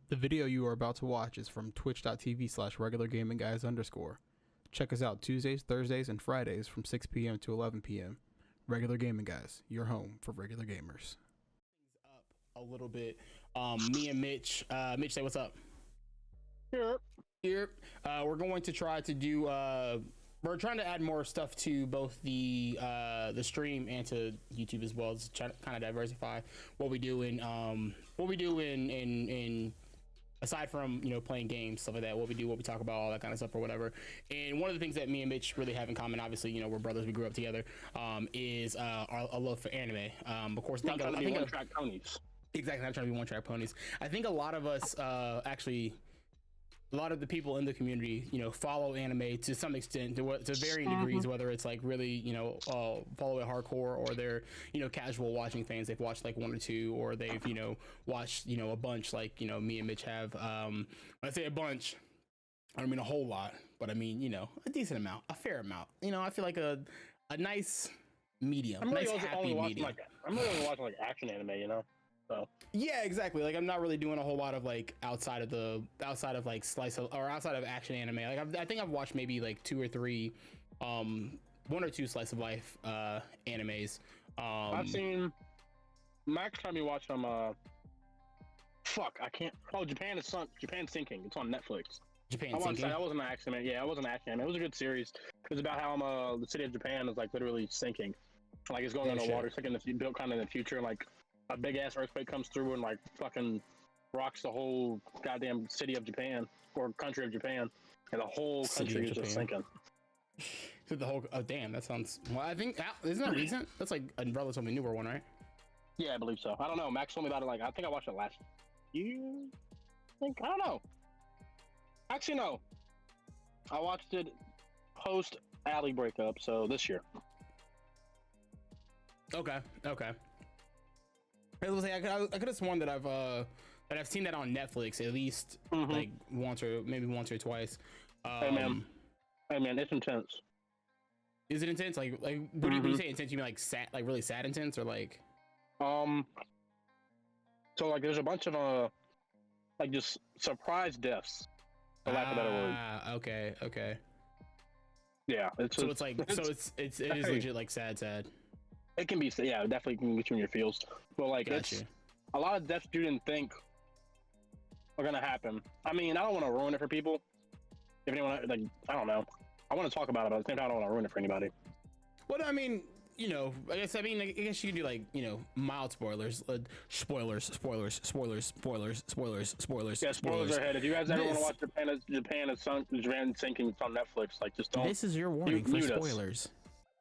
The video you are about to watch is from twitch.tv/regulargamingguys_. Check us out Tuesdays, Thursdays, and Fridays from 6 p.m. to 11 p.m. Regular Gaming Guys, your home for regular gamers. Up a little bit. Me and Mitch. Mitch, say what's up. Here. We're going to try to do. We're trying to add more stuff to both the stream and to YouTube as well. Just try to kind of diversify what we do in aside from, you know, playing games, stuff like that, what we do, what we talk about, all that kind of stuff or whatever. And one of the things that me and Mitch really have in common, obviously, you know, we're brothers, we grew up together, is our love for anime. Of course, I think one-track ponies. Exactly, I'm trying to be one-track ponies. I think a lot of us, actually, a lot of the people in the community, you know, follow anime to some extent, to varying degrees, whether it's like really, you know, follow it hardcore, or they're, you know, casual watching things. They've watched like one or two, or they've, you know, watched, you know, a bunch, like, you know, me and Mitch have. When I say a bunch, I don't mean a whole lot, but I mean, you know, a decent amount, a fair amount. You know, I feel like a nice medium, I'm really nice happy medium. I'm really only watching like action anime, you know. So yeah, exactly. Like, I'm not really doing a whole lot of like outside of like slice of, or outside of action anime. Like, I think I've watched maybe like two or three, one or two slice of life animes. I've seen Max trying to watch some. Fuck, I can't. Oh, Japan's Sinking. It's on Netflix. Japan Sinking. That wasn't an action anime. Yeah, it wasn't an action anime. It was a good series. It was about how the city of Japan is like literally sinking. Like, it's going underwater. It's like built kind of in the future. Like, a big ass earthquake comes through and like fucking rocks the whole goddamn city of Japan, or country of Japan, and the whole country is just sinking. So the whole, oh damn, that sounds. Well, I think isn't that recent? That's like a relatively newer one, right? Yeah, I believe so. I don't know. Max told me about it. Like, I think I watched it last year. I don't know. Actually, no. I watched it post Allie breakup, so this year. Okay. I was like, I could have sworn that I've seen that on Netflix at least like once or twice. Hey man, it's intense. Is it intense? Like when you say intense, you mean like sad, like really sad intense, or like? So like there's a bunch of like just surprise deaths, for lack of a better word. Okay. Yeah, it's legit like sad. It can be, yeah, it definitely can get you in your feels. But like, it's a lot of deaths you didn't think are gonna happen. I mean, I don't want to ruin it for people. If anyone, like, I don't know. I want to talk about it, but at the same time, I don't want to ruin it for anybody. Well, I mean, you know, I guess you can do like, you know, mild spoilers. Spoilers. Yeah, spoilers are ahead. If you guys ever want to watch Japan Sinking, it's on Netflix. Like, just don't. This is your warning for spoilers.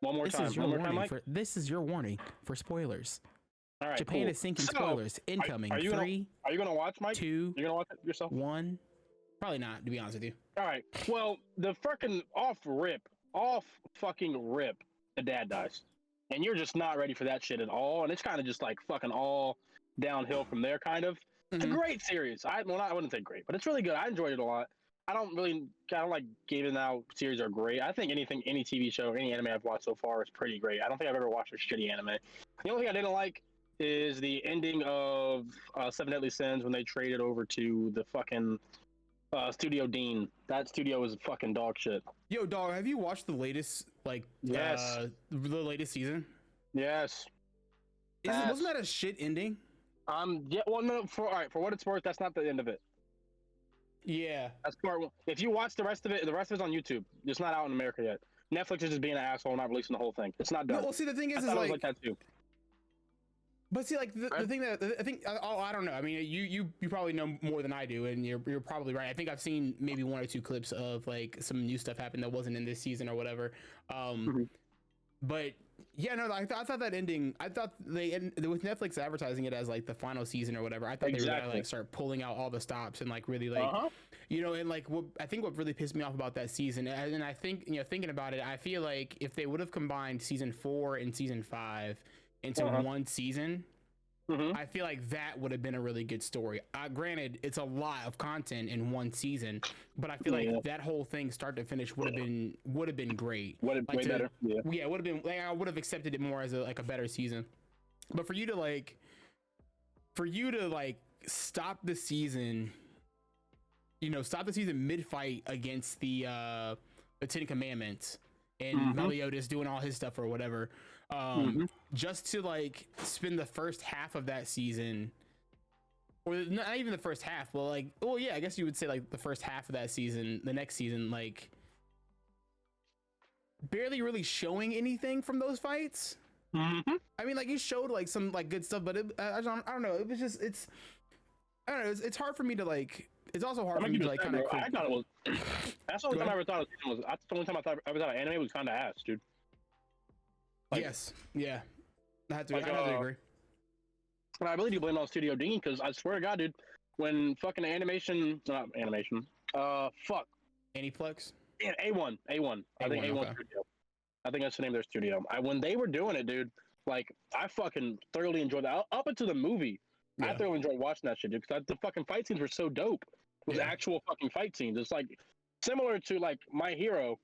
One more time, Mike. This is your warning for spoilers. All right, Japan is sinking. Spoilers incoming. Are you 3. Are you gonna watch, Mike? 2. You're gonna watch it yourself? 1. Probably not, to be honest with you. All right. Well, the freaking off fucking rip, the dad dies, and you're just not ready for that shit at all. And it's kind of just like fucking all downhill from there, kind of. It's a great series. I wouldn't say great, but it's really good. I enjoyed it a lot. I don't like giving out series are great. I think any TV show, any anime I've watched so far is pretty great. I don't think I've ever watched a shitty anime. The only thing I didn't like is the ending of Seven Deadly Sins when they traded over to the fucking Studio Dean. That studio is fucking dog shit. Yo, dog, have you watched the latest, like, yes, the latest season? Yes. Wasn't that a shit ending? Yeah. Well, no. For what it's worth, that's not the end of it. Yeah, that's part one. If you watch the rest of it is on YouTube. It's not out in America yet. Netflix is just being an asshole, not releasing the whole thing. It's not done. No, well, see, the thing is like that too. But see, like the thing that I think, I don't know. I mean, you probably know more than I do, and you're probably right. I think I've seen maybe one or two clips of like some new stuff happen that wasn't in this season or whatever. But yeah, no, I thought that ending. I thought with Netflix advertising it as like the final season or whatever. I thought they were gonna like start pulling out all the stops and like really like, you know, and like I think what really pissed me off about that season, and I think, you know, thinking about it, I feel like if they would have combined season 4 and season 5 into one season, I feel like that would have been a really good story. Granted, it's a lot of content in one season, but I feel like that whole thing, start to finish, would have been great. Way better. Yeah, it would have been. Like, I would have accepted it more as a better season. But for you to like stop the season stop the season mid-fight against the Ten Commandments and Meliodas doing all his stuff or whatever, just to like spend the first half of that season, or not even the first half, but like, well, yeah, I guess you would say like the first half of that season, the next season, like barely really showing anything from those fights. I mean, like, you showed like some like good stuff, but I don't know. It was just I don't know. It's hard for me to like. It's also hard for me to like kind of. I thought it was. That's the only time I ever thought it was. That's the only time I ever thought anime was kind of ass, dude. Like, yes. Yeah. I have to agree. And I believe you blame it on Studio Ding, because I swear to God, dude, when fucking not animation, fuck. Aniplex? Yeah, A1. I think A1 okay. Studio. I think that's the name of their studio. When they were doing it, dude, like, I fucking thoroughly enjoyed that. Up into the movie, I thoroughly enjoyed watching that shit, dude, because the fucking fight scenes were so dope. It was actual fucking fight scenes. It's like similar to like My Hero,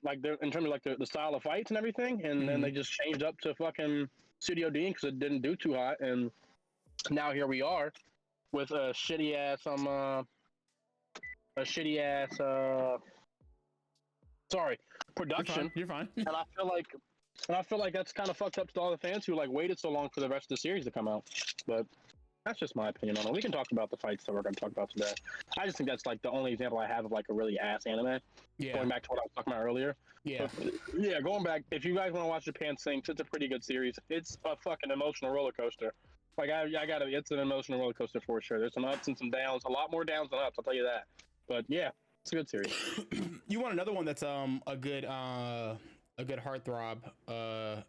like in terms of like the style of fights and everything, and then they just changed up to fucking Studio D because it didn't do too hot, and now here we are with a shitty ass production. You're fine. And I feel like that's kind of fucked up to all the fans who like waited so long for the rest of the series to come out. But that's just my opinion on it. We can talk about the fights that we're going to talk about today. I just think that's like the only example I have of like a really ass anime. Yeah. Going back to what I was talking about earlier. Yeah. But, yeah, going back, if you guys want to watch Japan Sinks, it's a pretty good series. It's a fucking emotional roller coaster. Like, it's an emotional roller coaster for sure. There's some ups and some downs, a lot more downs than ups, I'll tell you that. But yeah, it's a good series. You want another one that's a good heartthrob.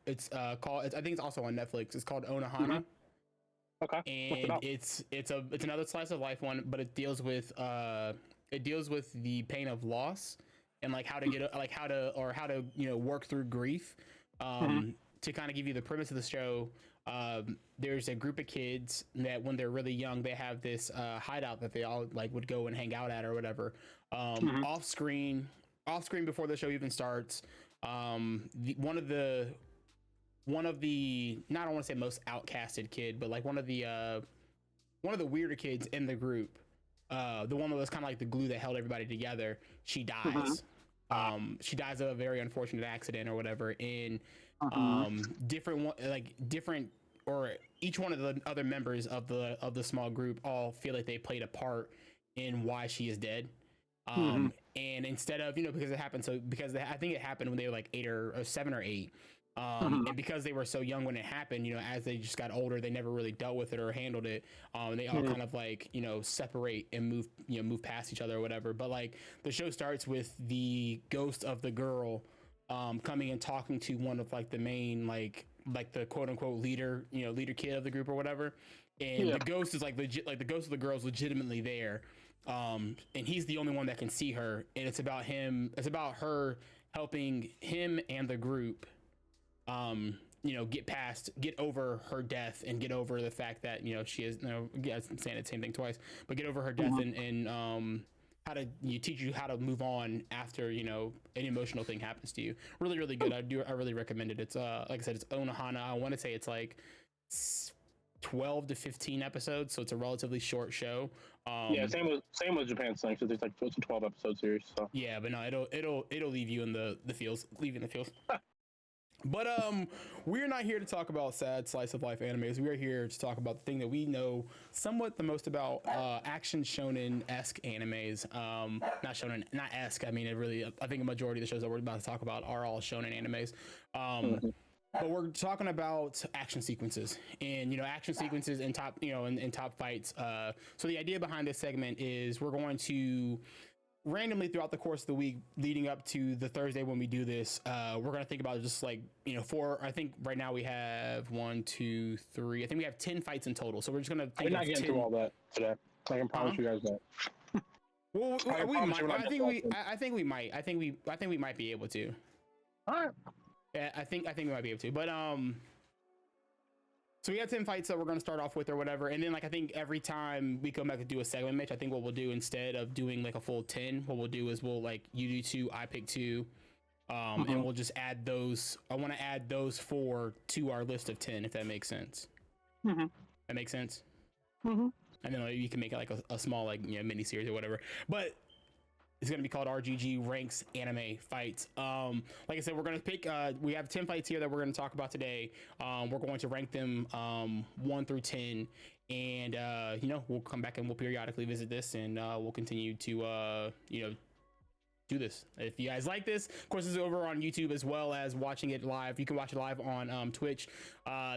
It's called, I think it's also on Netflix. It's called Onohana. Okay. And it's another slice of life one, but it deals with the pain of loss and like how to work through grief. To kind of give you the premise of the show, there's a group of kids that when they're really young, they have this hideout that they all like would go and hang out at or whatever. Off screen before the show even starts. One of the not, I don't want to say most outcasted kid, but like one of the weirder kids in the group, the one that was kind of like the glue that held everybody together, she dies. She dies of a very unfortunate accident or whatever. And each one of the other members of the small group all feel like they played a part in why she is dead. And instead of, because it happened, I think it happened when they were like 7 or 8. And because they were so young when it happened, as they just got older, they never really dealt with it or handled it. They all kind of like, separate and move past each other or whatever. But like the show starts with the ghost of the girl coming and talking to one of like the main like the quote unquote leader kid of the group or whatever. And the ghost is like legit, like the ghost of the girl is legitimately there. And he's the only one that can see her. And it's about her helping him and the group get over her death and get over the fact that she is, I'm saying the same thing twice, but get over her death and how to teach you how to move on after an emotional thing happens to you. Really, really good. I really recommend it. It's like I said, it's Onohana. I want to say it's like 12 to 15 episodes, so it's a relatively short show. Same with Japan Sinks. It's like it's a 12 episode series. So yeah, but no, it'll leave you in the feels, leaving the feels. But we're not here to talk about sad slice of life animes. We are here to talk about the thing that we know somewhat the most about, action shonen-esque animes. Not shonen, not esque. I mean, I think a majority of the shows that we're about to talk about are all shonen animes. But we're talking about action sequences and action sequences and top and top fights. So the idea behind this segment is we're going to randomly throughout the course of the week leading up to the Thursday when we do this, we're going to think about just like, I think right now we have 1, 2, 3. I think we have 10 fights in total. So we're just going to think we're not getting through all that today. I can promise you guys that. Well, I think we might be able to. All right. Yeah, I think we might be able to. But so we have 10 fights that we're going to start off with or whatever. And then like, I think every time we come back to do a segment, Mitch, I think what we'll do instead of doing like a full 10, what we'll do is we'll like, you do 2, I pick 2. And we'll just add those. I want to add those 4 to our list of 10, if that makes sense. That makes sense. and then you can make it like a small like mini series or whatever. But it's going to be called RGG Ranks Anime Fights. Like I said, we're going to pick, we have 10 fights here that we're going to talk about today. We're going to rank them 1 through 10. And, we'll come back and we'll periodically visit this and we'll continue to, do this. If you guys like this, of course, this is over on YouTube as well as watching it live. You can watch it live on Twitch.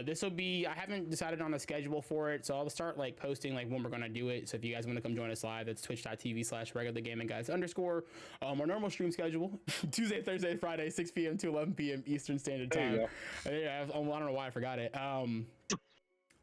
This will be, I haven't decided on a schedule for it, so I'll start like posting like when we're gonna do it. So if you guys want to come join us live, it's twitch.tv/regulargamingguys_. Our normal stream schedule: Tuesday, Thursday, Friday, 6 p.m. to 11 p.m. Eastern Standard Time. Yeah, I don't know why I forgot it.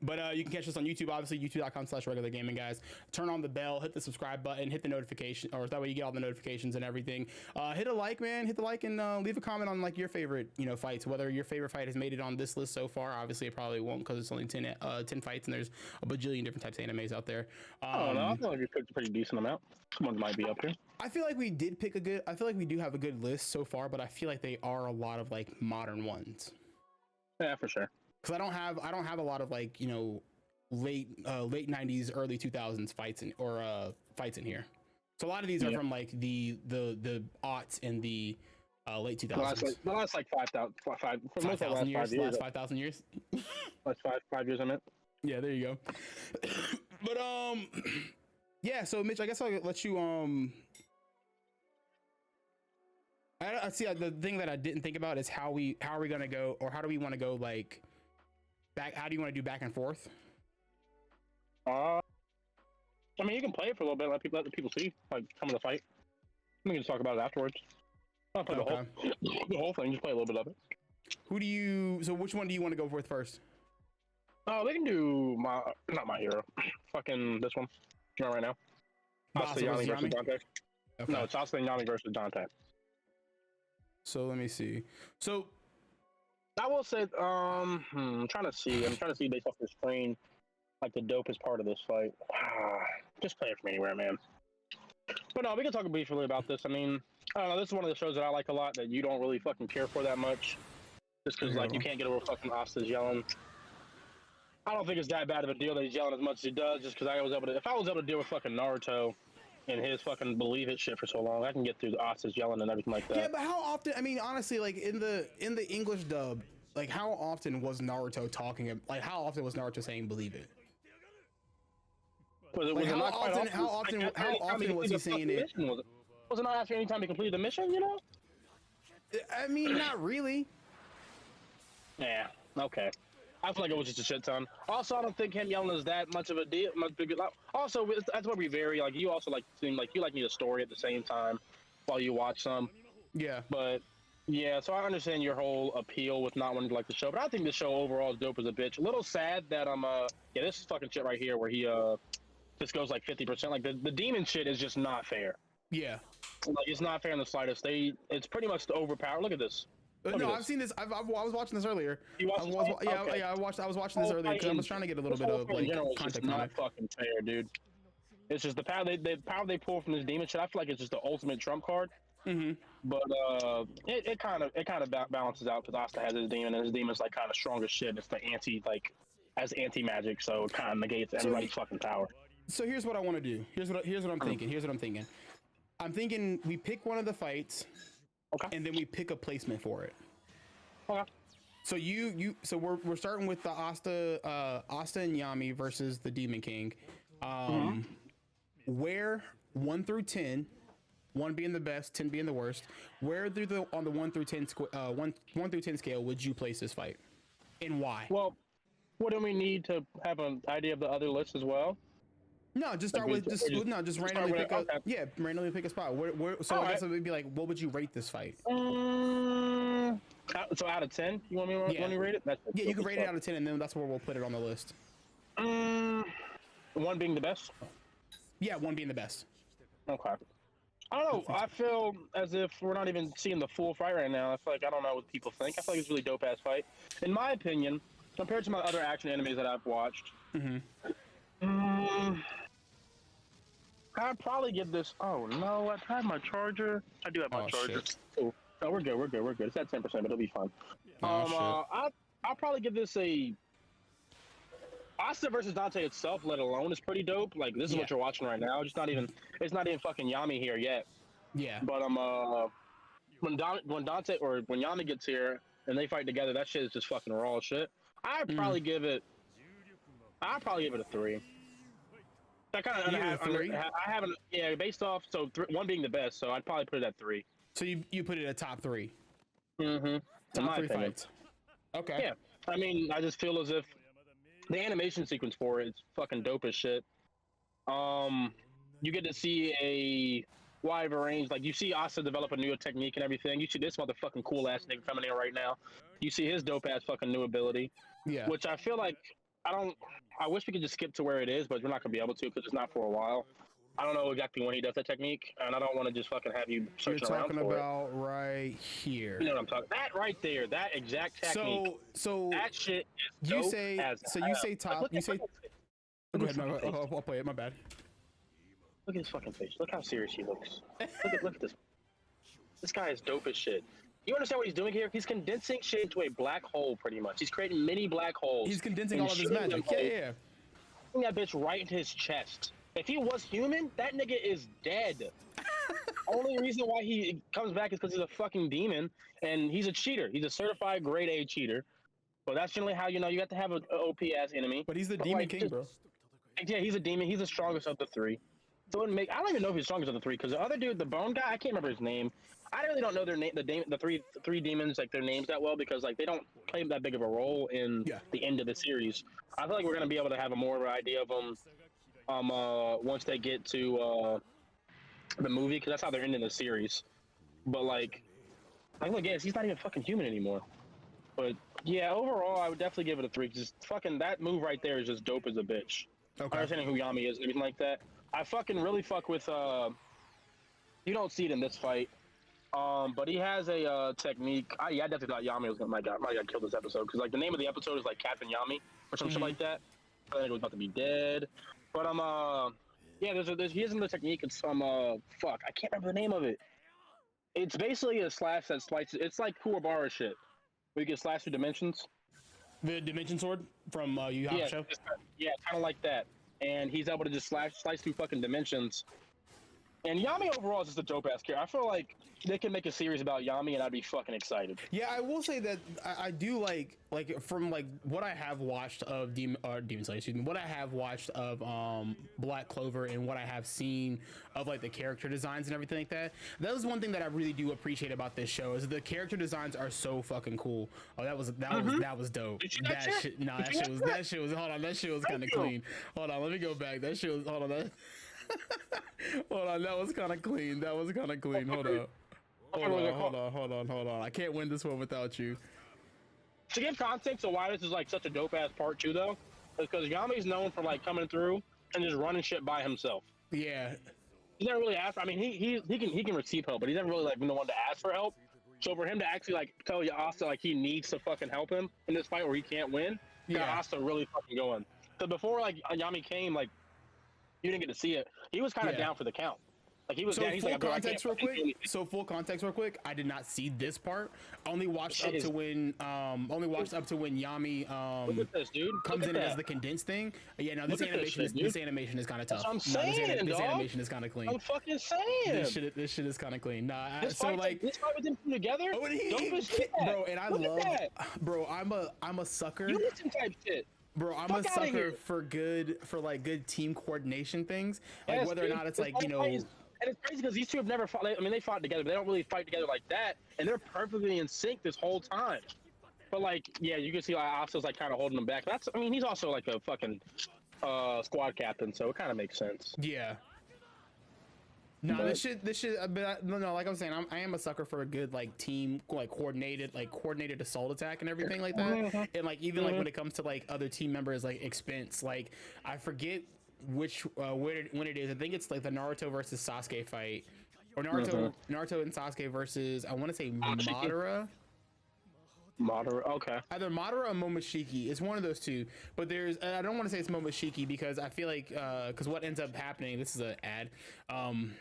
But you can catch us on YouTube, obviously, youtube.com/regulargamingguys. Turn on the bell, hit the subscribe button, hit the notification, or that way you get all the notifications and everything. Hit a like, man. Hit the like and leave a comment on like your favorite, fights. Whether your favorite fight has made it on this list so far. Obviously, it probably won't because it's only 10 fights and there's a bajillion different types of animes out there. I feel like we picked a pretty decent amount. Some ones might be up here. I feel like we did pick I feel like we do have a good list so far, but I feel like they are a lot of like modern ones. Yeah, for sure. Because I don't have a lot of like late 90s, early 2000s fights in here. So a lot of these are from like the aughts in the late 2000s. The last like 5,000 years. Last 5,000 years. Last 5 years, I meant. Yeah, there you go. But yeah. So Mitch, I guess I'll let you I see the thing that I didn't think about is how are we gonna go, or how do we want to go like back? How do you want to do back and forth? I mean, you can play it for a little bit, let the people see like some of the fight. We can just talk about it afterwards. Not play the whole thing, just play a little bit of it. So which one do you want to go with first? They can do not my hero. Fucking this one. Right now. Sasuke versus Dante. Okay. No, it's Sasuke Yami versus Dante. So let me see. So I will say, I'm trying to see based off the screen, like the dopest part of this fight. Just play it from anywhere, man. But no, we can talk briefly about this. I mean, I don't know. This is one of the shows that I like a lot that you don't really fucking care for that much, just because like you can't get over fucking Asta's yelling. I don't think it's that bad of a deal that he's yelling as much as he does, just because if I was able to deal with fucking Naruto and his fucking believe it shit for so long, I can get through the Asta's yelling and everything like that. Yeah, but how often? I mean, honestly, like in the English dub, like how often was Naruto talking? Like how often was Naruto saying "believe it"? How often was he saying it? Was it not after any time he completed the mission? I mean, not really. Yeah. Okay. I feel like it was just a shit ton. Also, I don't think him yelling is that much of a deal. Also, that's where we vary. Like, you also seem like you need a story at the same time while you watch some. Yeah. But yeah, so I understand your whole appeal with not wanting to like the show, but I think the show overall is dope as a bitch. A little sad that this is fucking shit right here where he just goes like 50%. Like the demon shit is just not fair. Yeah. Like it's not fair in the slightest. It's pretty much the overpower. Look at this. No, I've seen this. I was watching this earlier. You watched this? Okay. Yeah. I was watching this earlier because I was trying to get a little bit of like context on it. Not fucking fair, dude. It's just the power they pull from this demon shit. I feel like it's just the ultimate trump card. Mm-hmm. But it kind of balances out because Asta has his demon and his demon's like kind of strong as shit. It's the anti magic, so it kind of negates everybody's fucking power. So here's what I want to do. Here's what I'm thinking. I'm thinking we pick one of the fights. Okay. And then we pick a placement for it. Okay. So so we're starting with the Asta and Yami versus the Demon King. Where 1 through 10, 1 being the best, 10 being the worst, where on the 1 through 10 1 through 10 scale would you place this fight? And why? Well, wouldn't we need to have an idea of the other list as well? No, just start with randomly pick randomly pick a spot. I guess it would be like, what would you rate this fight? So out of 10, you want me to rate it? You can rate it out of 10, and then that's where we'll put it on the list. 1 being the best. Yeah, 1 being the best. Okay. I don't know. I feel as if we're not even seeing the full fight right now. I feel like I don't know what people think. I feel like it's a really dope ass fight. In my opinion, compared to my other action animes that I've watched. I'd probably give this. Oh no, I have my charger. I do have my charger. Cool. No, we're good. It's at 10%, but it'll be fine. I'll probably give this a Asta versus Dante itself, let alone, is pretty dope. Like this is what you're watching right now. It's not even fucking Yami here yet. Yeah. But when Dante or when Yami gets here and they fight together, that shit is just fucking raw shit. I'd probably give it a 3. I kind of I haven't based off one being the best, so I'd probably put it at 3. So you put it at top 3. Mm-hmm. Top 3 fights. Okay. Yeah. I mean, I just feel as if the animation sequence for it is fucking dope as shit. You get to see a wide range. Like, you see Asta develop a new technique and everything. You see this motherfucking cool ass nigga coming in right now. You see his dope ass fucking new ability. Yeah. Which I feel like I wish we could just skip to where it is, but we're not gonna be able to because it's not for a while. I don't know exactly when he does that technique, and I don't want to just fucking have you searching around for it. You're talking about right here. You know what I'm talking? That right there, that exact technique. So that shit is you dope say as so hell. you say top. Like, You say. Go ahead. I'll I'll play it. My bad. Look at his fucking face. Look how serious he looks. Look at this. This guy is dope as shit. You understand what he's doing here? He's condensing shit into a black hole, pretty much. He's creating mini black holes. He's condensing all of his magic. Yeah. Putting that bitch right into his chest. If he was human, that nigga is dead. Only reason why he comes back is because he's a fucking demon, and he's a cheater. He's a certified grade A cheater. But that's generally how you have to have an OP ass enemy. But he's the demon king, bro. Yeah, he's a demon. He's the strongest of the 3. So I don't even know if he's strongest of the 3 because the other dude, the bone guy, I can't remember his name. I really don't know their name. The three demons, like their names that well because like they don't play that big of a role in the end of the series. I feel like we're gonna be able to have a more of an idea of them once they get to the movie because that's how they're ending the series. But like look, yes, he's not even fucking human anymore. But yeah, overall, I would definitely give it a 3. Just fucking that move right there is just dope as a bitch. Okay. Understanding who Yami is and everything like that. I fucking really fuck with. You don't see it in this fight. But he has a technique. I definitely thought Yami was might got killed this episode because like the name of the episode is like Captain Yami or some shit like that. I think it was about to be dead. But yeah, he has another technique. It's fuck, I can't remember the name of it. It's basically a slash that slices. It's like Kuwabara shit, where you can slash through dimensions. The dimension sword from Yu Hakusho. Yeah, kind of like that. And he's able to just slice through fucking dimensions. And Yami overall is just a dope ass character. I feel like they can make a series about Yami, and I'd be fucking excited. Yeah, I will say that I do like from like what I have watched of Demon Slayer, excuse me, what I have watched of Black Clover and what I have seen of like the character designs and everything like that. That is one thing that I really do appreciate about this show is the character designs are so fucking cool. Oh, that was dope. That shit was hold on, that shit was kind of clean. Hold on, let me go back. That shit was hold on. Hold on, that was kind of clean. Hold on. I can't win this one without you. To give context of why this is like such a dope ass part 2 though, is because Yami's known for like coming through and just running shit by himself. Yeah. He's never really asked. I mean, he can receive help, but he's never really like been the one to ask for help. So for him to actually like tell Asta like he needs to fucking help him in this fight where he can't win, got Asta really fucking going. So before like Yami came, like you didn't get to see it. He was kind of down for the count. Like he was down. He's full like, context real quick. I did not see this part. Only watched up to when Yami look at this, dude. comes in as the condensed thing. Yeah, no, this animation is kind of tough. That's what I'm saying, this animation is kind of clean. I'm fucking saying. This shit is kind of clean. Nah, this fight with them two together. Oh, bro, and I love bro. I'm a sucker. You listen type shit. Bro, I'm a sucker for good team coordination things. Like whether or not it's like, you know. And it's crazy because these two have never fought. I mean, they fought together, but they don't really fight together like that. And they're perfectly in sync this whole time. But like, yeah, you can see like Asta's like kind of holding them back. He's also like a fucking squad captain, so it kind of makes sense. Yeah. No, this shit. But no, like I was saying, I am a sucker for a good like team, like coordinated assault attack and everything like that. And like even like when it comes to like other team members, like expense, like I forget which when it is. I think it's like the Naruto versus Sasuke fight, or Naruto and Sasuke versus I want to say Madara. Okay. Either Madara or Momoshiki. It's one of those two. But there's, I don't want to say it's Momoshiki because I feel like, because what ends up happening, this is an ad.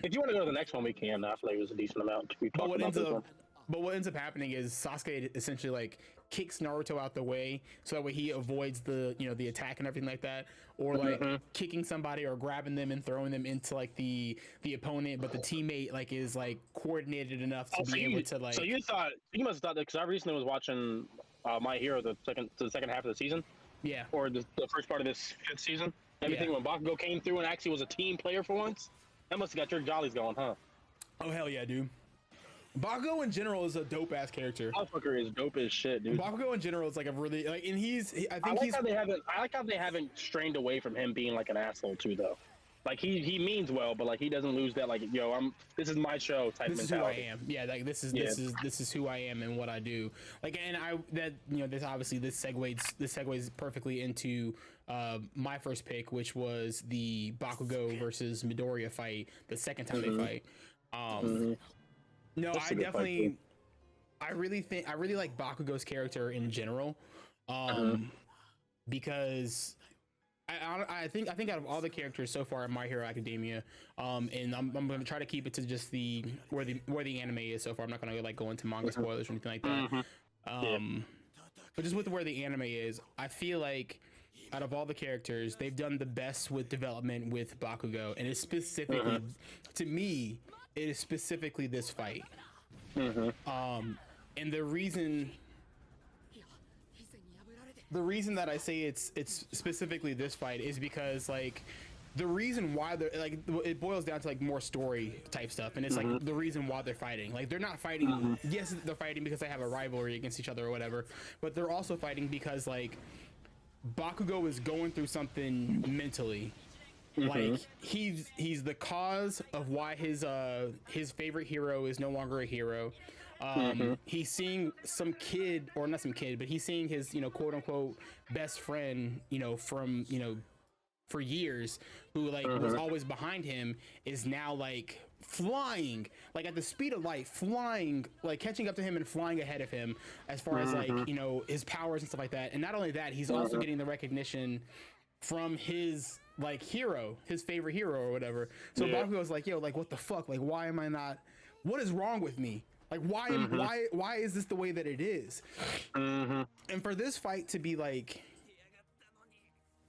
If you want to go to the next one, we can. I feel like it was a decent amount. We talked about this one. But what ends up happening is Sasuke essentially like kicks Naruto out the way so that way he avoids the the attack and everything like that, or like kicking somebody or grabbing them and throwing them into like the opponent, but the teammate like is like coordinated enough to be able to like. So you must have thought that, because I recently was watching My Hero the second half of the season. Yeah. Or the first part of this 5th season. Everything when Bakugou came through and actually was a team player for once. That must have got your jollies going, huh? Oh hell yeah, dude. Bakugou in general is a dope ass character. Motherfucker is dope as shit, dude. Bakugou in general is like a really like, and I like how they haven't strained away from him being like an asshole too, though. Like he means well, but like he doesn't lose that like this is my show type mentality. This is who I am. Yeah, like this is who I am and what I do. Like, and this obviously this segues perfectly into my first pick, which was the Bakugou versus Midoriya fight, the second time they fight. No, I definitely, I really like Bakugou's character in general, because I think out of all the characters so far in My Hero Academia, and I'm going to try to keep it to just where the anime is so far. I'm not going to like go into manga spoilers or anything like that. But just with where the anime is, I feel like out of all the characters, they've done the best with development with Bakugou, and it's specifically to me, it is specifically this fight. And the reason that I say it's specifically this fight is because like the reason why they're like, it boils down to like more story type stuff, and it's like the reason why they're fighting. Like they're not fighting. Yes, they're fighting because they have a rivalry against each other or whatever, but they're also fighting because like Bakugou is going through something mentally. Like he's the cause of why his favorite hero is no longer a hero. He's seeing some kid, or not some kid, but he's seeing his quote unquote best friend from for years, who like was always behind him, is now like flying like at the speed of light, flying, like catching up to him and flying ahead of him as far as like his powers and stuff like that. And not only that, he's also getting the recognition from his like hero, his favorite hero or whatever. So Bakugou's like, yo, like what the fuck? Like why am I not? What is wrong with me? Like why is this the way that it is? And for this fight to be like,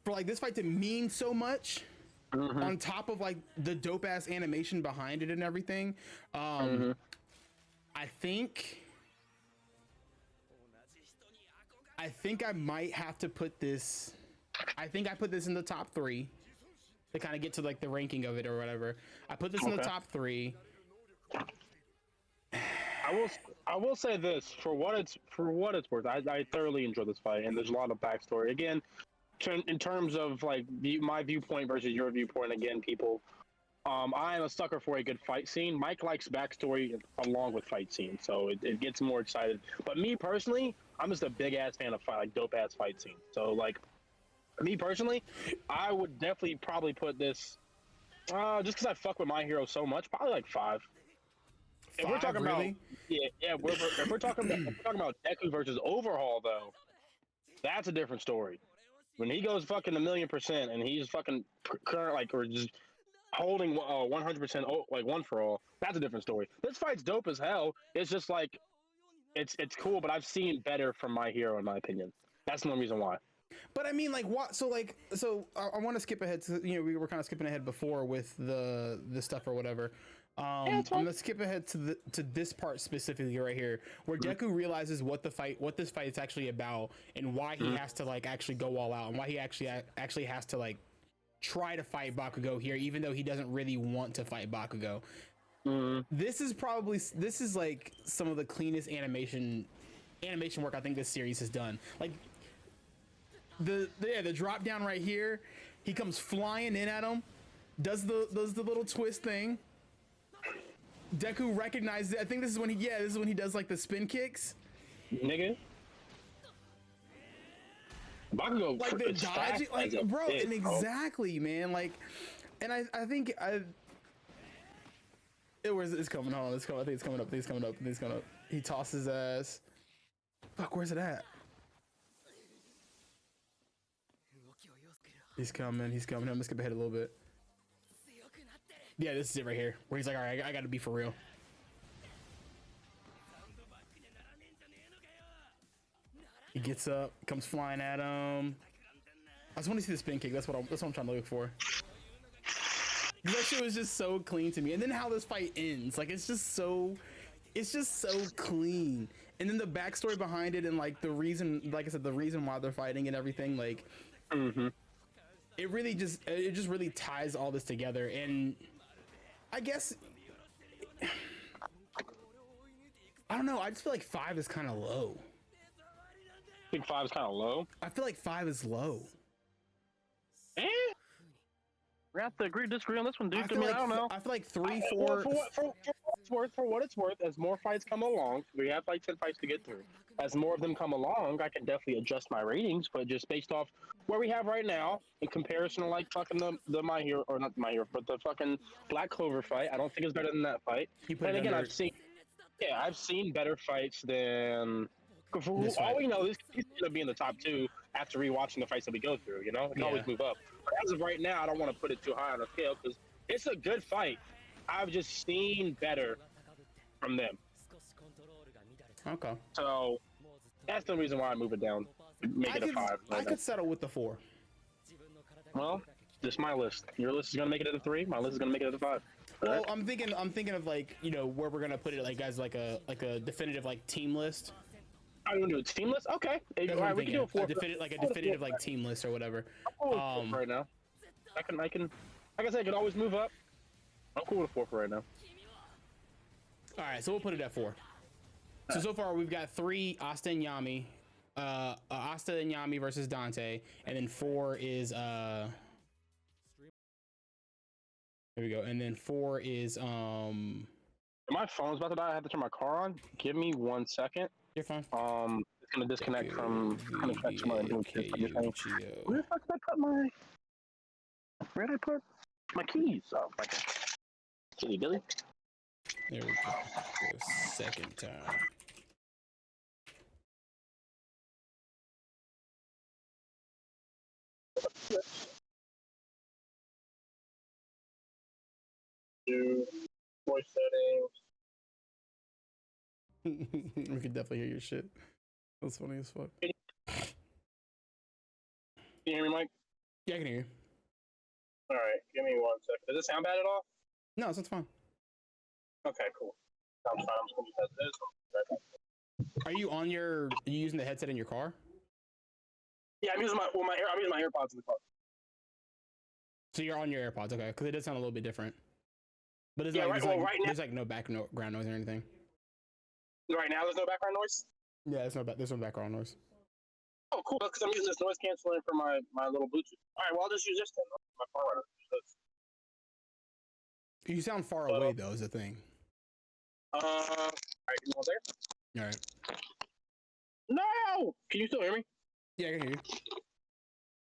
for like this fight to mean so much, on top of like the dope ass animation behind it and everything, I think I might have to put this. I think I put this in the top 3 to kind of get to like the ranking of it or whatever. I put this in the top 3. I will say this, for what it's worth. I thoroughly enjoy this fight, and there's a lot of backstory. Again, in terms of like my viewpoint versus your viewpoint, again, people, I am a sucker for a good fight scene. Mike likes backstory along with fight scenes, so it gets more excited. But me personally, I'm just a big ass fan of dope ass fight scenes. So like, me personally, I would definitely probably put this, just because I fuck with My Hero so much, probably like 5. If we're talking about, if we're talking about Deku versus Overhaul, though, that's a different story. When he goes fucking 1,000,000% and he's fucking current, like, or just holding 100% like one for all, that's a different story. This fight's dope as hell. It's just like, it's cool, but I've seen better from My Hero, in my opinion. That's the one reason why. But I mean, like, what? So I want to skip ahead to, we were kind of skipping ahead before with the stuff or whatever. I'm gonna skip ahead to this part specifically right here, where Deku realizes what this fight is actually about, and why he has to like actually go all out, and why he actually has to like try to fight Bakugou here, even though he doesn't really want to fight Bakugou. This is like some of the cleanest animation work I think this series has done. Like the drop down right here, he comes flying in at him, does the little twist thing. Deku recognizes it. I think this is when he does like the spin kicks. Nigga. Bakugou, like the dodging, like bro, and exactly, man. Like, and I think it's coming. Hold on, it's coming. I think it's coming up. He tosses ass. Fuck, where's it at? He's coming. I'm gonna skip ahead a little bit. Yeah, this is it right here, where he's like, all right, I gotta be for real. gets up, comes flying at him. I just want to see the spin kick. That's what I'm trying to look for. That shit was just so clean to me. And then how this fight ends, like it's just so clean. And then the backstory behind it and like the reason, like I said, the reason why they're fighting and everything, like it just really ties all this together. And I guess I don't know. I just feel like 5 is kind of low. I think 5 is kind of low. I feel like 5 is low. We have to agree, disagree on this one, dude. I don't know. I feel like 3, 4. For what it's worth, as more fights come along, we have like 10 fights to get through. As more of them come along, I can definitely adjust my ratings, but just based off where we have right now, in comparison to like fucking the My Hero, or not My Hero, but the fucking Black Clover fight, I don't think it's better than that fight. And again, I've seen better fights than. For all we know, this is going to be in the top 2 after rewatching the fights that we go through, you know? It can always move up. But as of right now, I don't want to put it too high on a scale because it's a good fight. I've just seen better from them. Okay. So that's the reason why I move it down. Make it a 5. I could settle with the 4. Well, this is my list. Your list is going to make it at a 3. My list is going to make it at a 5. Well, right? I'm thinking of like, you know, where we're going to put it like as like a definitive like team list. I want to do a team list? Okay. All right, we can do a 4. A definitive like team list or whatever. I'm cool with 4 right now. I can, like I said, I can always move up. I'm cool with a 4 for right now. All right, so we'll put it at 4. So far we've got 3 Asta and Yami, Asta and Yami versus Dante, and then 4 is here we go, and then 4 is My phone's about to die. I have to turn my car on. Give me 1 second. You're fine. It's gonna disconnect from connect my Bluetooth. Where the fuck did I put my? Where did I put my keys? Oh, my God. Kitty Billy. There we go. For a second time. Do voice settings. We could definitely hear your shit. That's funny as fuck. Can you hear me, Mike? Yeah, I can hear you. All right, give me 1 second. Does it sound bad at all? No, it's fine. Okay, cool. Sounds fine. I'm just gonna use this. Are you using the headset in your car? Yeah, I'm using my AirPods in the car. So you're on your AirPods, okay? Because it does sound a little bit different. But it's there's like no background noise or anything. Right now, there's no background noise. Yeah, there's no background noise. Oh, cool. Because I'm using this noise canceling for my little Bluetooth. All right, well, I'll just use this then. My car runner. You sound far away though, is the thing. All right, give me 1 second. All right. No! Can you still hear me? Yeah, I can hear you.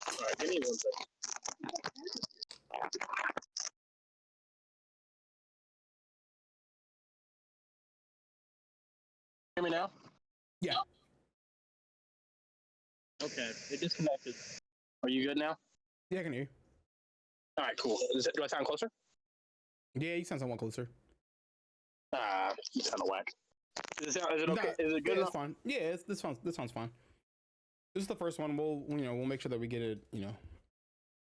All right, give me 1 second. Hear me now? Yeah. Okay, it disconnected. Are you good now? Yeah, I can hear you. All right, cool. Do I sound closer? Yeah, you sound somewhat closer. You sound whack. Is it okay? Nah, is it good yeah, enough? It's fine. Yeah, this sounds fine. This is the first one. We'll make sure that we get it,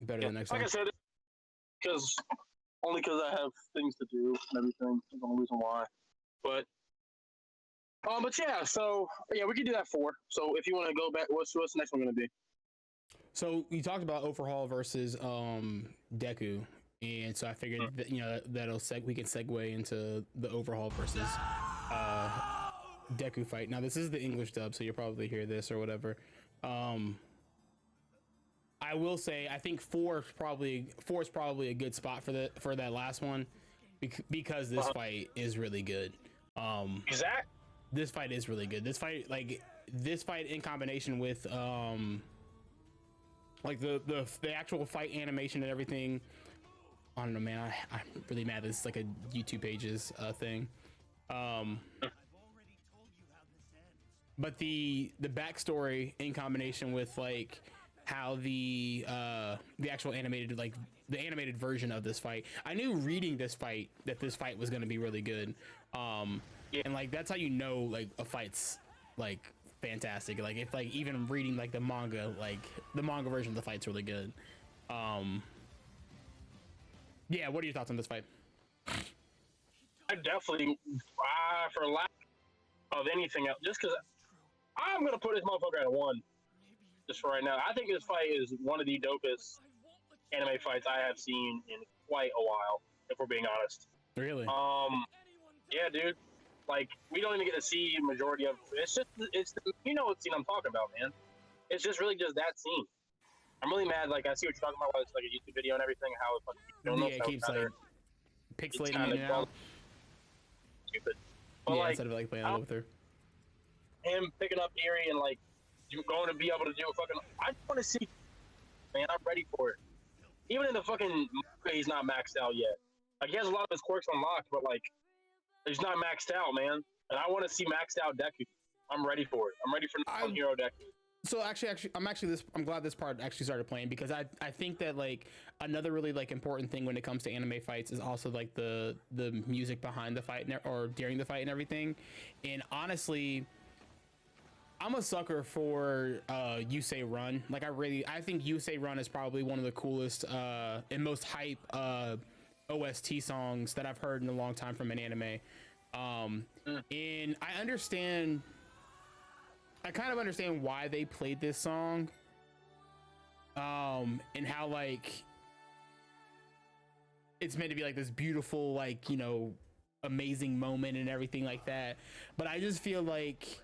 better than next time. Like I said, because I have things to do and everything. That's the only reason why. But yeah, so yeah, we can do that 4. So if you want to go back, what's the next one going to be? So you talked about Overhaul versus Deku, and so I figured that we can segue into the Overhaul versus Deku fight. Now this is the English dub, so you'll probably hear this or whatever. I will say I think 4 is probably a good spot for that last one because this fight is really good. Exactly. This fight is really good. This fight in combination with like the actual fight animation and everything. I don't know, man. I'm really mad this is like a YouTube Pages thing. But the backstory in combination with like how the actual animated, like the animated version of this fight, I knew reading this fight that this fight was going to be really good. And like that's how you know like a fight's like fantastic. Like if like even reading like the manga version of the fight's really good. Yeah, what are your thoughts on this fight? I definitely, for lack of anything else, just because I'm gonna put this motherfucker at a 1, just for right now. I think this fight is one of the dopest anime fights I have seen in quite a while, if we're being honest. Really? Yeah, dude. Like, we don't even get to see majority of it's the, you know what scene I'm talking about, man. It's just really just that scene. I'm really mad. Like, I see what you're talking about. It's like a YouTube video and everything. How it's like, it keeps like pixelating in and out. Stupid. But, yeah, like, instead of like playing with her. Him picking up Erie and like you going to be able to do a fucking. I want to see, man. I'm ready for it. Even in the fucking manga, he's not maxed out yet. Like, he has a lot of his quirks unlocked, but like, he's not maxed out, man. And I want to see maxed out Deku. I'm ready for it. I'm ready for non-hero Deku. So I'm glad this part actually started playing, because I think that like another really like important thing when it comes to anime fights is also like the music behind the fight or during the fight and everything. And honestly, I'm a sucker for Yusei Run. Like I think Yusei Run is probably one of the coolest and most hype OST songs that I've heard in a long time from an anime. And I kind of understand why they played this song, and how like it's meant to be like this beautiful, like, you know, amazing moment and everything like that. But I just feel like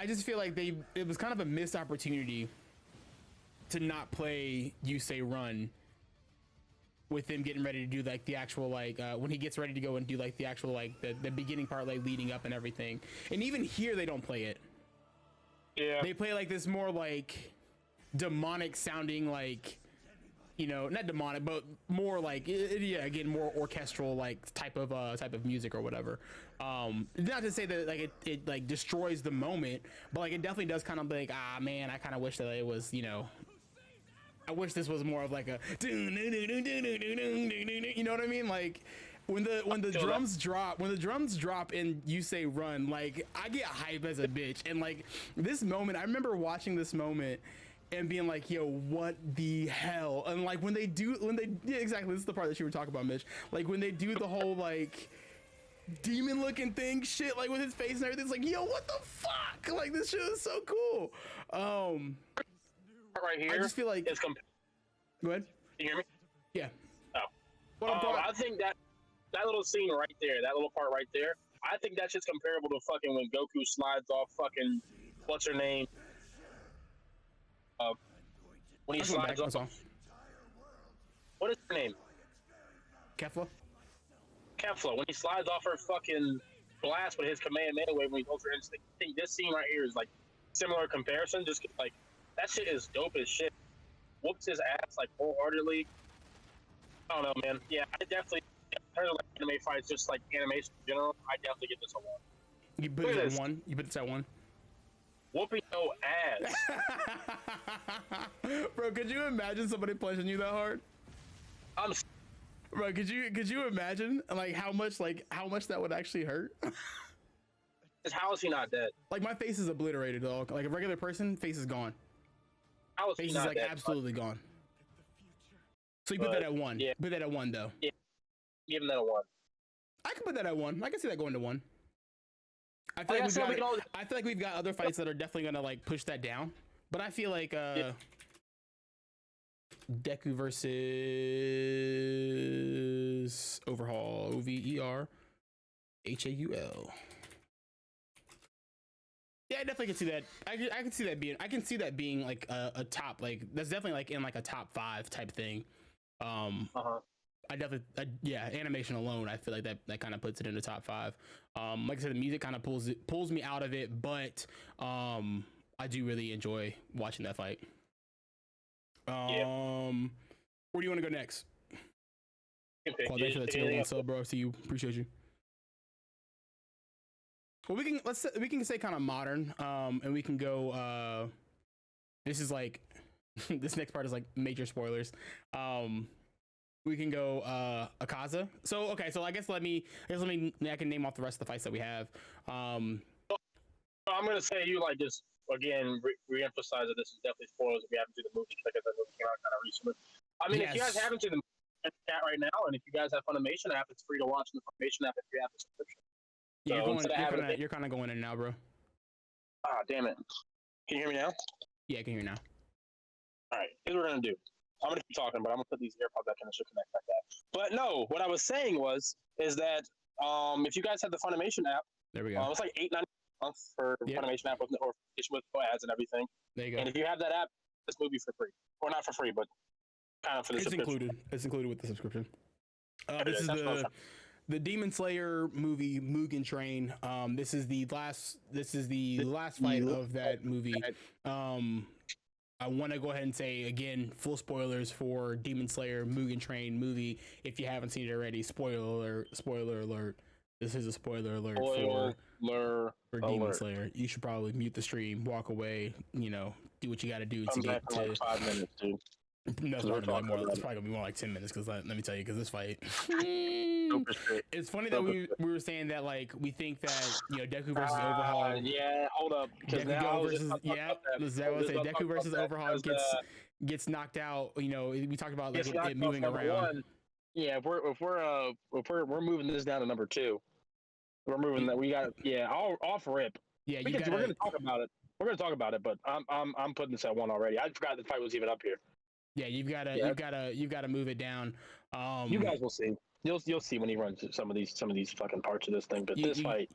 it was kind of a missed opportunity to not play Yusei Run with him getting ready to do like the actual like when he gets ready to go and do like the actual like the beginning part, like leading up and everything. And even here they don't play it. Yeah, they play like this more like demonic sounding, like, you know, not demonic but more like again more orchestral like type of music or whatever. Not to say that like it like destroys the moment, but like it definitely does kind of like, man, I kind of wish that it was, you know, I wish this was more of like a, you know what I mean? Like when the drums drop in Yusei Run, like I get hype as a bitch. And like this moment, I remember watching this moment and being like, yo, what the hell? And like yeah, exactly, this is the part that you were talking about, Mitch. Like when they do the whole like demon looking thing shit, like with his face and everything, it's like, yo, what the fuck? Like this shit is so cool. Right here, I just feel like go ahead. Can you hear me? Yeah. Oh. I think that little scene right there, that little part right there, I think that's just comparable to fucking when Goku slides off fucking what's her name? When he slides off. What is her name? Kefla. When he slides off her fucking blast with his Kamehameha wave when he goes for instinct. I think this scene right here is like similar comparison, just like that shit is dope as shit. Whoops his ass like wholeheartedly. I don't know, man. Yeah, I definitely heard of like anime fights, just like animation in general. I definitely get this a 1. You put it at 1. You put this at 1. Whooping no ass. Bro, could you imagine somebody punching you that hard? Bro, could you imagine like how much that would actually hurt? How is he not dead? Like my face is obliterated, dog. Like a regular person, face is gone. How is face he is not like dead, absolutely gone. So you put that at 1. Yeah. Put that at 1 though. Yeah. Give him that a 1. I can put that at 1. I can see that going to 1. I feel like we've got other fights that are definitely gonna like push that down. But I feel like Deku versus Overhaul, OVERHAUL. Yeah, I definitely can see that. I can see that being. I can see that being like a top. Like that's definitely like in like a top 5 type thing. I definitely, yeah, animation alone, I feel like that kind of puts it in the top 5. Like I said, the music kind of pulls me out of it, but I do really enjoy watching that fight. Where do you want to go next? Well, thanks for that tier 1 sub, bro. See you. Appreciate you. Well, we can say kind of modern, and we can go. This is like this next part is like major spoilers. we can go Akaza. So okay, so I guess I can name off the rest of the fights that we have. I'm gonna say you like just again re-emphasize that this is definitely spoilers if you haven't seen the movie because the movie came out kind of recently. I mean, if you guys haven't seen the movie, chat right now, and if you guys have Funimation app, it's free to watch in the Funimation app if you have the subscription. Yeah, you're kind of going in now, bro. Ah, damn it! Can you hear me now? Yeah, I can hear you now. All right, here's what we're gonna do. I'm gonna keep talking, but I'm gonna put these AirPods back in and should connect like that. But no, what I was saying is that if you guys have the Funimation app, there we go. It's like $8.99 a month for Funimation app with ads and everything. There you go. And if you have that app, this movie for free, or not for free, but kind of for the subscription. Included. It's included with the subscription. This is the Demon Slayer movie Mugen Train. This is the last fight of that movie. I want to go ahead and say again, full spoilers for Demon Slayer Mugen Train movie. If you haven't seen it already, spoiler alert. This is a spoiler alert for Demon Slayer. You should probably mute the stream, walk away, do what you got to do to get to like 5 minutes, dude. No, it's probably gonna be more like 10 minutes because let me tell you, because this fight. It's funny that we were saying that like we think that Deku versus Overhaul. Yeah, hold up. Deku versus Overhaul gets knocked out. We talked about like it moving around. Yeah, if we're moving this down to number 2. We're moving that. We got off rip. Yeah, we're gonna talk about it. We're gonna talk about it, but I'm putting this at 1 already. I forgot the fight was even up here. Yeah, you've got to move it down. You guys will see. You'll see when he runs some of these fucking parts of this thing. But this fight,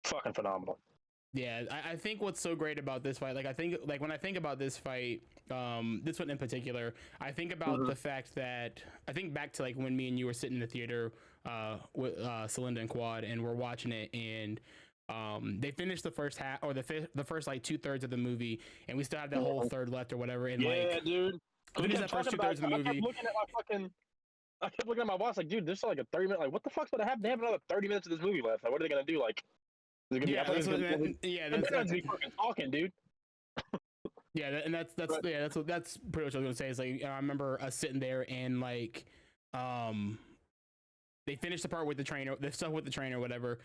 fucking phenomenal. Yeah, I think what's so great about this fight, when I think about this fight, this one in particular, I think about the fact that I think back to like when me and you were sitting in the theater with Celinda and Quad, and we're watching it, and they finished the first half or the first like 2/3 of the movie, and we still have that whole third left or whatever. And dude. Finished that first 2/3 of the movie. I kept looking at my watch like, dude, there's still like a 30-minute. Like, what the fuck's gonna happen? They have another 30 minutes of this movie left. Like, what are they gonna do? Like, is it gonna that's be fucking talking, dude. That's pretty much what I was gonna say. Is like I remember us sitting there and like, they finished the part with the trainer, the stuff with the trainer, whatever.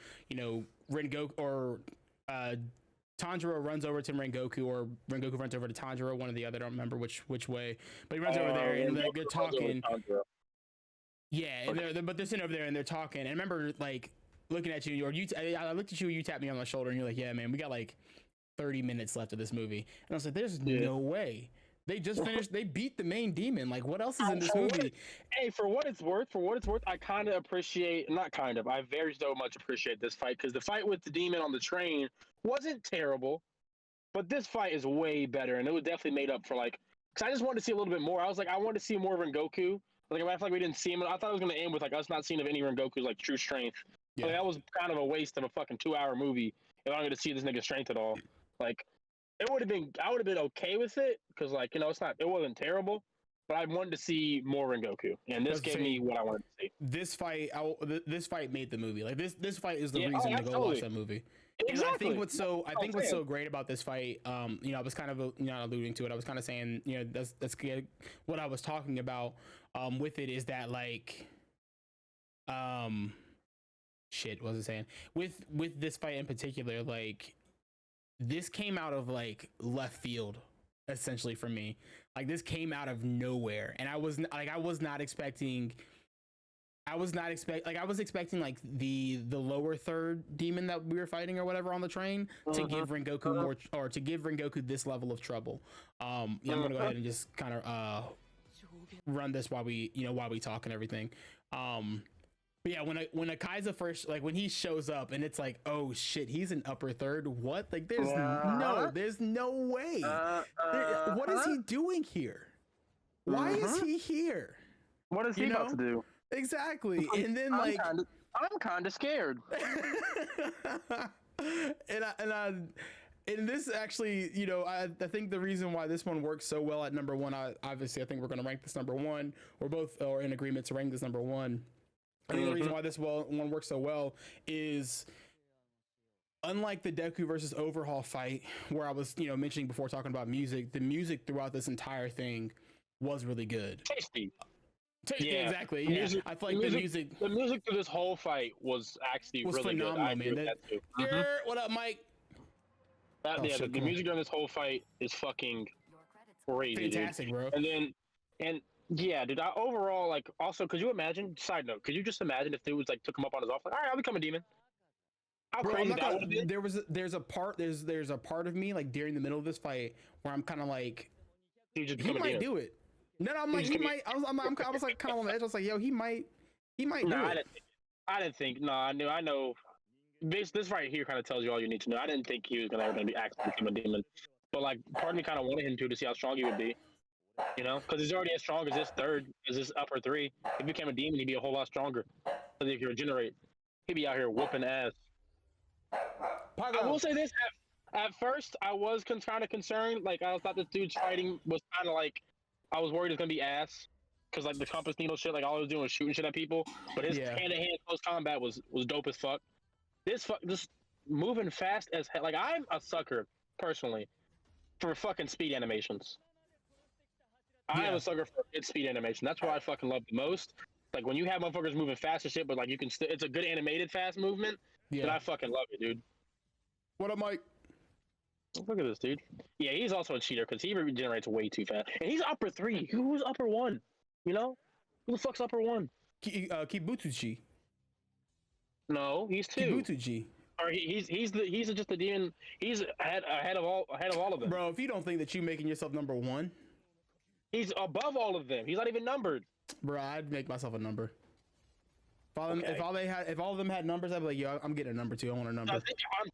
Rengoku or Tanjiro runs over to Rengoku, or Rengoku runs over to Tanjiro, one or the other. I don't remember which way, but he runs over there and like they're talking. Yeah, and but they're sitting over there and they're talking. And I remember like looking at you, I looked at you, you tapped me on my shoulder, and you're like, "Yeah, man, we got like 30 minutes left of this movie." And I was like, "There's no way." They just finished. They beat the main demon. Like, what else is in this movie? Hey, for what it's worth, I kind of appreciate. Not kind of. I very so much appreciate this fight because the fight with the demon on the train wasn't terrible, but this fight is way better, and it was definitely made up for like. Because I just wanted to see a little bit more. I was like, I wanted to see more of Rengoku. Like, I feel like we didn't see him. I thought it was going to end with like us not seeing of any Rengoku's like true strength. Yeah. Like, that was kind of a waste of a fucking 2-hour movie if I'm going to see this nigga's strength at all. Like. I would have been okay with it because like it wasn't terrible, but I wanted to see more Rengoku, and this gave me what I wanted to see. This fight made the movie. Like this fight is the reason to go watch that movie. Exactly. And I think what's so great about this fight, I was kind of alluding to it. I was kind of saying, that's what I was talking about with it is that like shit, what was I saying? With this fight in particular, like this came out of like left field essentially for me. Like this came out of nowhere, and I was expecting like the lower third demon that we were fighting or whatever on the train to give Rengoku more, or to give Rengoku this level of trouble. I'm gonna go ahead and just kind of run this while we talk and everything. But yeah, when a Kaiser first, like when he shows up and it's like, oh shit, he's an upper third. What? Like there's no way. What is he doing here? Why is he here? What is he about to do? Exactly. And then I'm kind of scared. And this actually, I think the reason why this one works so well at number 1, obviously I think we're going to rank this number 1. We're both in agreement to rank this number 1. I think the reason why this one works so well is, unlike the Deku versus Overhaul fight, where I was, mentioning before talking about music, the music throughout this entire thing was really good. Tasty. Yeah, exactly. The Yeah, music, I feel like the music to this whole fight was actually was really good. I phenomenal, agree man. with that too. What up, Mike? Oh, Yeah, shit, the come on. music during this whole fight is fucking crazy, Fantastic, dude. bro. And yeah, dude. Overall, like, also, could you imagine? Side note, could you just imagine if dudes like took him up on his offer? Like, all right, I'll become a demon. How Bro, I'm crazy not that gonna, would have been. there's a part of me like during the middle of this fight where I'm kind of like, Dude, just he become a might demon. do it. No, I'm like, he might. I was like kind of on the edge. I was like, yo, he might do it. I didn't think. No, I know. This right here kind of tells you all you need to know. I didn't think he was ever gonna be actually become a demon, but like, part of me kind of wanted him to see how strong he would be. You know, because he's already as strong as this upper three. If he became a demon, he'd be a whole lot stronger. Because he could regenerate, he'd be out here whooping ass. I will say this: at first, I was kind of concerned. Like, I thought this dude's fighting was kind of like, I was worried it was gonna be ass, because like the compass needle shit, like all he was doing was shooting shit at people. But his hand-to-hand close combat was dope as fuck. This moving fast as hell. Like, I'm a sucker personally for fucking speed animations. I am a sucker for good speed animation. That's what I fucking love the most. Like, when you have motherfuckers moving fast as shit, but like you can it's a good animated fast movement. Yeah, then I fucking love it, dude. What up, Mike? Look at this, dude. Yeah, he's also a cheater because he regenerates way too fast. And he's upper 3. Who's upper 1? You know? Who the fuck's upper 1? Kibutsuji. No, he's 2. Kibutsuji. Or he's just the demon. He's ahead of all of them. Bro, if you don't think that you making yourself number 1, he's above all of them. He's not even numbered. Bro, I'd make myself a number. If all of them had numbers, I'd be like, yo, I'm getting a number 2. I want a number. I'm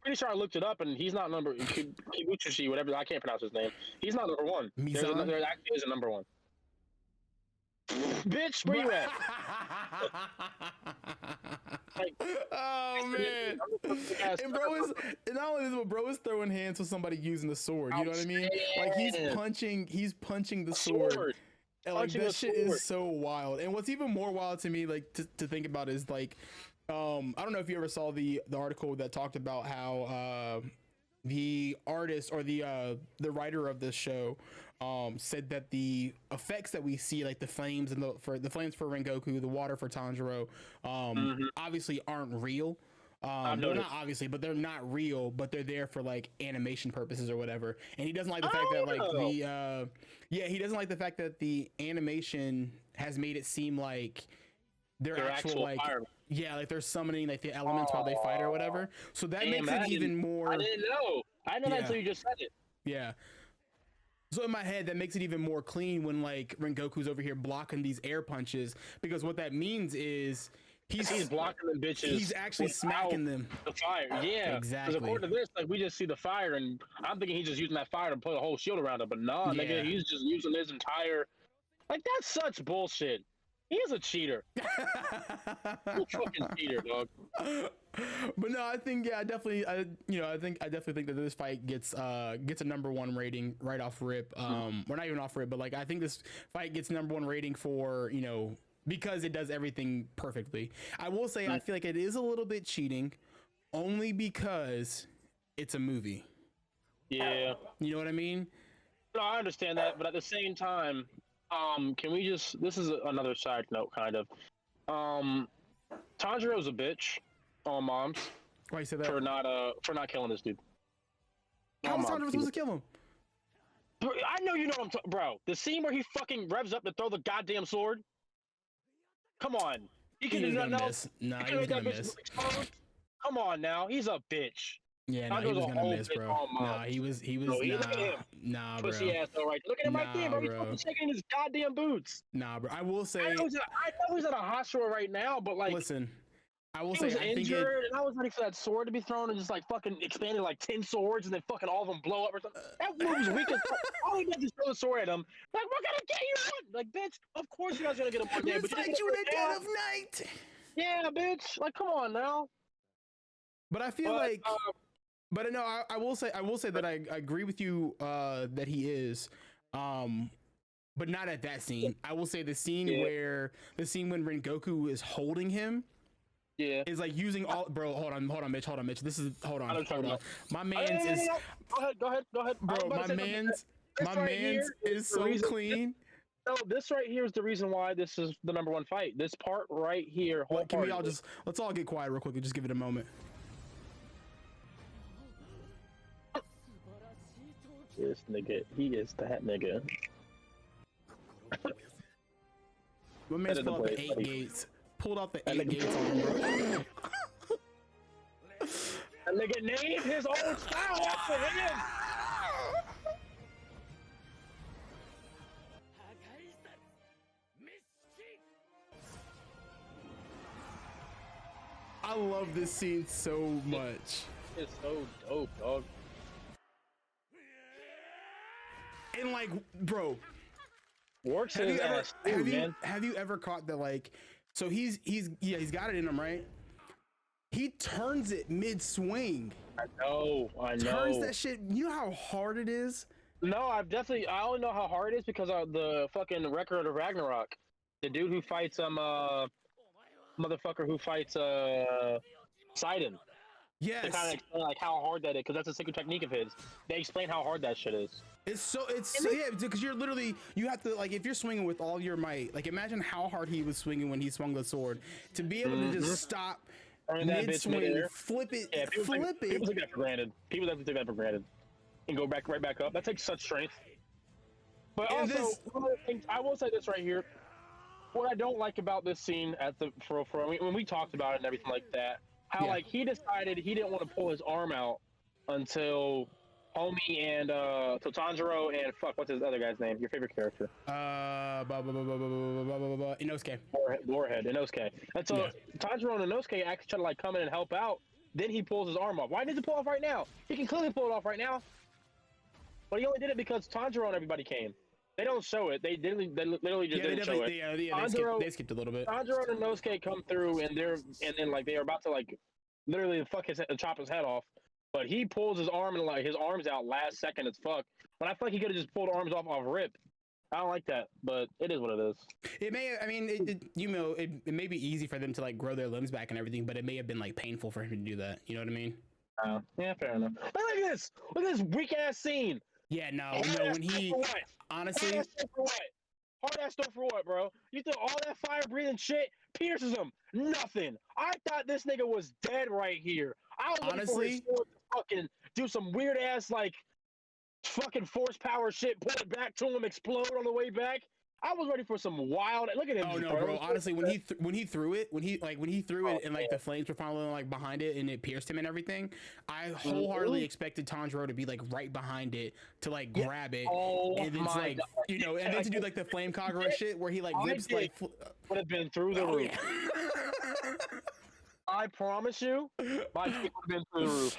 pretty sure I looked it up, and he's not number Kibutsuji, whatever. I can't pronounce his name. He's not number 1. There actually is a number 1. Bitch, where you at? Like, oh man! And bro is not only this, but bro is throwing hands with somebody using the sword. You know what I mean? Like he's punching the sword. And like that shit is so wild. And what's even more wild to me, like to think about, is like, I don't know if you ever saw the article that talked about how the artist or the writer of this show said that the effects that we see, like the flames and the flames for Rengoku, the water for Tanjiro, obviously aren't real. Well, not obviously, but they're not real, but they're there for like animation purposes or whatever. And he doesn't like the fact that like he doesn't like the fact that the animation has made it seem like they're actual like firemen. Yeah, like they're summoning like the elements while they fight or whatever. So that makes it even more. I didn't know. I know that until you just said it. Yeah. So in my head, that makes it even more clean when like Rengoku's over here blocking these air punches, because what that means is he's blocking them bitches. He's actually smacking them. The fire, yeah, exactly. Because according to this, like we just see the fire, and I'm thinking he's just using that fire to put a whole shield around it. But nah, nigga, he's just using his entire. Like, that's such bullshit. He's a cheater. He's a fucking cheater, dog. But no, I think I definitely think that this fight gets a number 1 rating right off rip. We're not even off rip, but like I think this fight gets number 1 rating for, you know, because it does everything perfectly. I will say I feel like it is a little bit cheating, only because it's a movie. Yeah. You know what I mean? No, I understand that, but at the same time, can we just? This is another side note, kind of. Tanjiro's a bitch on moms. Why you say that? For not killing this dude. How was Tanjiro supposed to kill him? Bro, I know you know what I'm talking. Bro, the scene where he fucking revs up to throw the goddamn sword. Come on, he can do nothing else. Nah, he was gonna miss. Come on now, he's a bitch. Yeah, no, he was gonna miss, bro. Nah, he was. Bro, nah, bro. Pussy ass, though, right? Look at him right there, bro. He's fucking shaking his goddamn boots. Nah, bro. I will say. I know he's at a hospital right now, but like, listen, I will he say was injured, and I was ready for that sword to be thrown and just like fucking expanded like 10 swords, and then fucking all of them blow up or something. That move was weak as fuck. All he did is throw the sword at him. Like, we're gonna get you on. Like, bitch, of course you guys are gonna get him one day. But fight you in the dead of night. Yeah, bitch. Like, come on now. But I feel like. But no, I will say that I agree with you that he is, but not at that scene. I will say the scene when Rengoku is holding him, is like using all. Bro, hold on, Mitch. This is hold on. My man's is. Go ahead. Bro, my man's is so clean. No, this right here is the reason why this is the number one fight. This part right here. Can we all let's all get quiet real quick and just give it a moment. This nigga, he is that nigga. My man's pulled out the 8 gates. Pulled out the 8 gates on him, bro. That nigga named his own style after him. I love this scene so much. It's so dope, dog. And like, bro, works have his you ever ass too, man. have you ever caught that? Like, so he's got it in him, right? He turns it mid swing. I know. Turns that shit. You know how hard it is. No, I only know how hard it is because of the fucking record of Ragnarok. The dude who fights motherfucker who fights Sidon. Yes. They kind of explain like how hard that is because that's a secret technique of his. They explain how hard that shit is. It's so yeah, because you're literally, you have to, like, if you're swinging with all your might, like imagine how hard he was swinging when he swung the sword, to be able to just stop mid swing, flip it. People take that for granted. People definitely take that for granted and go right back up. That takes such strength. But and also, one of the things, I will say this right here. What I don't like about this scene when we talked about it and everything like that, how like he decided he didn't want to pull his arm out until Homie and Tanjiro and what's his other guy's name? Your favorite character? Inosuke. Warhead, Inosuke. And so Tanjiro and Inosuke actually try to like come in and help out. Then he pulls his arm off. Why did he pull it off right now? He can clearly pull it off right now. But he only did it because Tanjiro and everybody came. They don't show it. They literally just didn't show it. They skipped a little bit. Tanjiro and Inosuke come through and then like they are about to like literally chop his head off. But he pulls his arm and like his arm's out last second as fuck. But I feel like he could have just pulled arms off rip. I don't like that, but it is what it is. It may, I mean, it may be easy for them to like grow their limbs back and everything, but it may have been like painful for him to do that. You know what I mean? Yeah, fair enough. But look at this! Look at this weak ass scene. Yeah, no, when he honestly, hard ass stuff for what, bro? You threw all that fire breathing shit, pierces him. Nothing. I thought this nigga was dead right here. I was honestly to fucking do some weird ass like fucking force power shit, pull it back to him, explode on the way back. I was ready for some wild. Look at him. Oh no, bro! Honestly, when he threw it, and like the flames were following like behind it, and it pierced him and everything, I wholeheartedly expected Tanjiro to be like right behind it to like grab it, and then like and then to do like the flame Kagura shit where he like whips like would have been through the roof. Yeah. I promise you, my kick would have been through the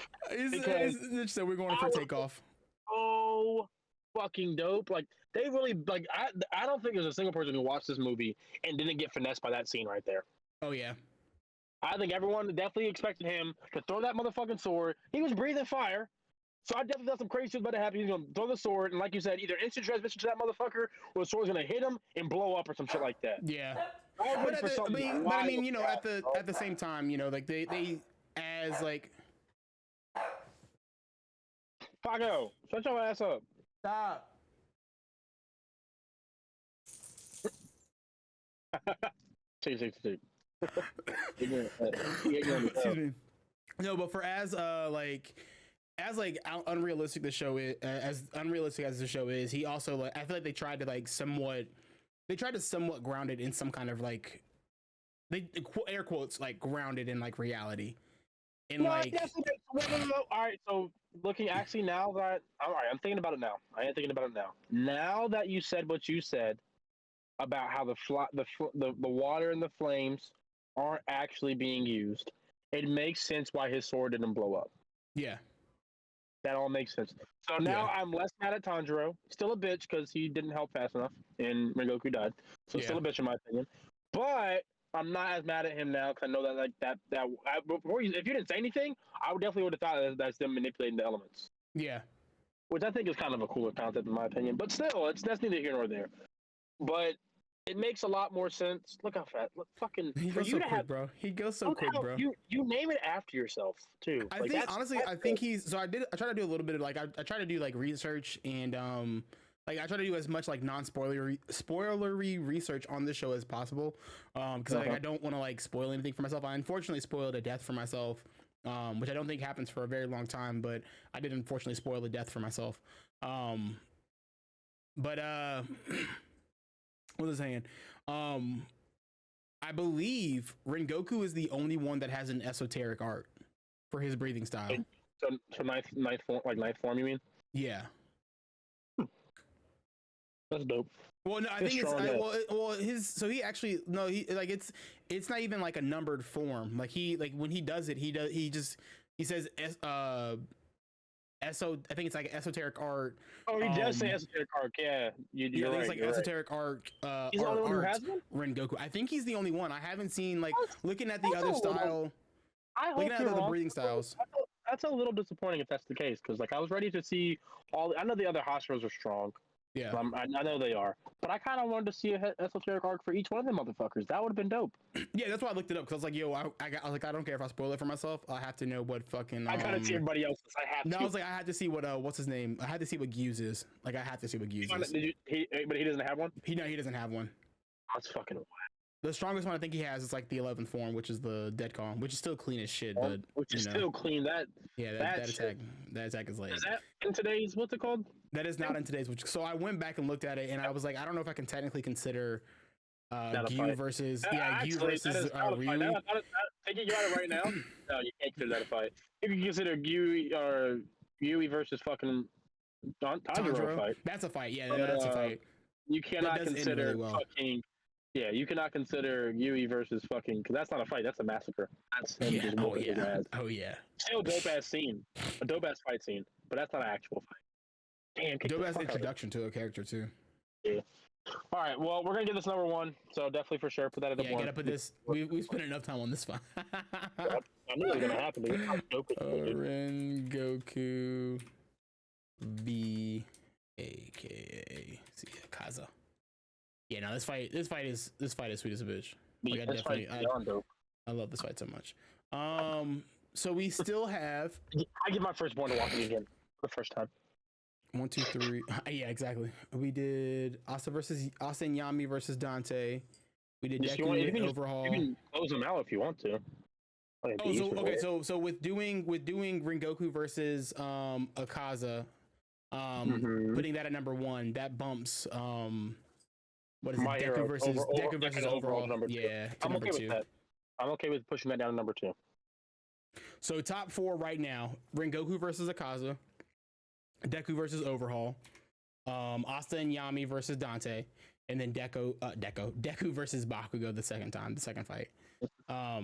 roof. So we're going for takeoff. Oh, fucking dope! Like they really like. I don't think there's a single person who watched this movie and didn't get finessed by that scene right there. Oh yeah. I think everyone definitely expected him to throw that motherfucking sword. He was breathing fire, so I definitely thought some crazy shit about to happen. He's gonna throw the sword, and like you said, either instant transmission to that motherfucker, or the sword's gonna hit him and blow up or some shit like that. Yeah. But I mean, at the same time, like they as like. Pago, shut your ass up. Stop. Excuse me. No, but for as unrealistic the show is, as unrealistic as the show is, he also like I feel like they tried to somewhat ground it in some kind of like air quotes like grounded in like reality. And no, all right, so looking actually now that I'm thinking about it now. I am thinking about it now. Now that you said what you said about how the water and the flames aren't actually being used, it makes sense why his sword didn't blow up. Yeah. That all makes sense. So now I'm less mad at Tanjiro. Still a bitch because he didn't help fast enough and Rengoku died. So still a bitch in my opinion. But I'm not as mad at him now because I know that if you didn't say anything, I would definitely have thought that's them manipulating the elements. Yeah. Which I think is kind of a cooler concept in my opinion. But still, that's neither here nor there. But it makes a lot more sense. Look how fat. Look, fucking. He goes so quick, bro. He goes so quick, bro. You name it after yourself too. I think honestly, I think he's. So I tried to do a little bit of like I tried to do like research and like I try to do as much like spoilery research on this show as possible, because like I don't want to like spoil anything for myself. I unfortunately spoiled a death for myself, which I don't think happens for a very long time, but I did unfortunately spoil a death for myself. But what was I saying? I believe Rengoku is the only one that has an esoteric art for his breathing style. So ninth form, like ninth form, you mean? Yeah. That's dope. Well, no, I think it's he actually no, he like it's not even like a numbered form. Like when he does it, he says I think it's like esoteric art. Oh, he does say esoteric art. Yeah, you're right. It's like esoteric art. He's the only one who has one? Rengoku. I think he's the only one. I haven't seen like looking at the other style. Looking at the breathing styles. That's a little disappointing if that's the case, because like I was ready to see all. I know the other Hashiras are strong. Yeah, I know they are, but I kind of wanted to see a esoteric arc for each one of them motherfuckers. That would have been dope. Yeah, that's why I looked it up, because I was like, yo, I don't care if I spoil it for myself. I have to know what fucking. I gotta see everybody else's. I have to. No, I was like, I had to see what what's his name. I had to see what Gyu's is. Like, I had to see what Gyu's is. But he doesn't have one. He doesn't have one. That's fucking wild. The strongest one I think he has is like the 11th form, which is the Dead Calm, which is still clean as shit, but which is still clean. That attack is like. Is that in today's what's it called? That is not in today's. So I went back and looked at it, and I was like, I don't know if I can technically consider Gyu versus Gyu versus Ryu. Think you got it right now? No, you can't consider that a fight. You can consider Yui versus fucking Tanjiro a fight. That's a fight. Yeah, that's a fight. You cannot consider fucking. Yeah, you cannot consider Yui versus fucking, because that's not a fight, that's a massacre. That's him just whooping his ass. Oh yeah. Still a dope ass scene, a dope ass fight scene, but that's not an actual fight. Damn, dope ass introduction to a character too. Yeah. All right, well, we're gonna get this number one, so definitely for sure put that at the one. Yeah, gotta put this. We spent enough time on this fight. I knew it was gonna happen. Rengoku, B, aka Kaza. Yeah, no, this fight is sweet as a bitch. Like, I love this fight so much. So we still have. I give my firstborn to walk in again for the first time. 1, 2, 3. Yeah, exactly. We did Asta and Yami versus Dante. We did Deku overhaul. You can close them out if you want to. So with doing Rengoku versus Akaza, putting that at number 1, that bumps what is it? Deku versus overall number 2. Yeah, I'm okay with that. I'm okay with pushing that down to number 2. So top 4 right now: Rengoku versus Akaza, Deku versus overhaul, Asta and Yami versus Dante, and then Deku versus Bakugou the second fight. I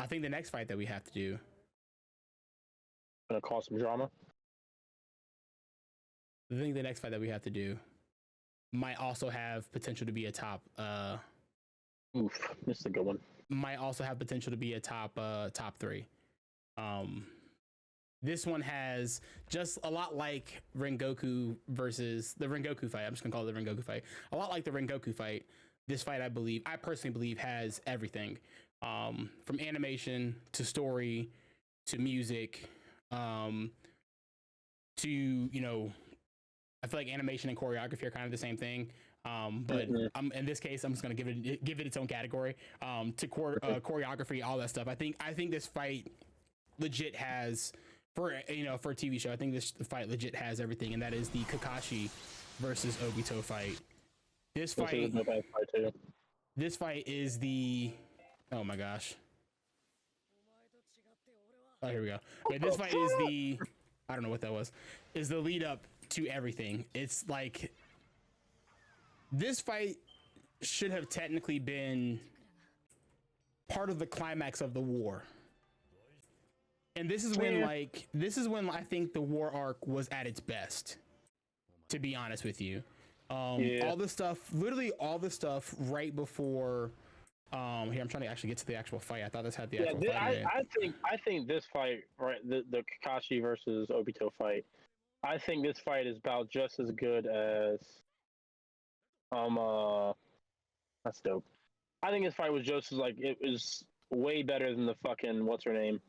think the next fight that we have to do gonna cause some drama. I think the next fight that we have to do might also have potential to be a top. This is a good one. Might also have potential to be a top 3. This one has just a lot like Rengoku versus the Rengoku fight. I'm just gonna call it the Rengoku fight. A lot like the Rengoku fight. This fight, I personally believe, has everything, from animation to story to music, to I feel like animation and choreography are kind of the same thing. But in this case, I'm just gonna give it its own category. To choreography, all that stuff. I think this fight legit has, for a TV show, I think this fight legit has everything, and that is the Kakashi versus Obito fight. This fight is the, oh my gosh. Oh, here we go. Okay, this fight is the, I don't know what that was, is the lead up to everything. It's like, this fight should have technically been part of the climax of the war. And this is when I think the war arc was at its best, to be honest with you. All the stuff, literally all the stuff right before, here, I'm trying to actually get to the actual fight. I thought this had the actual fight. I think this fight, right, the Kakashi versus Obito fight, I think this fight is about just as good as that's dope. I think this fight was just as, like, it was way better than the fucking, what's her name?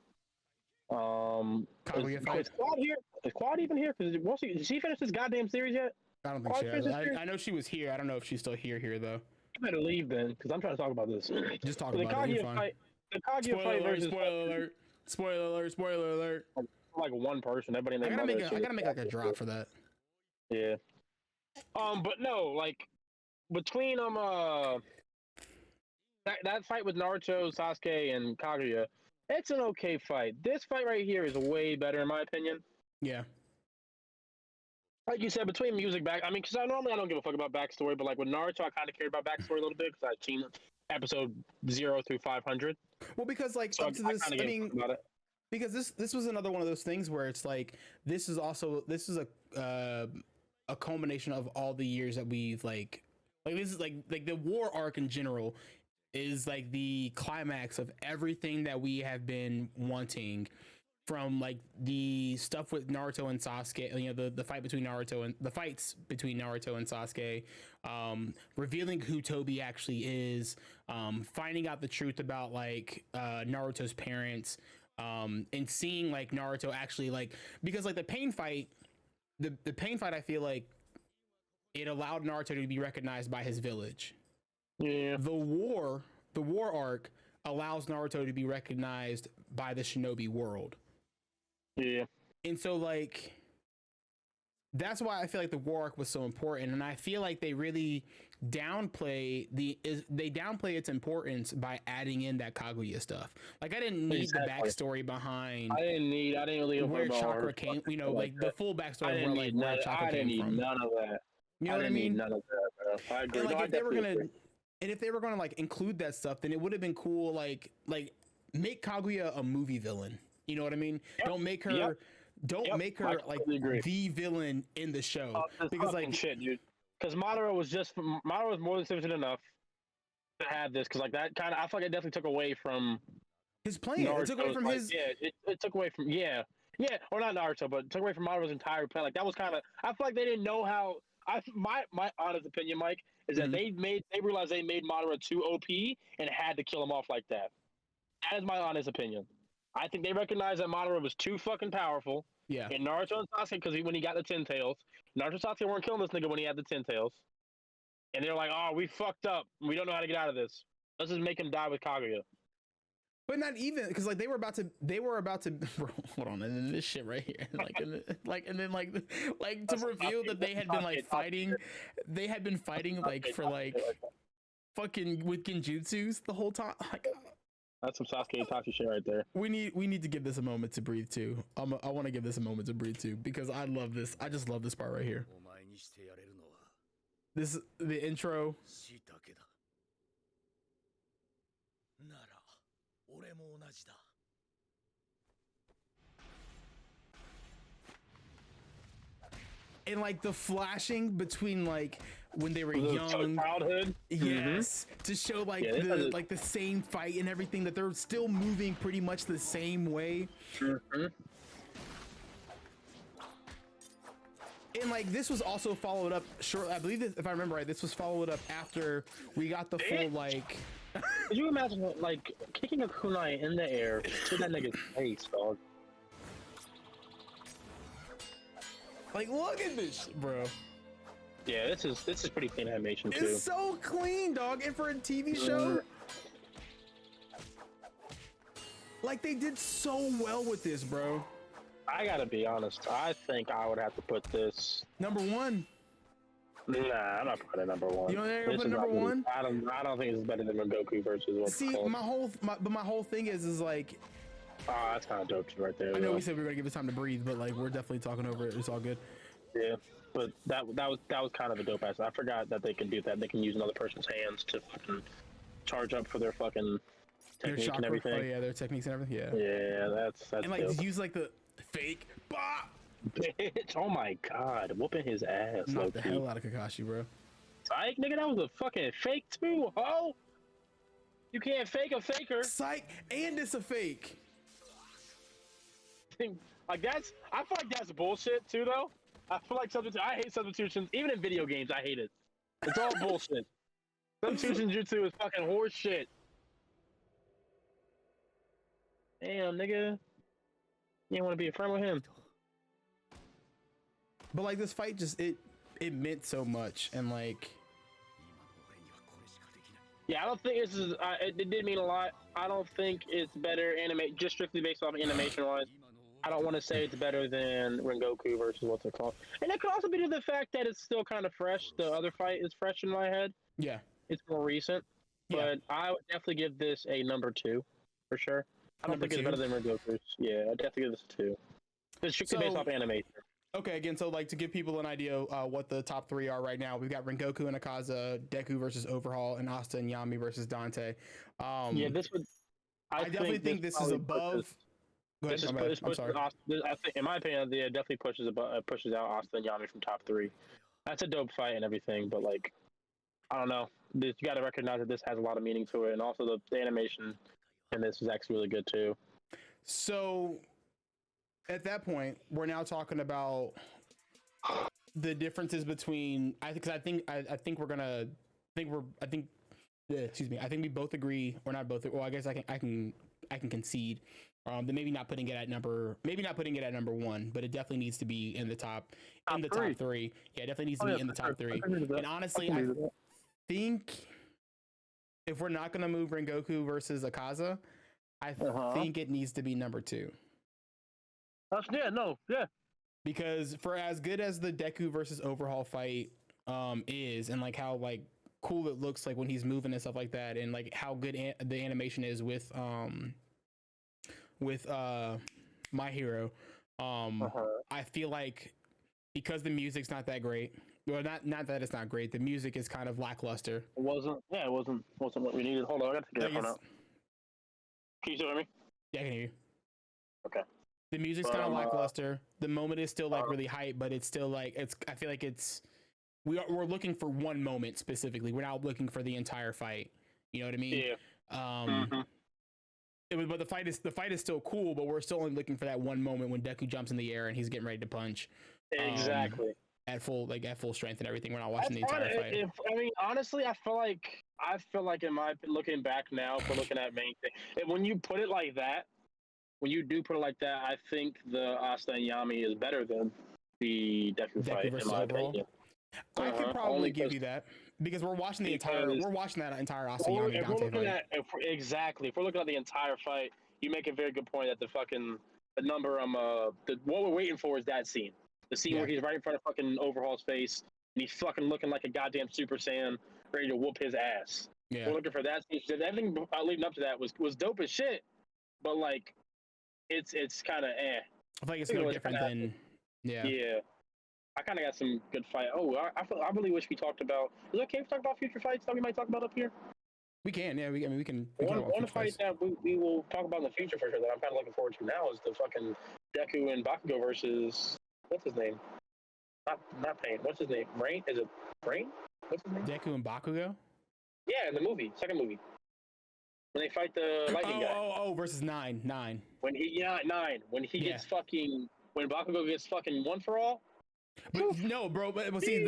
Kaguya fight. Is Quad here? Is Quad even here? Because did she finish this goddamn series yet? I don't think she has. I know she was here. I don't know if she's still here though. I better leave then, because I'm trying to talk about this. Just talk about it. You're fine. The Kaguya fight versus spoiler alert. Like one person. Everybody in I gotta make like a drop for that. Yeah. But no, like between that fight with Naruto, Sasuke, and Kaguya, it's an okay fight. This fight right here is way better in my opinion. Yeah. Like you said, between music I mean, because I don't give a fuck about backstory, but like with Naruto, I kind of cared about backstory a little bit because I've seen episode 0 through 500. Well, because like so up to this, I mean, because this was another one of those things where it's like this is a culmination of all the years that we've like this is like the war arc in general is like the climax of everything that we have been wanting. From like the stuff with Naruto and Sasuke, you know, the fights between Naruto and Sasuke, revealing who Toby actually is, finding out the truth about like Naruto's parents, and seeing like Naruto actually like because like the pain fight, I feel like it allowed Naruto to be recognized by his village. Yeah. The war arc allows Naruto to be recognized by the shinobi world. Yeah. And so like that's why I feel like the war arc was so important, and I feel like they really downplay its importance by adding in that Kaguya stuff. Like I didn't need the backstory behind. I didn't really where chakra came. You know, like the full backstory of where chakra came from. None of that. You know what I mean? None of that, bro. I agree. And like if they were gonna like include that stuff, then it would have been cool. Like make Kaguya a movie villain. You know what I mean? Yep. Don't make her like the villain in the show because like shit, dude. Because Madara was more than sufficient enough to have this. Because like that kind of, I feel like it definitely took away from his plan. It took away from his. Yeah, it took away from or not Naruto, but it took away from Madara's entire plan. Like that was kind of. I feel like they didn't know how. My honest opinion, Mike, is that they realized they made Madara too OP and had to kill him off like that. That is my honest opinion. I think they recognized that Madara was too fucking powerful. Yeah. And Naruto and Sasuke, because when he got the 10 tails, Naruto and Sasuke weren't killing this nigga when he had the 10 tails. And they're like, oh, we fucked up. We don't know how to get out of this. Let's just make him die with Kaguya. But not even, because like they were about to bro, hold on, and then this shit right here, and then to reveal that they had been like fighting, like for like fucking with genjutsus the whole time. Like, that's some Sasuke Itachi shit right there. We need to give this a moment to breathe too. I want to give this a moment to breathe too because I love this. I just love this part right here. This the intro. And like the flashing between like when they were young, childhood, yes, to show like the same fight and everything, that they're still moving pretty much the same way. And like this was also followed up shortly. I believe that if I remember right, this was followed up after we got the full like. Could you imagine like kicking a kunai in the air to that nigga's face, dog? Like, look at this, bro. Yeah, this is pretty clean animation too. It's so clean, dog, and for a TV show, like they did so well with this, bro. I gotta be honest. I think I would have to put this number one. Nah, I'm not putting it number one. You know they're gonna put number one? I don't think this is better than Goku versus what. See, my whole thing is like. Oh, that's kind of dope right there. I know we said we were gonna give it time to breathe, but like we're definitely talking over it. It's all good. Yeah, but that was kind of a dope ass. I forgot that they can do that. They can use another person's hands to fucking charge up for their fucking technique and everything. Oh yeah, their techniques and everything. Yeah. Yeah, that's and like dope. use like the fake bop. Bitch, oh my god, whooping his ass. Knock the hell out of Kakashi, bro. Psych, nigga, that was a fucking fake too, ho. You can't fake a faker. Psych, and it's a fake. Like I feel like that's bullshit too, though. I feel like I hate substitutions. Even in video games, I hate it. It's all bullshit. Substitution jutsu is fucking horse shit. Damn, nigga. You want to be a friend with him. But like this fight, just it meant so much, and like. Yeah, I don't think this is. It did mean a lot. I don't think it's better just strictly based off animation wise. I don't want to say it's better than Rengoku versus what's it called, and it could also be to the fact that it's still kind of fresh. The other fight is fresh in my head. Yeah, it's more recent, but I would definitely give this a number 2 for sure. I don't think it's better than Rengoku's. Yeah, I'd definitely give this a 2. It's strictly based off animation. Okay, again, so like to give people an idea what the top 3 are right now, we've got Rengoku and Akaza, Deku versus Overhaul, and Asta and Yami versus Dante. Yeah, this would. I definitely think this is above. This is I'm sorry. I think, in my opinion, it definitely pushes out Asta and Yami from top 3. That's a dope fight and everything, but like, I don't know. You got to recognize that this has a lot of meaning to it, and also the animation in this is actually really good too. So. At that point, we're now talking about the differences between. I think we both agree, or not both. Well, I guess I can concede that maybe not putting it at number 1, but it definitely needs to be in the top 3. Yeah, it definitely needs to be in the top 3. And honestly, I think if we're not gonna move Rengoku versus Akaza, I think it needs to be number 2. Yeah. Because for as good as the Deku versus Overhaul fight is, and like how like cool it looks like when he's moving and stuff like that, and like how good the animation is with My Hero, I feel like because the music's not that great. Well, not that it's not great. The music is kind of lackluster. It wasn't what we needed. Hold on, I got to get that phone out. Can you still hear me? Yeah, I can hear you. Okay. The music's kind of lackluster. The moment is still like really hype, but it's still like I feel like we're looking for one moment specifically. We're not looking for the entire fight. You know what I mean? Yeah. But the fight is still cool, but we're still only looking for that one moment when Deku jumps in the air and he's getting ready to punch. Exactly. At full strength and everything. We're not watching the entire fight. Honestly, I feel like in my looking back now, if we're looking at main thing, when you put it like that. When you do put it like that, I think the Asta and Yami is better than the Deku fight, in my opinion. I could probably give you that because we're watching that entire Asta Yami Dante fight. Exactly. If we're looking at the entire fight, you make a very good point that the number what we're waiting for is that scene. The scene where he's right in front of fucking Overhaul's face and he's fucking looking like a goddamn Super Saiyan ready to whoop his ass. Yeah. We're looking for that scene. Everything leading up to that was dope as shit, but like. It's kind of I feel like it's no different than Yeah. I kind of got some good fight. Oh, I really wish we talked about. Is it okay if we talk about future fights that we might talk about up here? We can, yeah. We can. One fight that we will talk about in the future for sure that I'm kind of looking forward to now is the fucking Deku and Bakugou versus what's his name? Not Pain. What's his name? Rain? Is it Rain? What's his name? Deku and Bakugou? Yeah, in the second movie. When they fight the lightning guy. Versus Nine. When he gets fucking when Bakugou gets fucking one for all. But no, bro. But see,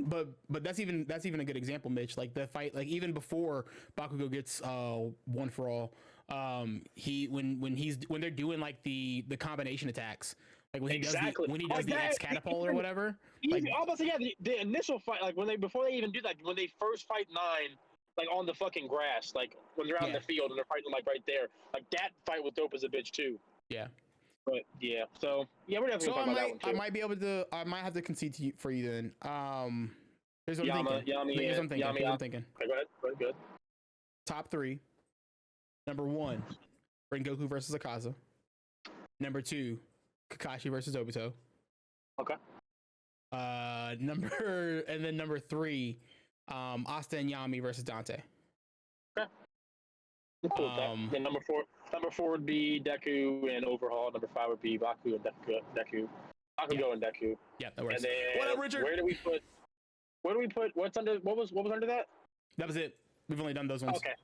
but that's even a good example, Mitch. Like the fight, like even before Bakugou gets one for all, when they're doing like the combination attacks, like when he does the X catapult or whatever. Like, almost the initial fight, like before they even do that, when they first fight Nine. Like on the fucking grass, like when they're out in the field and they're fighting like right there, like that fight was dope as a bitch too. Yeah, but yeah, so yeah, we're definitely talking about that one too. I might be able to. I might have to concede for you then. Here's what I'm thinking. Okay, go ahead. Good. Top 3. Number 1, Rengoku versus Akaza. Number 2, Kakashi versus Obito. Okay. Number 3. Asta and Yami versus Dante. Okay. Cool with that. And number four would be Deku and Overhaul. Number 5 would be Baku and Deku. Bakugou and Deku. Yeah, that works. And then what up, Richard? Where do we put what was under that? That was it. We've only done those ones. Okay.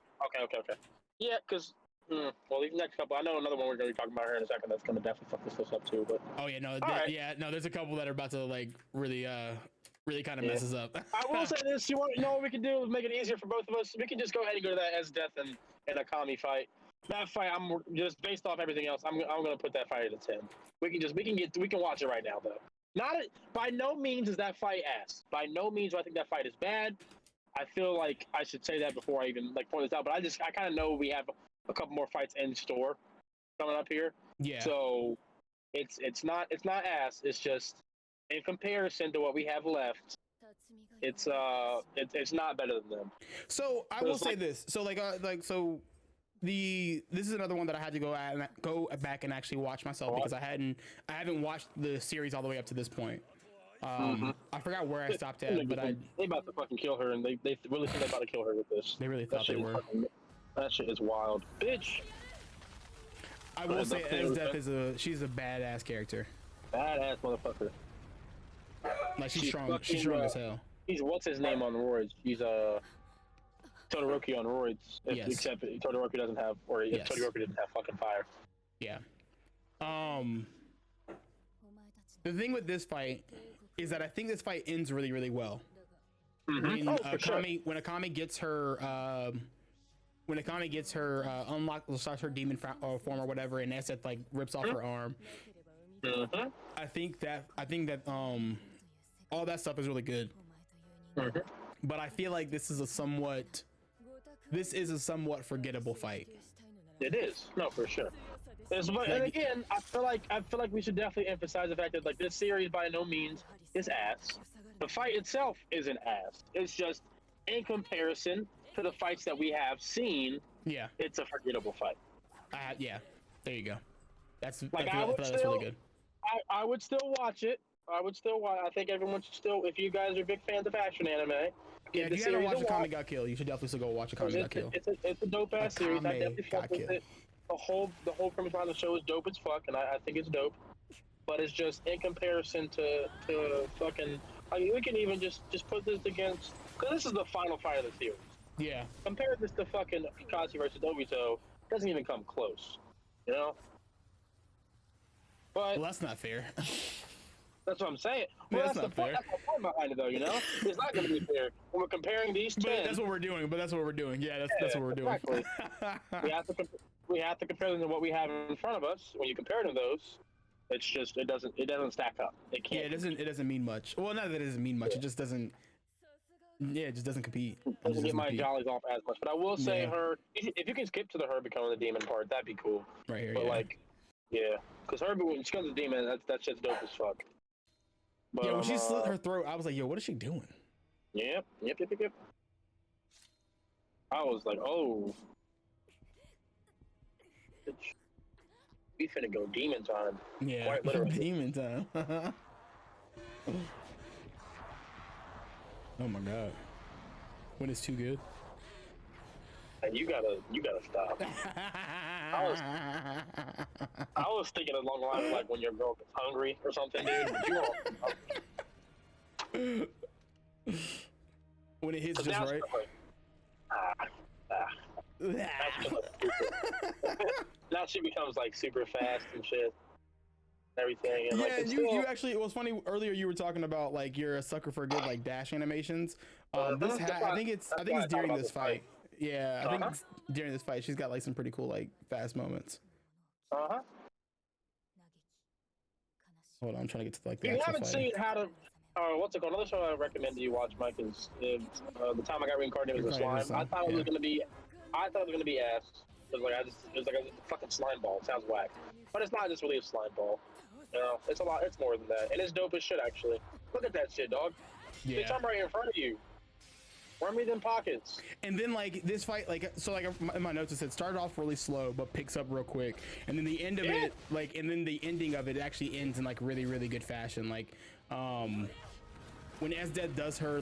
Yeah, because well, these next couple, I know another one we're going to be talking about here in a second that's going to definitely fuck this list up too. But there's a couple that are about to like really kind of messes up. I will say this: you know what we can do? Make it easier for both of us. We can just go ahead and go to that S Death and Akami fight. That fight, I'm just based off everything else. I'm gonna put that fight at a 10. We can watch it right now though. By no means is that fight ass. By no means do I think that fight is bad. I feel like I should say that before I even like point this out. But I kind of know we have a couple more fights in store coming up here. Yeah. So it's not ass. It's just in comparison to what we have left. It's not better than them. So I will say this. So this is another one that I had to go back and actually watch myself because I haven't watched the series all the way up to this point. I forgot where I stopped at, but they about to fucking kill her, and they really think they're about to kill her with this. They really thought they were. That shit is wild, bitch. I will say, she's a badass character. Badass motherfucker. Like she's strong. She's strong as hell. He's what's his name on roids? He's Todoroki on roids. Except Todoroki doesn't have, or if Todoroki didn't have fucking fire. Yeah. The thing with this fight is that I think this fight ends really, really well. Mm-hmm. When Akame gets her, starts her demon form or whatever, and Estet like rips off her arm. Mm-hmm. I think that all that stuff is really good. Mm-hmm. But I feel like this is a somewhat forgettable fight. It is, no, for sure. And again, I feel like we should definitely emphasize the fact that like this series by no means is ass. The fight itself isn't ass. It's just in comparison to the fights that we have seen. Yeah, it's a forgettable fight. Yeah, there you go. That's like that's really good. I would still watch it. I think everyone should still. If you guys are big fans of action anime, yeah, if you haven't watched Akame Got Kill, you should definitely still go watch Akame Got Kill. It's a dope ass series. I definitely fuck with it. The whole premise behind the show is dope as fuck, and I think it's dope. But it's just in comparison to fucking. I mean, we can even just put this against, because this is the final fight of the series. Yeah. Compare this to fucking Kakashi versus Obito. Doesn't even come close. You know. But well, that's not fair. That's what I'm saying. Well, that's the point behind it, though. You know, it's not going to be fair when we're comparing these 10. But that's what we're doing. Yeah, that's what we're doing. Exactly. we have to compare them to what we have in front of us. When you compare to those, it's just it doesn't stack up. It can't. Yeah, it doesn't mean much. Well, not that it doesn't mean much. It just doesn't. Yeah, it just doesn't compete. It doesn't get my jollies off as much. But I will say her. If you can skip to her becoming the demon part, that'd be cool. Right here. But because her when she becomes a demon, that shit's dope as fuck. But, yeah, when she slit her throat, I was like, yo, what is she doing? Yep. I was like, oh. We finna go demon time. Yeah, quite literally. Demon time. Oh my god. When it's too good. And you gotta stop. I was thinking along the lines of like when your girl gets hungry or something, dude. When it hits just right. Now she becomes like super fast and shit. Everything. And, yeah, you actually. It was funny earlier. You were talking about like you're a sucker for good like dash animations. I think it's during this fight. Yeah, I think during this fight, she's got like some pretty cool like fast moments. Hold on, I'm trying to get to like the. You haven't seen how to. What's it called? Another show I recommend you watch, Mike, is The Time I Got Reincarnated as a Slime. I thought it was gonna be ass. It was like a fucking slime ball. It sounds whack, but it's not just really a slime ball. You know, it's a lot. It's more than that, and it's dope as shit. Actually, look at that shit, dog. Yeah. Bitch, I'm right in front of you. Run me them pockets. And then like this fight, in my notes it said started off really slow but picks up real quick, and then the end of it, the ending of it actually ends in like really really good fashion. Like, when Esdet does her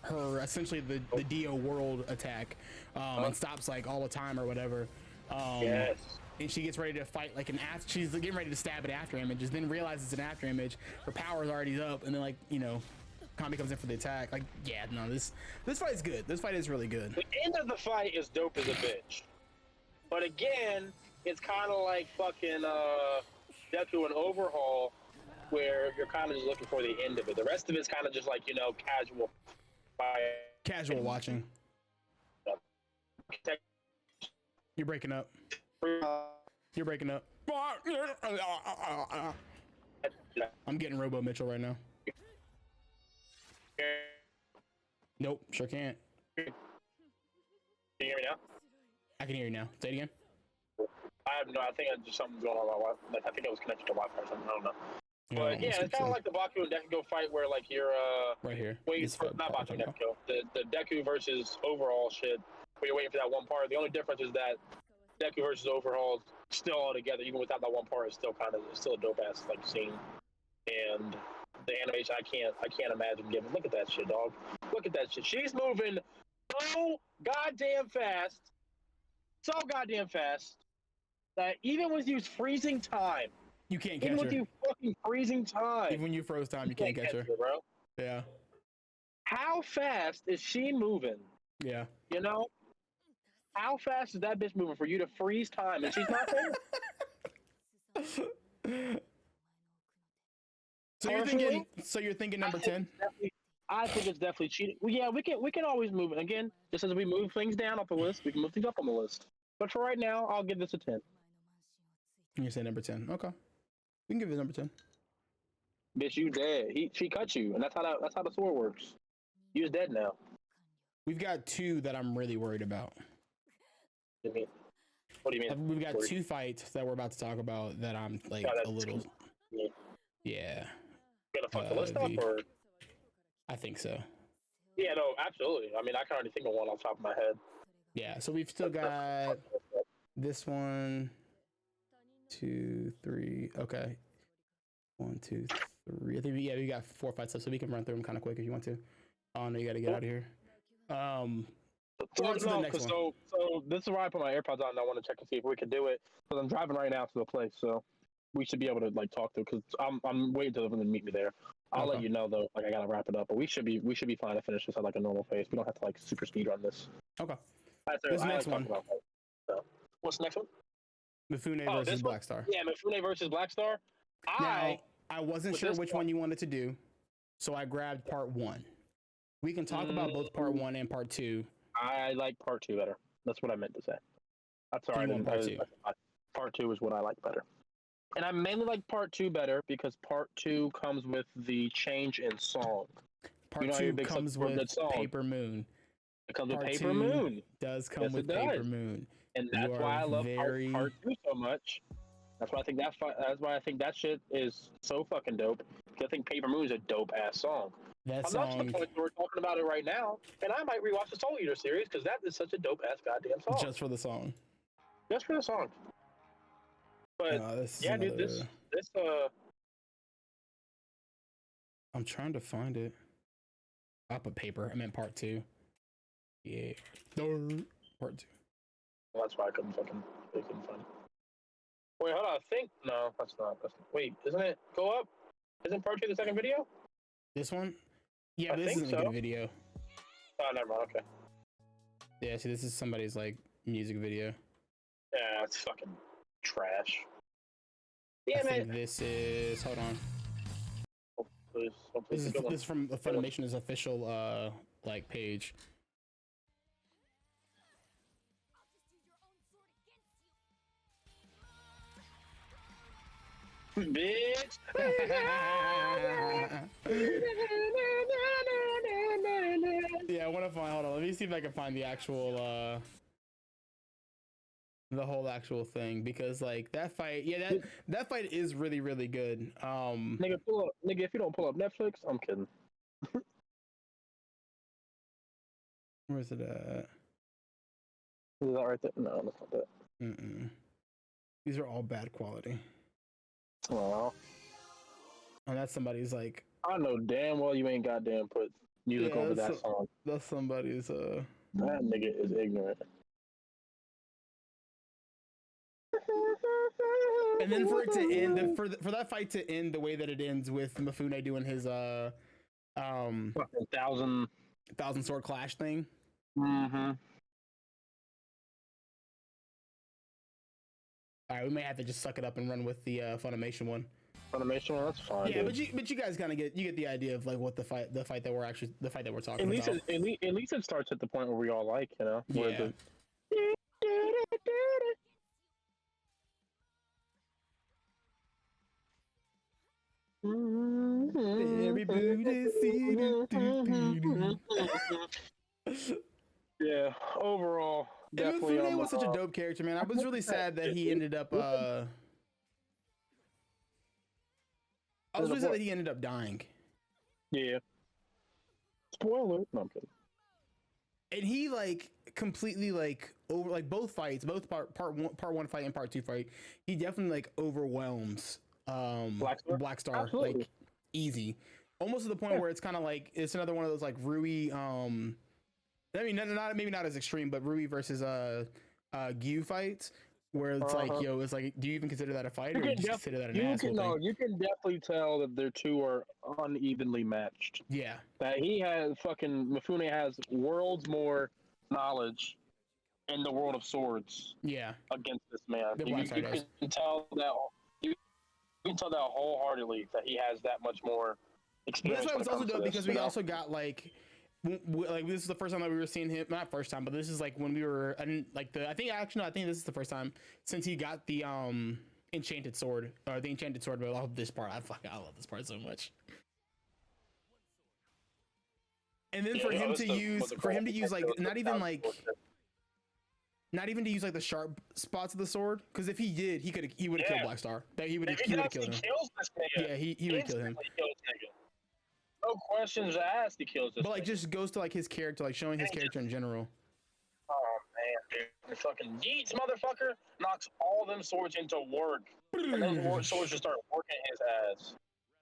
her essentially the Dio world attack, and stops like all the time or whatever. Yes. And she gets ready to fight she's getting ready to stab an after image, and then realizes it's an after image. Her power's already up, and then Kami comes in for the attack. This fight is good. This fight is really good. The end of the fight is dope as a bitch. But again, it's kind of like fucking Deku and Overhaul, where you're kind of just looking for the end of it. The rest of it's kind of just like, casual fight. Casual watching. You're breaking up. You're breaking up. I'm getting Robo Mitchell right now. Nope, sure can't. Can you hear me now? I can hear you now. Say it again. I have no. I think just something's going on with my Wi-Fi. Like, I think I was connected to Wi-Fi or something. I don't know. But yeah, it's kind of like the Baku and Deku fight where like you're right here. waiting for not Baku and Deku. The Deku versus overall shit where you're waiting for that one part. The only difference is that Deku versus overhaul still all together, even without that one part, is still a dope ass like scene. And the animation, I can't imagine giving. Look at that shit, dog. Look at that shit. She's moving so goddamn fast, that even with you freezing time, you can't catch even her. with you fucking freezing time, even when you froze time, you can't catch her, bro. Yeah. How fast is she moving? Yeah. You know, how fast is that bitch moving for you to freeze time, and she's not there? So you're thinking number 10? I think it's definitely cheating. Well, yeah, we can always move it again. Just as we move things down off the list, we can move things up on the list. But for right now, I'll give this a 10. You say number 10? Okay, we can give it number 10. Bitch, you dead. She cut you, and that's how the sword works. You's dead now. We've got two that I'm really worried about. What do you mean? We've got two fights that we're about to talk about that I'm like a little. Yeah. Gonna fuck the list up, or? I think so. Yeah, no, absolutely. I mean, I can already think of one off the top of my head. Yeah, so we've still got this one, 2, 3. Okay, 1, 2, 3. I think we got 4 fights left, so we can run through them kind of quick if you want to. Oh no, you got to get out of here. So this is where I put my AirPods on, and I want to check to see if we can do it because I'm driving right now to the place, so we should be able to like talk to because I'm waiting till them to meet me there. I'll let you know though. Like I gotta wrap it up, but we should be fine to finish this at like a normal pace. We don't have to like super speed run this. Okay. This next one. What's the next one? Mifune versus Black Star. Yeah, Mifune versus Black Star. I wasn't sure which one you wanted to do, so I grabbed part 1. We can talk about both part 1 and part 2. I like part 2 better. That's what I meant to say. That's all right. Part 2 is what I like better. And I mainly like part 2 better because part 2 comes with the change in song. Part 2 comes with Paper Moon. It comes with Paper Moon. Does come with Paper Moon. And that's why I love part 2 so much. That's why I think that shit is so fucking dope. Because I think Paper Moon is a dope ass song. I'm not to the point where we're talking about it right now, and I might rewatch the Soul Eater series because that is such a dope ass goddamn song. Just for the song. Just for the song. But dude, this I'm trying to find it. Up a paper. I meant part 2. Yeah. Part 2. Well, that's why I couldn't find it. Wait, hold on. No, that's not. Wait, isn't it? Go up. Isn't part 2 the second video? This one? Yeah, but this isn't a good video. Oh, never mind. Okay. Yeah, see, this is somebody's like music video. Yeah, it's fucking trash. I think this is. Hold on. This is from Funimation's official like page. Bitch. Yeah, I want to find. Hold on, let me see if I can find the actual the whole actual thing, because like that fight, that fight is really really good. Nigga, if you don't pull up Netflix, I'm kidding. Where's it at? Is that right there? No, that's not that. These are all bad quality. Wow. And that's somebody's like. I know damn well you ain't goddamn put music over that song. That's somebody's That nigga is ignorant. And then for it to end, for that fight to end the way that it ends with Mifune doing his thousand sword clash thing. Mm-hmm. All right, we may have to just suck it up and run with the Funimation one. Funimation one, that's fine. Yeah, dude. but you guys kind of get the idea of like what the fight that we're talking about. At least it starts at the point where we all like, you know. Yeah. Yeah, overall, And definitely. Mifune was such a dope character, man. I was really sad that he ended up. I was really sad that he ended up dying. Yeah. Spoiler. No, I'm kidding. And he like completely like over like both fights, both part one fight and part 2 fight. He definitely like overwhelms Black Star Absolutely. like easy, almost to the point where it's kind of like it's another one of those like Rui. I mean, not maybe not as extreme, but Rui versus Gyu fights where it's like, yo, it's like, do you even consider that a fight, or you just consider that an ass whooping? No, you can definitely tell that their two are unevenly matched. Yeah, That Mifune has worlds more knowledge in the world of swords. Yeah, Against this man, The you Black Star does. can tell that. You can tell that wholeheartedly that he has that much more but experience. that's why it was when it also comes to dope this, because you we know? also got like this is the first time that we were seeing him, not first time, but this is like when we were like I think this is the first time since he got the enchanted sword, or the enchanted sword. But I love this part. I love this part so much. And then for him to use like not even to use like the sharp spots of the sword, because if he did, he would have killed Black Star. That he would have killed him. Kills this nigga. Yeah, he would kill him. Kills nigga. No questions asked, he kills this. But like nigga. just goes to like his character, like showing his character in general. Oh man, dude, fucking Yeats motherfucker knocks all them swords into work, and those swords just start working his ass.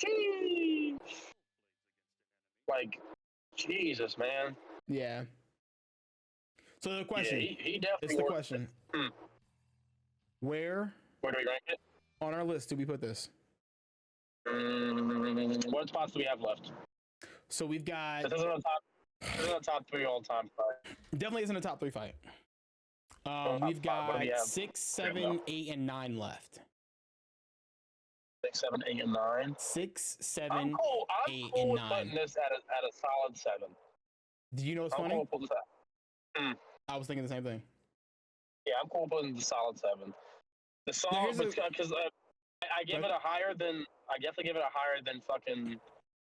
Jeez. Like, Jesus, man. Yeah. So the question, Yeah, he definitely. it's the question. Where do we rank it? on our list do we put this? What spots do we have left? So we've got This isn't a top 3 all time fight. definitely isn't a top 3 fight. We've got 6, 7, 8, and 9 left. 6, 7, 8, and 9. 6, 7, I'm cool 8, with and 9. putting this at a solid 7. Do you know what's I'm funny? cool with putting this at. I was thinking the same thing. Yeah, I'm cool with putting the solid 7. The song, because I give it a higher than. I definitely give it a higher than fucking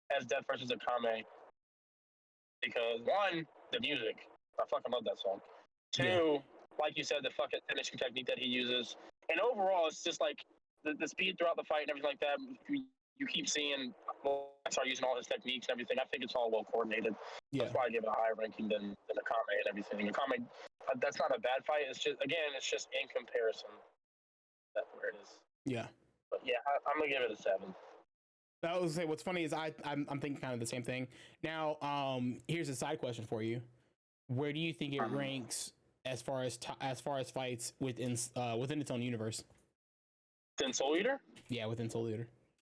As Death versus Akame. Because one, the music. I fucking love that song. 2, like you said, the fucking finishing technique that he uses. And overall, it's just like the speed throughout the fight and everything like that. You keep seeing start using all his techniques and everything. I think it's all well coordinated. Yeah. That's why I give it a higher ranking than Akame and everything. Akame, that's not a bad fight. It's just in comparison. That's where it is. Yeah. But yeah, I'm gonna give it a 7. I was say what's funny is I'm thinking kind of the same thing. Now, here's a side question for you. Where do you think it ranks as far as fights within its own universe? Within Soul Eater? Yeah, within Soul Eater.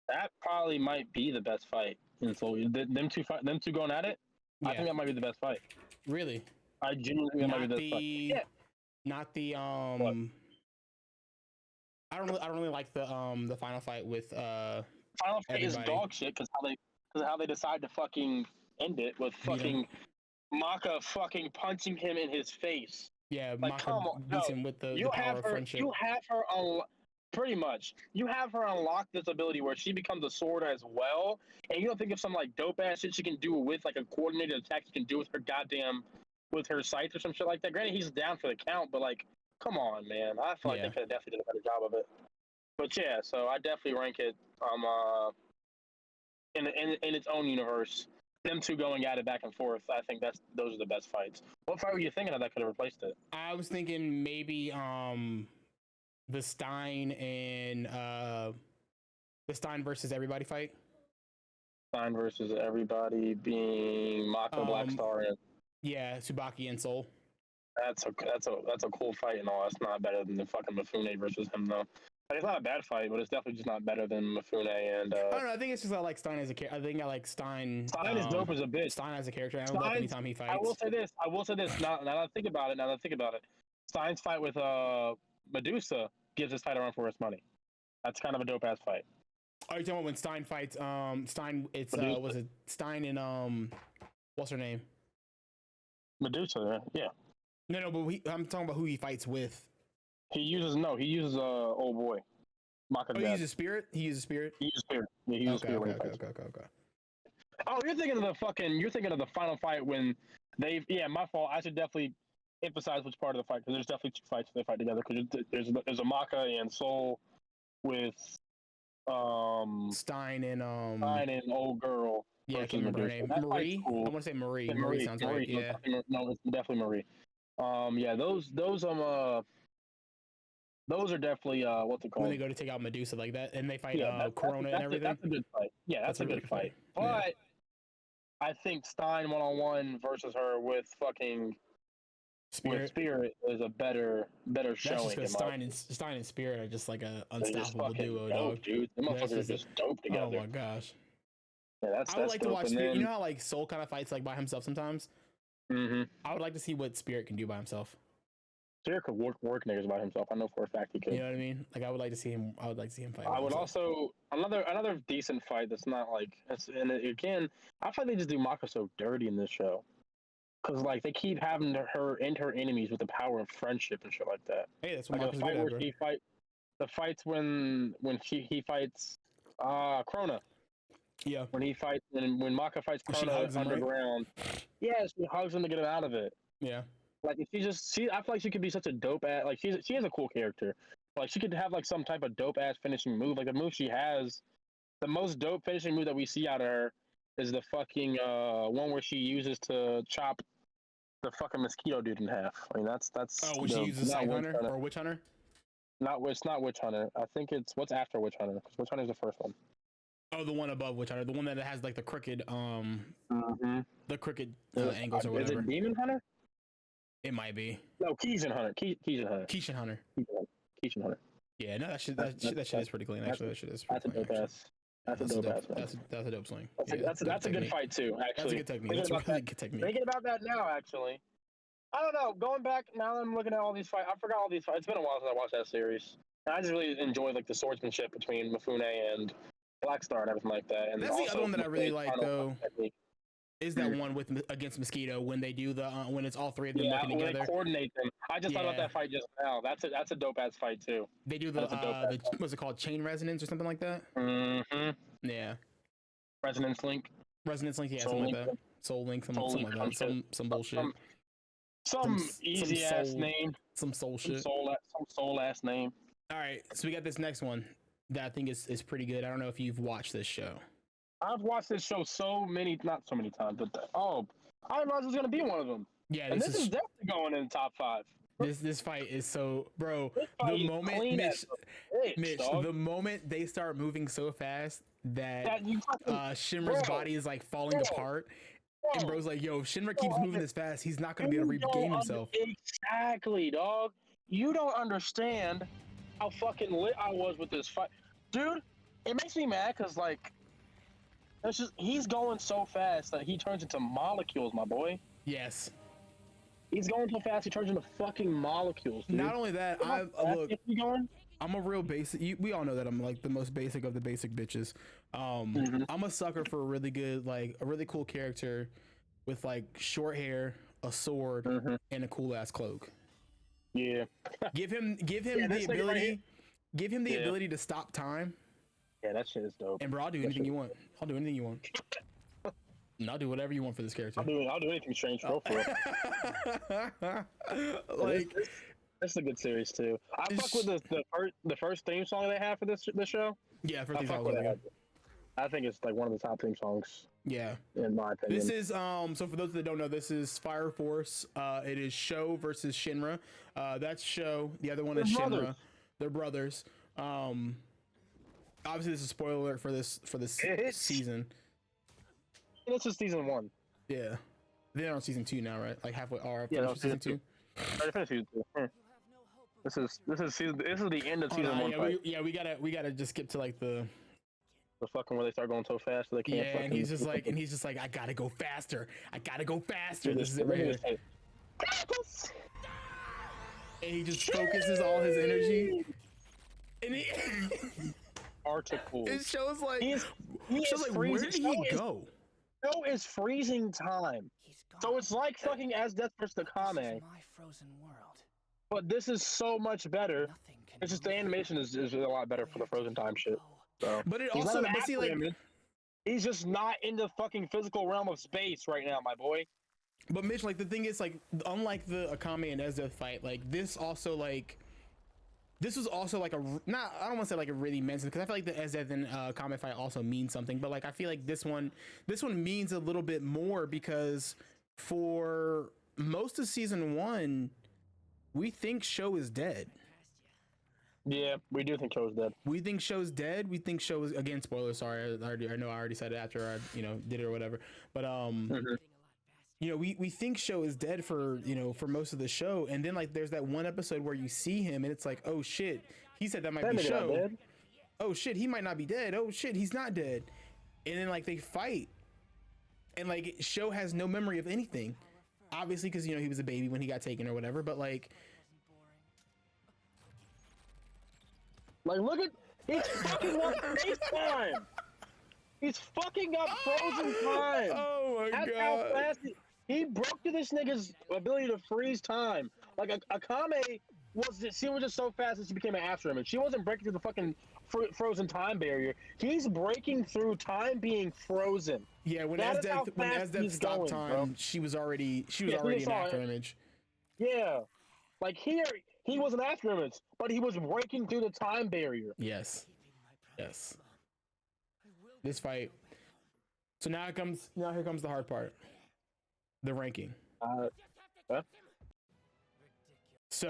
That probably might be the best fight in Soul Eater. Them two going at it. Yeah. I think that might be the best fight. Really? I genuinely think that might be the best fight. Yeah. Not the What? I don't really like the final fight with Final fight is dog shit because how they decide to fucking end it with fucking Maka fucking punching him in his face. Yeah, Like, Maka come on, beats him with the power of friendship. You have her pretty much. You have her unlock this ability where she becomes a sword as well, and you don't think of some like dope ass shit she can do with like a coordinated attack she can do with her sights or some shit like that. Granted, he's down for the count, but like, come on, man. I feel like they could have definitely did a better job of it. But yeah, so I definitely rank it in its own universe. Them two going at it back and forth, I think those are the best fights. What fight were you thinking of that could have replaced it? I was thinking maybe the Stein and the Stein versus everybody fight. Stein versus everybody being Maka, Black Star, and Tsubaki and Soul. That's a cool fight and all. That's not better than the fucking Mifune versus him though. Like, it's not a bad fight, but it's definitely just not better than Mifune and. I don't know. I think it's just I like Stein as a character. I think I like Stein. Stein is dope as a bitch. Stein as a character. I love anytime he fights. I will say this. Now that I think about it, Stein's fight with Medusa gives this fight a run for its money. That's kind of a dope ass fight. Are you talking about when Stein fights? Stein. It's was it Stein and what's her name? Medusa. Yeah. No, but I'm talking about who he fights with. He uses old boy. Maka he uses spirit. He uses spirit. Yeah, he uses spirit. Okay. Oh, you're thinking of the final fight when they've. Yeah, my fault. I should definitely emphasize which part of the fight because there's definitely two fights they fight together because there's a Maka and Soul with Stein and old girl. yeah, I can't remember her name. That fight's Marie. cool. I want to say Marie. Yeah, Marie sounds right. Yeah. No, it's definitely Marie. Yeah, those are definitely what's it called? When they go to take out Medusa like that, and they fight Yeah, Corona and everything. That's a good fight. Yeah, that's a good fight. But Yeah. I think Stein 1-on-1 versus her with fucking Spirit is a better That's showing. just because Stein and Spirit are just like a unstoppable duo, dope, dog. dude. The motherfuckers are just dope together. Oh my gosh. Yeah, that's I would like to dope. watch And Spirit. then, You know how like Soul kind of fights like by himself sometimes. mm-hmm. I would like to see what Spirit can do by himself. Spirit could work niggas by himself. I know for a fact he could. You know what I mean? Like I would like to see him. I would like to see him fight. I would himself. also another decent fight that's not like and again I find they just do Maka so dirty in this show because like they keep having her end her enemies with the power of friendship and shit like that. Hey, that's what Like the Maka's fight good at, where bro. the fights when he fights Krona. Yeah. When he fights when Maka fights She Krona hugs him, right? underground. Yeah, she hugs him to get him out of it. Yeah. Like if I feel like she could be such a dope ass. Like she has a cool character. Like she could have like some type of dope ass finishing move. Like the move she has, the most dope finishing move that we see out of her is the fucking one where she uses to chop the fucking mosquito dude in half. I mean that's. Oh, when she uses Sight Hunter or Witch Hunter? It's not Witch Hunter. I think it's what's after Witch Hunter because Witch Hunter is the first one. Oh, the one above Witch Hunter, the one that has like the crooked the crooked Is angles or whatever. it Demon Hunter? It might be. No, Keishan Hunter. Keishan Hunter. Keishan Hunter. Keishan Hunter. Yeah, no, that shit is pretty clean. Actually, that shit is pretty That's a clean. dope ass. That's a dope ass. That's a dope swing. That's a good fight too. Actually, That's a good technique. That's a really good technique. Thinking about that now, actually, I don't know. Going back now that I'm looking at all these fights, I forgot all these fights. It's been a while since I watched that series. And I just really enjoyed like the swordsmanship between Mifune and Blackstar and everything like that. And that's the other one that I really like though. Technique. Is that one with against Mosquito when they do the when it's all three of them working when together? They coordinate them. I just thought about that fight just now. That's a dope ass fight too. They do the what's it called, chain resonance or something like that? Mm-hmm. Yeah. Resonance link. Resonance link, yeah, something like that. Soul link, something like that. Some bullshit. Some easy ass name. Some soul shit. Some soul ass name. All right, so we got this next one that I think is pretty good. I don't know if you've watched this show. I've watched this show not so many times, but I didn't realize it was gonna be one of them. Yeah, and this is definitely going in the top 5. This fight is so, bro. The moment Mitch, the moment they start moving so fast that Shinra's body is like falling apart, and bro's like, "Yo, if Shinra keeps moving this fast, he's not gonna be able to regain himself." Exactly, dog. You don't understand how fucking lit I was with this fight, dude. It makes me mad because like. He's going so fast that he turns into molecules, my boy. Yes. He's going so fast he turns into fucking molecules, dude. Not only that, I'm a real basic. We all know that I'm like the most basic of the basic bitches. I'm a sucker for a really good, like a really cool character with like short hair, a sword, and a cool ass cloak. Yeah. Give him the ability. Give him the ability to stop time. Yeah, that shit is dope. And bro, I'll do anything you want. I'll do anything you want. And I'll do whatever you want for this character. I'll do anything strange for like, this is a good series too. I fuck with the first theme song they have for this show. Yeah, first theme song. I think it's like one of the top theme songs. Yeah, in my opinion. This is so for those that don't know, this is Fire Force. It is Sho versus Shinra. That's Sho. The other one is Shinra. They're brothers. Obviously, this is a spoiler alert for this season. This is season 1. Yeah, they're on season 2 now, right? Like halfway. Or season 2. I finished season 2. This is the end of season 1. We gotta just skip to like the fucking where they start going so fast they can't. Yeah, and he's just like, I gotta go faster. This is it right here. And he just focuses all his energy. And he articles. It shows like where did he go? Snow is freezing time. So it's like fucking As Death versus the Kame. But this is so much better. It's just the animation is a lot better for the frozen time shit. So. But it also, He's just not in the fucking physical realm of space right now, my boy. But Mitch, like the thing is, like unlike the Akame and Ezra fight, like this also like. This was also like a not. I don't want to say like a really meant because I feel like the Ezeth and Akame fight also means something, but like I feel like this one means a little bit more because for most of season 1, we think Sho is dead. Yeah, we do think Sho's dead. We think Sho's dead. We think Sho is again. Spoiler. Sorry, I know I already said it after I did it or whatever. But we think Sho is dead for for most of the show, and then like there's that one episode where you see him, and it's like, oh shit, he said that might be Sho. Oh shit, he might not be dead. Oh shit, he's not dead. And then like they fight, and like Sho has no memory of anything, obviously because he was a baby when he got taken or whatever. But like look at he's fucking up space time. He's fucking up frozen time. Oh my That's god. how fast he broke to this nigga's ability to freeze time. Like Akame she was just so fast that she became an Astro Image. She wasn't breaking through the fucking frozen time barrier. He's breaking through time being frozen. Yeah, when Esdeath stopped time, bro. she was already an Astro Image. Yeah, like here he was an Astro Image, but he was breaking through the time barrier. Yes. This fight. So now here comes the hard part. The ranking. So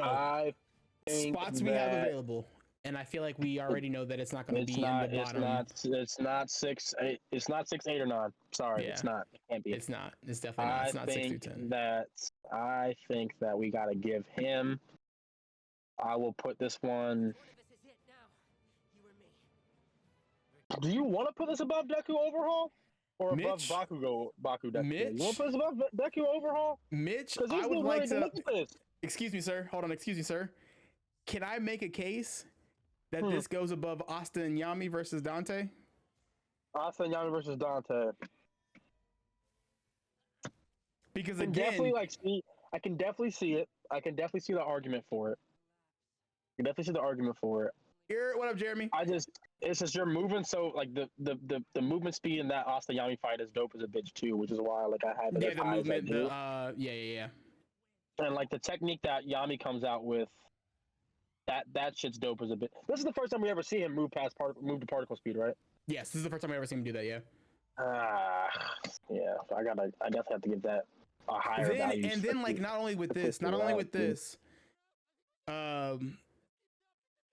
spots we have available, and I feel like we already know that it's not going to be in the bottom. It's not 6, 8. It's not 6, 8, or 9. Sorry, It's not. It can't be. It's not. It's definitely not. It's not 6 through 10. I think that we got to give him. I will put this one. Do you want to put this above Deku Overhaul? Or above Bakugou Deku? Mitch? You want to put this above Deku Overhaul? Mitch, I would like to... Excuse me, sir. Hold on. Excuse me, sir. Can I make a case that this goes above Asta and Yami versus Dante? Asta and Yami versus Dante. Because again... I can definitely see it. I can definitely see the argument for it. What up, Jeremy? It's just you're moving so like the movement speed in that Asta Yami fight is dope as a bitch too, which is why like I had the movement. Yeah. And like the technique that Yami comes out with, that shit's dope as a bitch. This is the first time we ever see him move to particle speed, right? Yes, this is the first time I ever seen him do that. Yeah. Yeah. I definitely have to give that a higher value. And then like not only with this.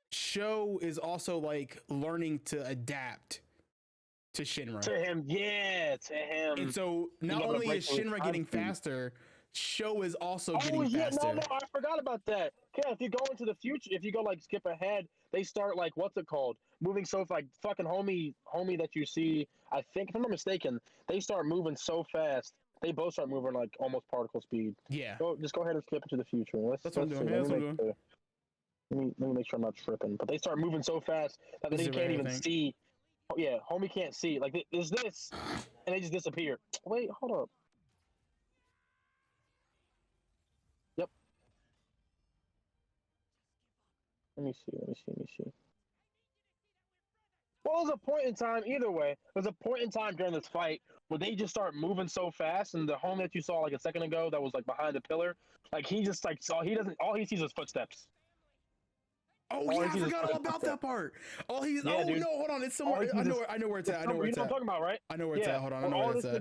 Sho is also like learning to adapt to Shinra. To him. And so not only is Shinra getting faster, Sho is also getting faster. No, I forgot about that. Yeah, if you go into the future, if you go like skip ahead, they start like what's it called? Moving so like fucking homie that you see. I think if I'm not mistaken, they start moving so fast. They both start moving like almost particle speed. Yeah. Just go ahead and skip into the future. That's what I'm doing. Let me make sure I'm not tripping. But they start moving so fast that they can't even see. Oh, yeah, homie can't see. Like, there's this, and they just disappear. Wait, hold up. Yep. Let me see. Well, there's a point in time, either way. There's a point in time during this fight where they just start moving so fast, and the homie that you saw like a second ago that was like behind the pillar, like he just like all he sees is footsteps. Oh yeah, I forgot all about that part. No, hold on, it's somewhere. I know where it's at. You know what I'm talking about, right? I know where it's at. Hold on, I know all where it's at.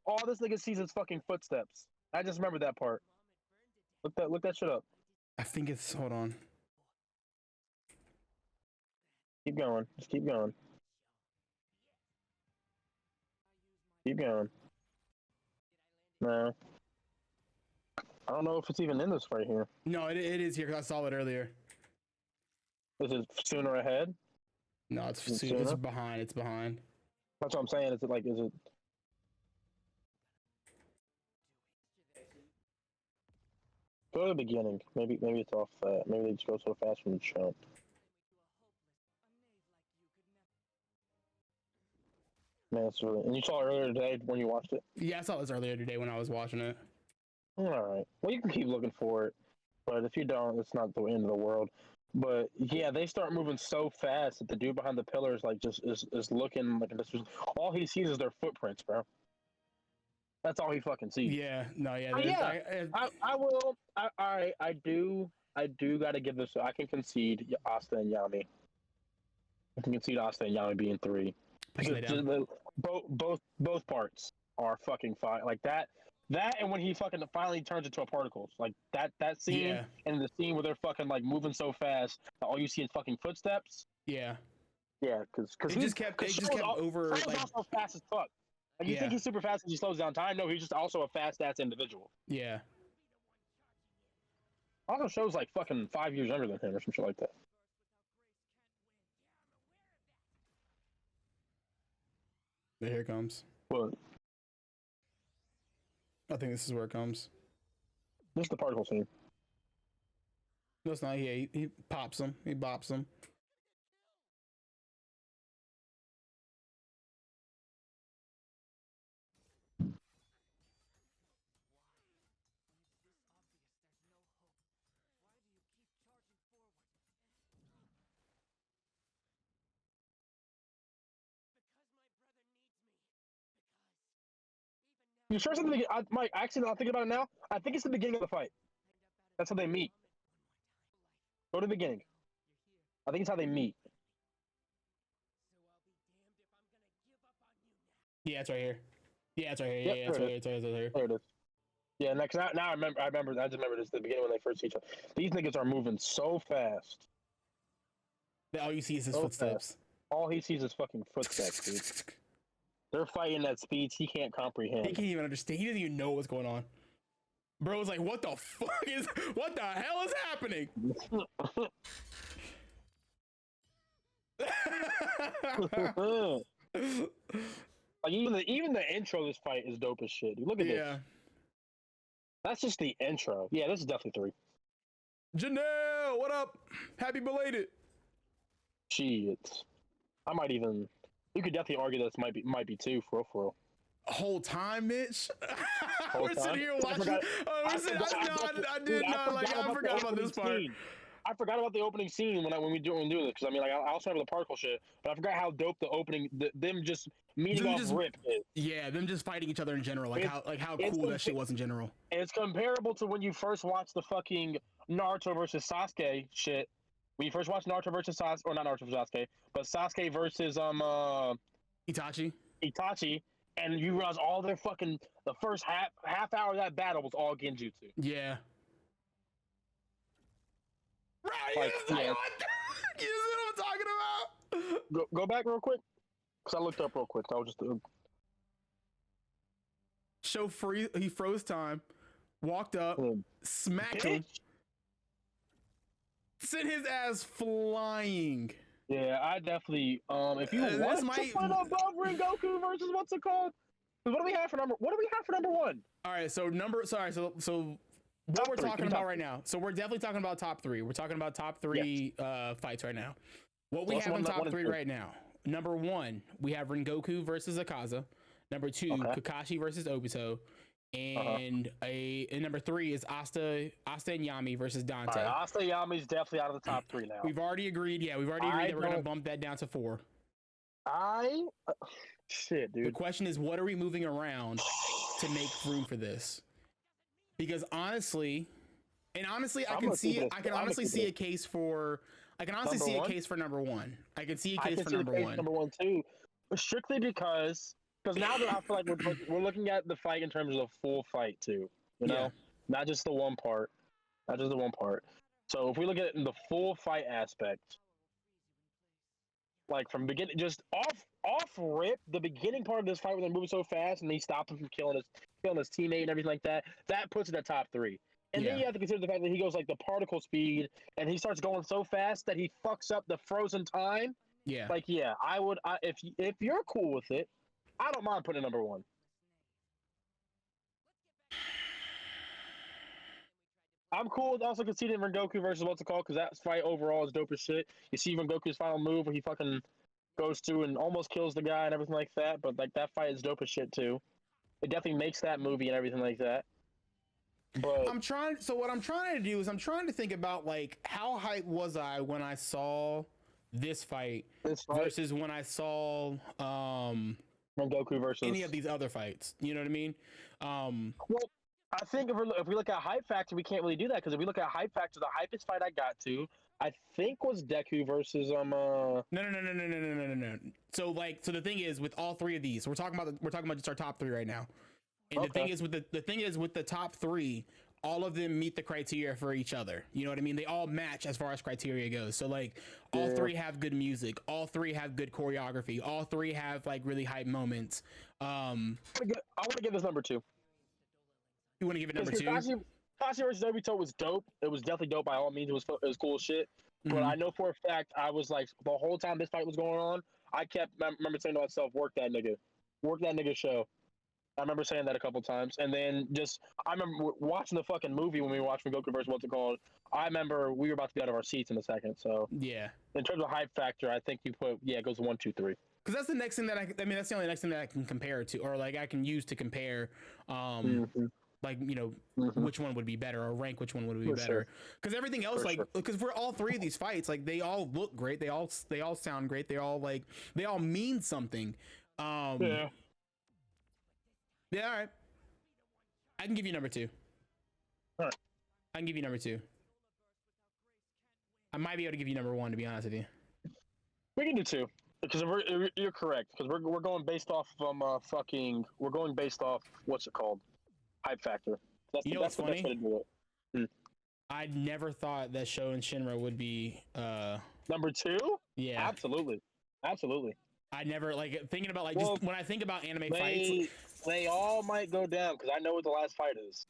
All this nigga sees is fucking footsteps. I just remember that part. Look that shit up. I think it's. Hold on. Keep going. Just keep going. Keep going. No. I don't know if it's even in this right here. No, it is here because I saw it earlier. Is it sooner ahead? No, it's behind. It's behind. That's what I'm saying. Is it? Go to the beginning. Maybe it's off that. Maybe they just go so fast from the jump. Man, it's really... And you saw it earlier today when you watched it? Yeah, I saw this earlier today when I was watching it. Alright. Well, you can keep looking for it. But if you don't, it's not the end of the world. But yeah, they start moving so fast that the dude behind the pillars like just is looking like this. All he sees is their footprints, bro. That's all he fucking sees. Yeah, no, yeah, Yeah, I will. I do got to give this. I can concede Asta and Yami. I can concede Asta and Yami being 3 because both parts are fucking fine. Like that and when he fucking finally turns into a particle, like that scene Yeah. and the scene where they're fucking like moving so fast that all you see is fucking footsteps. Yeah. Yeah, because It just kept over like also fast as fuck. Like you think he's super fast and he slows down time. No, he's just also a fast ass individual. Yeah. Also shows like fucking 5 years younger than him or some shit like that. Here it comes. What? I think this is where it comes. This is the particle scene. No, it's not. Yeah, he pops him. He bops him. You sure it's the beginning? Mike, actually, I'm thinking about it now. I think it's the beginning of the fight. That's how they meet. Go to the beginning. I think it's how they meet. Yeah, it's right here. Yeah, it's right here. Yeah, it's right here. It's right here. There it is. Yeah, now I remember. I just remember this at the beginning when they first see each other. These niggas are moving so fast. All you see is his footsteps. Fast. All he sees is fucking footsteps, dude. They're fighting at speeds he can't comprehend. He can't even understand. He doesn't even know what's going on. Bro was like, what the fuck is, what the hell is happening? Like even the intro of this fight is dope as shit. Dude, look at this. That's just the intro. Yeah, this is definitely 3. Janelle, what up? Happy belated. Shit. I might even. You could definitely argue that this might be 2 for real. Whole time, Mitch. We're sitting here watching. I forgot about this part. I forgot about the opening scene when we do this because I mean like I also remember the particle shit, but I forgot how dope the opening them just meeting off rip is. Yeah, them just fighting each other in general, how cool that shit was in general. It's comparable to when you first watched the fucking Naruto versus Sasuke shit. When you first watched Naruto versus Sasuke, or not Naruto versus Sasuke, but Sasuke versus Itachi, and you realize all their fucking the first half hour of that battle was all genjutsu. Yeah. Right. Like, you see what I'm talking about? Go back real quick, cause I looked up real quick. I was just show free. He froze time, walked up, smacked him, sent his ass flying. Yeah, I definitely. If you want to put above Rengoku versus what's it called? What do we have for number 1? All right, so what we're talking about right now. So we're definitely talking about top 3. We're talking about top 3 fights right now. What we have in top 3 right now. Number 1, we have Rengoku versus Akaza. Number 2, Kakashi versus Obito. And number 3 is Asta and Yami versus Dante. Right, Asta Yami's definitely out of the top 3 now. We've already agreed. Yeah, we've already agreed that we're gonna bump that down to 4. Shit, dude. The question is, what are we moving around to make room for this? Because honestly, I can honestly see a case for number 1. I can see a case for number 1. Number 1 too, strictly because now that I feel like we're looking at the fight in terms of the full fight too. You know, not just the one part, So if we look at it in the full fight aspect, like from beginning, just off rip, the beginning part of this fight when they're moving so fast and he stopped him from killing his teammate and everything like that, that puts it at top 3. And then you have to consider the fact that he goes like the particle speed and he starts going so fast that he fucks up the frozen time. Yeah. Like, yeah, if you're cool with it, I don't mind putting number 1. I'm cool with also conceding Rengoku versus what's it called, because that fight overall is dope as shit. You see Rengoku's final move where he fucking goes through and almost kills the guy and everything like that, but like that fight is dope as shit too. It definitely makes that movie and everything like that. But I'm trying. So what I'm trying to do is I'm trying to think about like how hyped was I when I saw this fight versus when I saw Goku versus any of these other fights. You know what I mean? Well, I think if we look at hype factor, we can't really do that because if we look at hype factor, the hypest fight I got to, I think was Deku versus No. So the thing is with all three of these, we're talking about just our top three right now. And the thing is with the top three, all of them meet the criteria for each other. You know what I mean? They all match as far as criteria goes. So like all three have good music, all three have good choreography, all three have like really hype moments. I want to give this number 2. You want to give it number 2? Kakashi versus Obito was dope. It was definitely dope by all means. It was cool as shit. Mm-hmm. But I know for a fact I was like the whole time this fight was going on, I remember saying to myself, work that nigga show. I remember saying that a couple times, and then I remember watching the fucking movie when we were watching Goku versus what's it called. I remember we were about to be out of our seats in a second. So yeah, in terms of hype factor, I think you put it goes 1, 2, 3. Because that's the next thing that's the only next thing that I can compare it to, or like I can use to compare, like which one would be better, or rank which one would be better. Because everything else, because for all three of these fights, like they all look great, they all sound great, they all mean something. Yeah, all right. I can give you number 2. All right. I can give you number 2. I might be able to give you number 1, to be honest with you. We can do 2 because you're correct. Because we're going based off we're going based off what's it called, hype factor. That's what's funny? Best way to do it. I never thought that Sho and Shinra would be number 2. Yeah, absolutely. I never thinking about just when I think about anime fights. They all might go down because I know what the last fight is.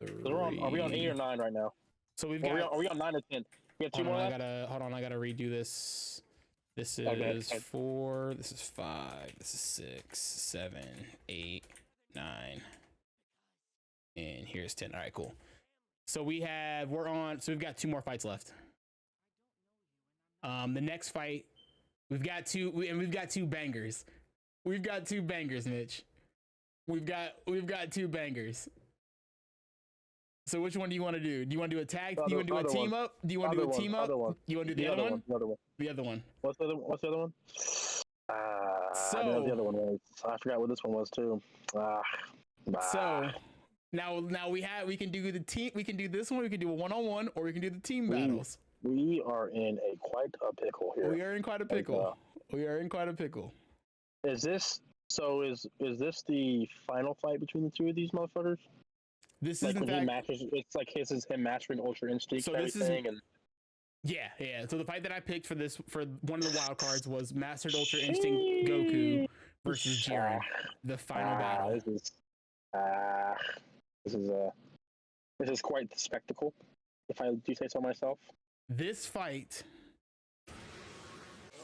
Are we on 8 or 9 right now? So we've got. Are we on 9 or 10? We have 2 more. Hold on. I gotta redo this. This is 4. This is 5. This is 6, 7, 8, 9, and here's 10. All right, cool. So we've got 2 more fights left. The next fight, we've got 2 bangers. We've got 2 bangers, Mitch. We've got 2 bangers. So which one do you want to do? Do you want to do a tag? Do you want to do a team up? Do you want to do a team up? You want to do the other one? The other one. What's the other one? I know what the other one was. I forgot what this one was too. So now we can do the team. We can do this one. We can do a 1-on-1, or we can do the team battles. We are in quite a pickle here. We are in quite a pickle. Is this the final fight between the 2 of these motherfuckers? This is in fact, it's like him mastering Ultra Instinct. So this is yeah. So the fight that I picked for one of the wild cards was Mastered Ultra Instinct Goku versus Jiren, the final battle. This is quite the spectacle, if I do say so myself. This fight,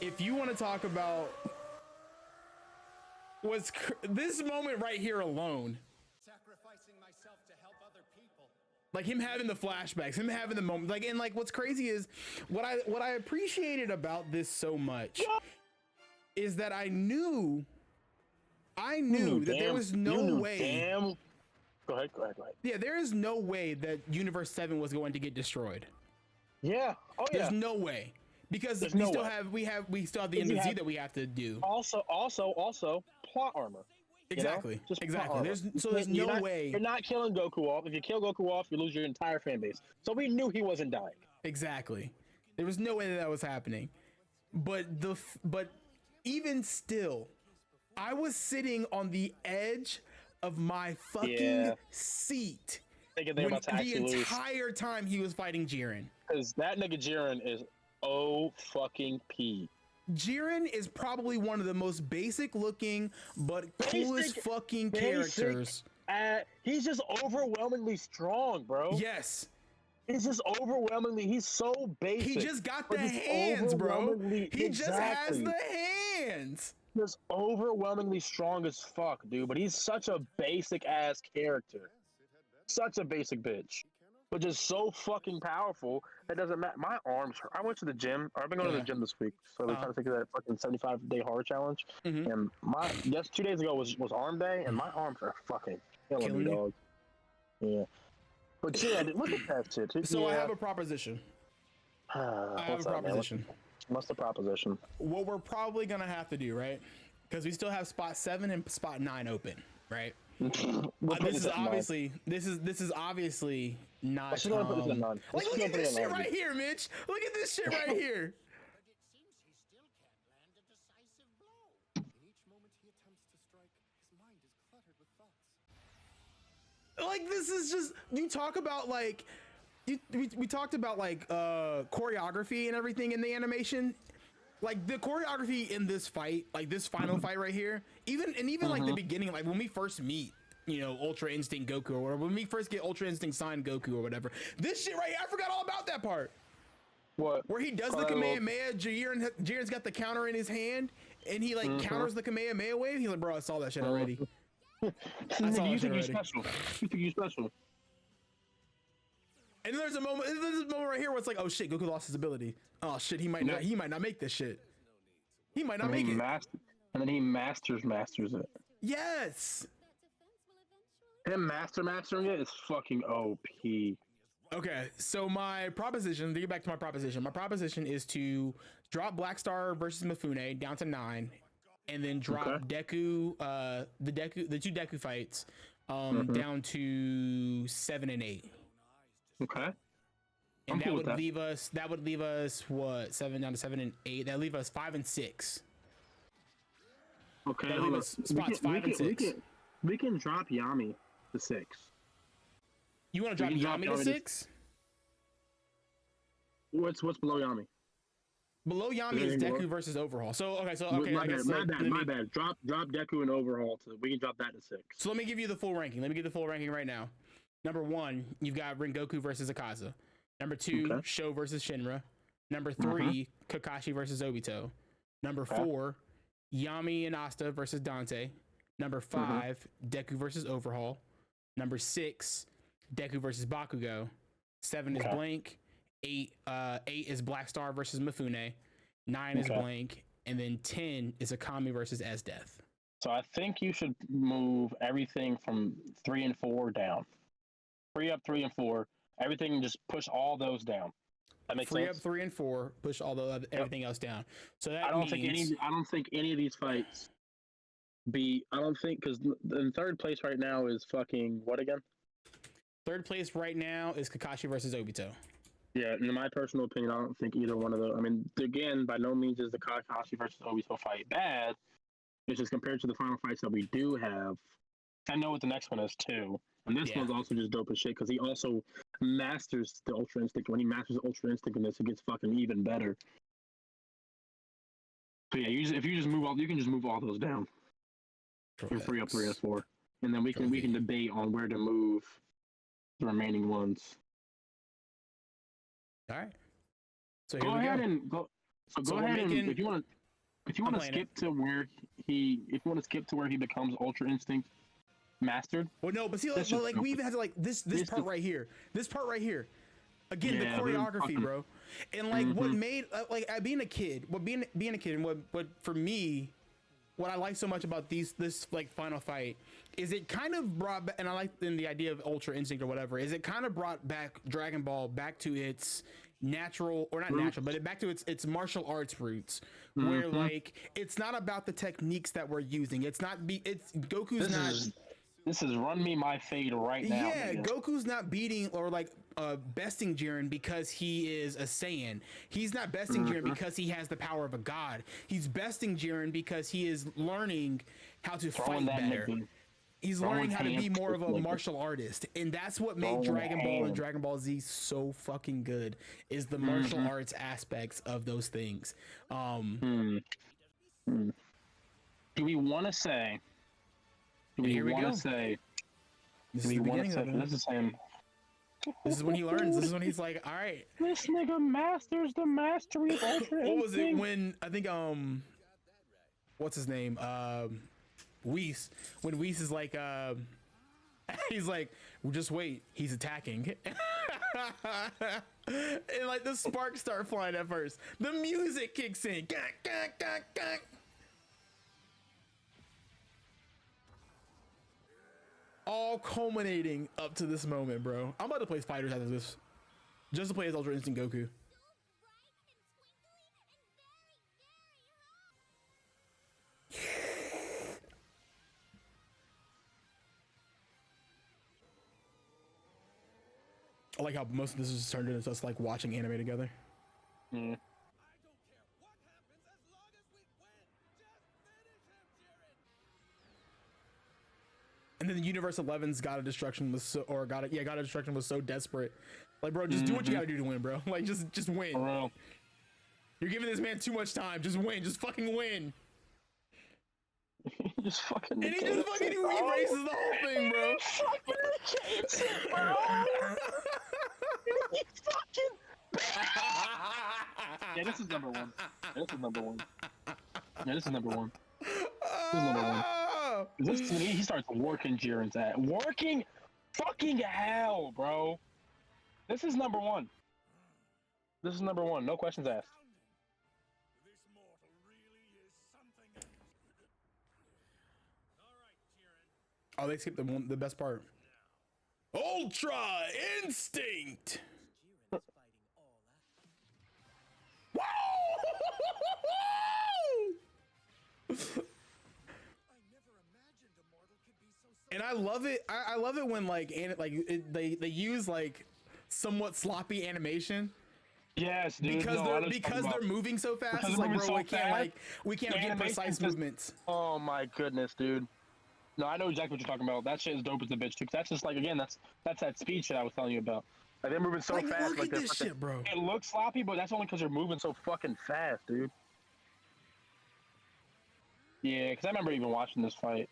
if you want to talk about, this moment right here alone. Like him having the flashbacks, him having the moment, what's crazy is what I appreciated about this so much is that I knew that there was no way. Go ahead. Yeah, there is no way that Universe 7 was going to get destroyed. Yeah. Oh yeah. There's no way because we still have the end of Z that we have to do. Also, plot armor. Exactly. Exactly. There's no way. You're not killing Goku off. If you kill Goku off, you lose your entire fan base. So we knew he wasn't dying. Exactly. There was no way that was happening. But even still, I was sitting on the edge of my fucking seat the entire time he was fighting Jiren. Because that nigga Jiren is fucking P. Jiren is probably one of the most basic looking but coolest fucking characters. He's just overwhelmingly strong, bro. Yes. He's just overwhelmingly, he's so basic. He just got the hands, bro. He just has the hands. Just overwhelmingly strong as fuck, dude. But he's such a basic ass character. Such a basic bitch. But just so fucking powerful. It doesn't matter. My arms hurt. I went to the gym. I've been going to the gym this week. So we're trying to take that fucking 75-day horror challenge. Mm-hmm. And 2 days ago was arm day, and my arms are fucking killing me, dog. Yeah. But yeah, look at that shit. So I have a proposition. I have a proposition. What's the proposition? What we're probably gonna have to do, right? Because we still have spot 7 and spot 9 open, right? This is obviously not. Like, look at this shit right here, Mitch. Look at this shit right here. Like, this is just, you talk about like, we talked about like choreography and everything in the animation. Like the choreography in this fight, like this final fight right here, even like the beginning, like when we first meet, you know, Ultra Instinct Goku or whatever, when we first get Ultra Instinct Sign Goku or whatever, this shit right here, I forgot all about that part. What? Where he does the Kamehameha, Jiren's got the counter in his hand, and he like counters the Kamehameha wave. He's like, bro, I saw that shit already. You think you're special? You think you're special? And then there's a moment right here where it's like, oh shit, Goku lost his ability. Oh shit, he might not make this shit. He might not make it. And then he masters it. Yes. Him mastering it is fucking OP. Okay, so my proposition, to get back to my proposition is to drop Black Star versus Mifune down to 9, and then drop Deku, the two Deku fights, down to 7 and 8. Okay. And that would leave us what, 7 down to 7 and 8. That leave us 5 and 6. Okay. That leave us spots 5 and 6. We can drop Yami to 6. You want to drop Yami to 6? What's below Yami? Below Yami is Deku versus Overhaul. My bad. Drop Deku and Overhaul we can drop that to 6. So let me give you the full ranking. Let me get the full ranking right now. Number 1, you've got Rengoku versus Akaza. Number 2, Sho versus Shinra. Number 3, Kakashi versus Obito. Number 4, Yami and Asta versus Dante. Number 5, Deku versus Overhaul. Number 6, Deku versus Bakugou. 7 is blank. 8 is Black Star versus Mifune. 9 is blank. And then 10 is Akami versus Esdeath. So I think you should move everything from 3 and 4 down. 3 up, 3 and 4. Everything, just push all those down. That makes sense. 3 up, 3 and 4. Push everything else down. So that I don't think any of these fights because in third place right now is fucking what again? Third place right now is Kakashi versus Obito. Yeah, in my personal opinion, I don't think either one of those. I mean, again, by no means is the Kakashi versus Obito fight bad. It's just compared to the final fights that we do have. I know what the next one is too. And this one's also just dope as shit because he also masters the Ultra Instinct. When he masters Ultra Instinct in this, it gets fucking even better. So yeah, you can just move all those down. From 3 up, 3 and 4, and then we can debate on where to move the remaining ones. All right. So go ahead and if you want to skip to where he becomes Ultra Instinct mastered. Well, no, but see, like we even had to this part right here. This part right here. Again, the choreography, bro. And like what made being a kid, and what for me, what I like so much about this like final fight is it kind of brought back, and I like in the idea of Ultra Instinct or whatever, is it kind of brought back Dragon Ball back to its natural, or not natural, but back to its martial arts roots, where like it's not about the techniques that we're using. It's Goku's This is run me my fade right now. Yeah, man. Goku's not beating or like besting Jiren because he is a Saiyan. He's not besting Jiren because he has the power of a god. He's besting Jiren because he is learning how to fight better. He's learning how to be more of a martial artist, and that's what made Dragon Ball and Dragon Ball Z so fucking good. Is the martial arts aspects of those things. Do we want to say? Here we go. This is when he learns. This is when he's like, all right. This nigga masters the mastery of Ultra Instinct. What was it when I think what's his name? Whis. When Whis is like he's like, well, just wait, he's attacking. And like the sparks start flying at first. The music kicks in. all culminating up to this moment, bro. I'm about to play Fighters after this, just to play as Ultra Instinct Goku. I like how most of this is turned into us like watching anime together. Mm. And then the Universe 11's God of Destruction was so, or God of Destruction was so desperate. Like, bro, just do what you gotta do to win, bro. Like, just win. You're giving this man too much time. Just win. Just fucking win. Just fucking. And he just fucking erases the whole thing, bro. Yeah, this is number one. Yeah, this is number one. Yeah, this is number one. This is number one. This he starts working Jiren's at working fucking hell, bro. This is number one. This is number one. No questions asked. This mortal really is something. All right, Jiren. Oh, they skipped the best part. Ultra Instinct. Jiren's fighting all out. Wow! I never imagined a mortal could be so. And I love it. I love it when they use like somewhat sloppy animation. Yes, dude. Because they're moving so fast. It's like, bro, we can't get precise movements. Oh my goodness, dude. No, I know exactly what you're talking about. That shit is dope as a bitch too. Cause that's just like, again, that's that speed shit I was telling you about. Like they're moving so fast. Look like at this shit, bro. It looks sloppy, but that's only because they're moving so fucking fast, dude. Yeah, because I remember even watching this fight.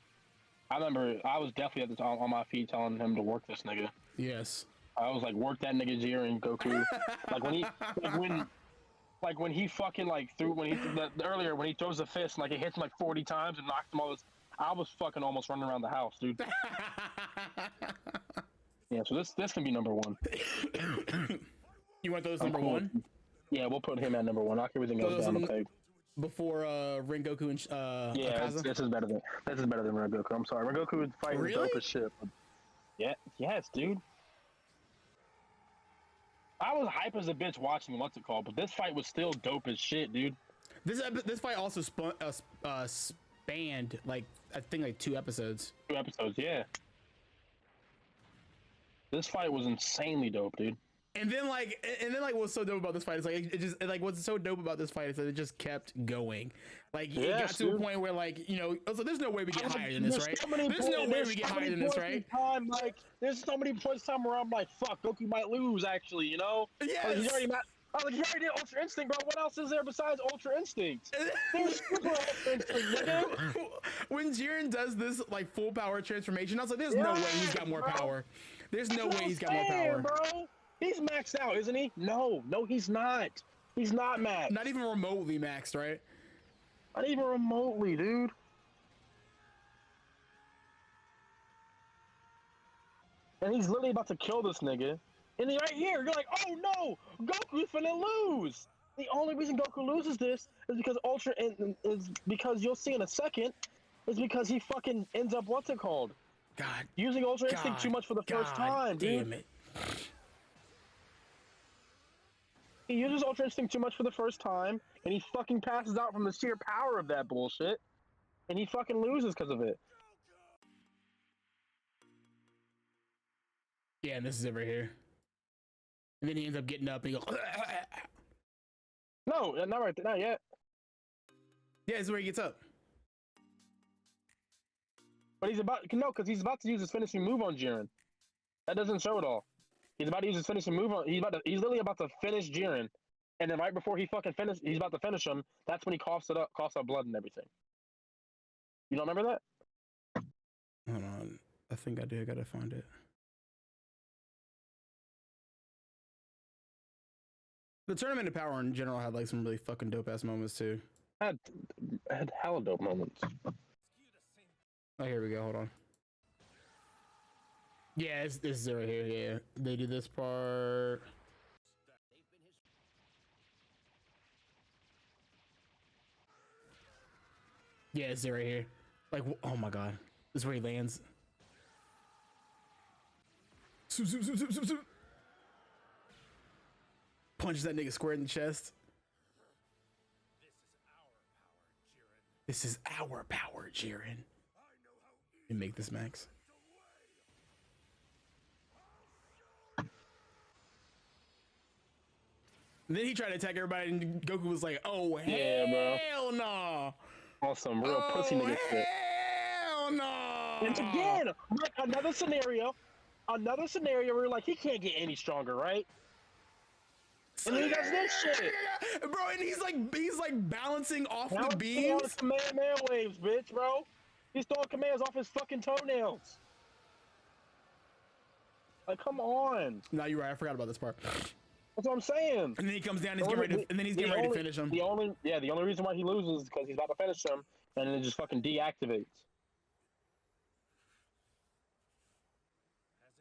I remember I was definitely at the on my feet telling him to work this nigga. Yes. I was like, work that nigga Jiren, Goku. like when he fucking like earlier when he throws a fist and like it hits him like 40 times and knocks him all this. I was fucking almost running around the house, dude. Yeah, so this can be number one. You want those number one? Yeah, we'll put him at number one. Knock everything else down the peg. Before Rengoku and yeah, Akaza? this is better than Rengoku. I'm sorry, Rengoku fighting is dope as shit. But yeah, yes, dude. I was hype as a bitch watching what's it called, but this fight was still dope as shit, dude. This fight also spanned like I think like 2 episodes. 2 episodes, yeah. This fight was insanely dope, dude. And then what's so dope about this fight is like what's so dope about this fight is that it just kept going. Like it got to a point where like, you know, so there's no way we get higher than this, right? There's no way we get higher than this, right? Like there's so many points in time where I'm like, fuck, Goku might lose actually, you know? Yes. Like, he already did Ultra Instinct, bro. What else is there besides Ultra Instinct? There's Super Ultra Instinct, nigga. When Jiren does this like full power transformation, I was like, there's no way he's got more power. There's no way he's got more power, bro. He's maxed out, isn't he? No, he's not. He's not maxed. Not even remotely maxed, right? Not even remotely, dude. And he's literally about to kill this nigga. And then right here, you're like, oh no, Goku's finna lose. The only reason Goku loses this is because you'll see in a second, is because he fucking ends up what's it called? God. Using Ultra Instinct too much for the first time, dude. Damn it. He uses Ultra Instinct too much for the first time, and he fucking passes out from the sheer power of that bullshit, and he fucking loses because of it. Yeah, and this is it right here. And then he ends up getting up and he goes. No, not right there, not yet. Yeah, this is where he gets up. But because he's about to use his finishing move on Jiren. That doesn't show it all. He's about to use his finishing move on. He's literally about to finish Jiren, and then right before he's about to finish him. That's when he coughs up blood and everything. You don't remember that? Hold on, I think I do. I gotta find it. The Tournament of Power in general had like some really fucking dope ass moments too. Had hella dope moments. Oh, here we go. Hold on. Yeah, this is it right here. Yeah, they do this part. Yeah, it's it right here. Like, oh my god, this is where he lands. Zoop, zoop, zoop, zoop, zoop, zoop. Punches that nigga square in the chest. This is our power, Jiren. You make this, Max. And then he tried to attack everybody, and Goku was like, "Oh hell no!" On some real pussy nigga shit. Hell no! And again, like another scenario where like he can't get any stronger, right? And then he does this shit, bro. And he's like balancing off the beams. He's throwing command waves, bitch, bro. He's throwing commands off his fucking toenails. Like, come on. No, you're right. I forgot about this part. That's what I'm saying. And then he comes down. He's getting ready to finish him. The only reason why he loses is because he's about to finish him, and then it just fucking deactivates. As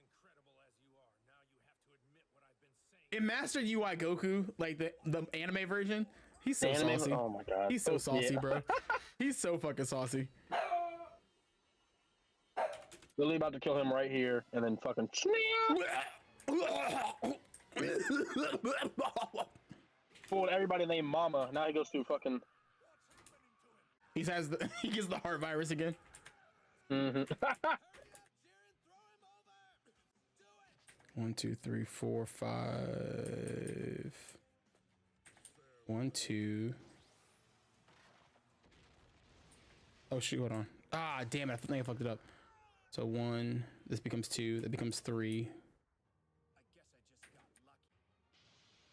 incredible as you are, now you have to admit what I've been saying. In Master UI Goku, like the anime version, he's so saucy. Oh my god, he's so saucy, bro. He's so fucking saucy. Literally about to kill him right here, and then fucking. Fooled everybody named Mama. Now he goes through fucking. He gets the heart virus again. Mm-hmm. 1, 2, 3, 4, 5. 1, 2. Oh shoot! Hold on. Ah, damn it! I think I fucked it up. So 1. This becomes 2. That becomes 3. I guess I just got lucky.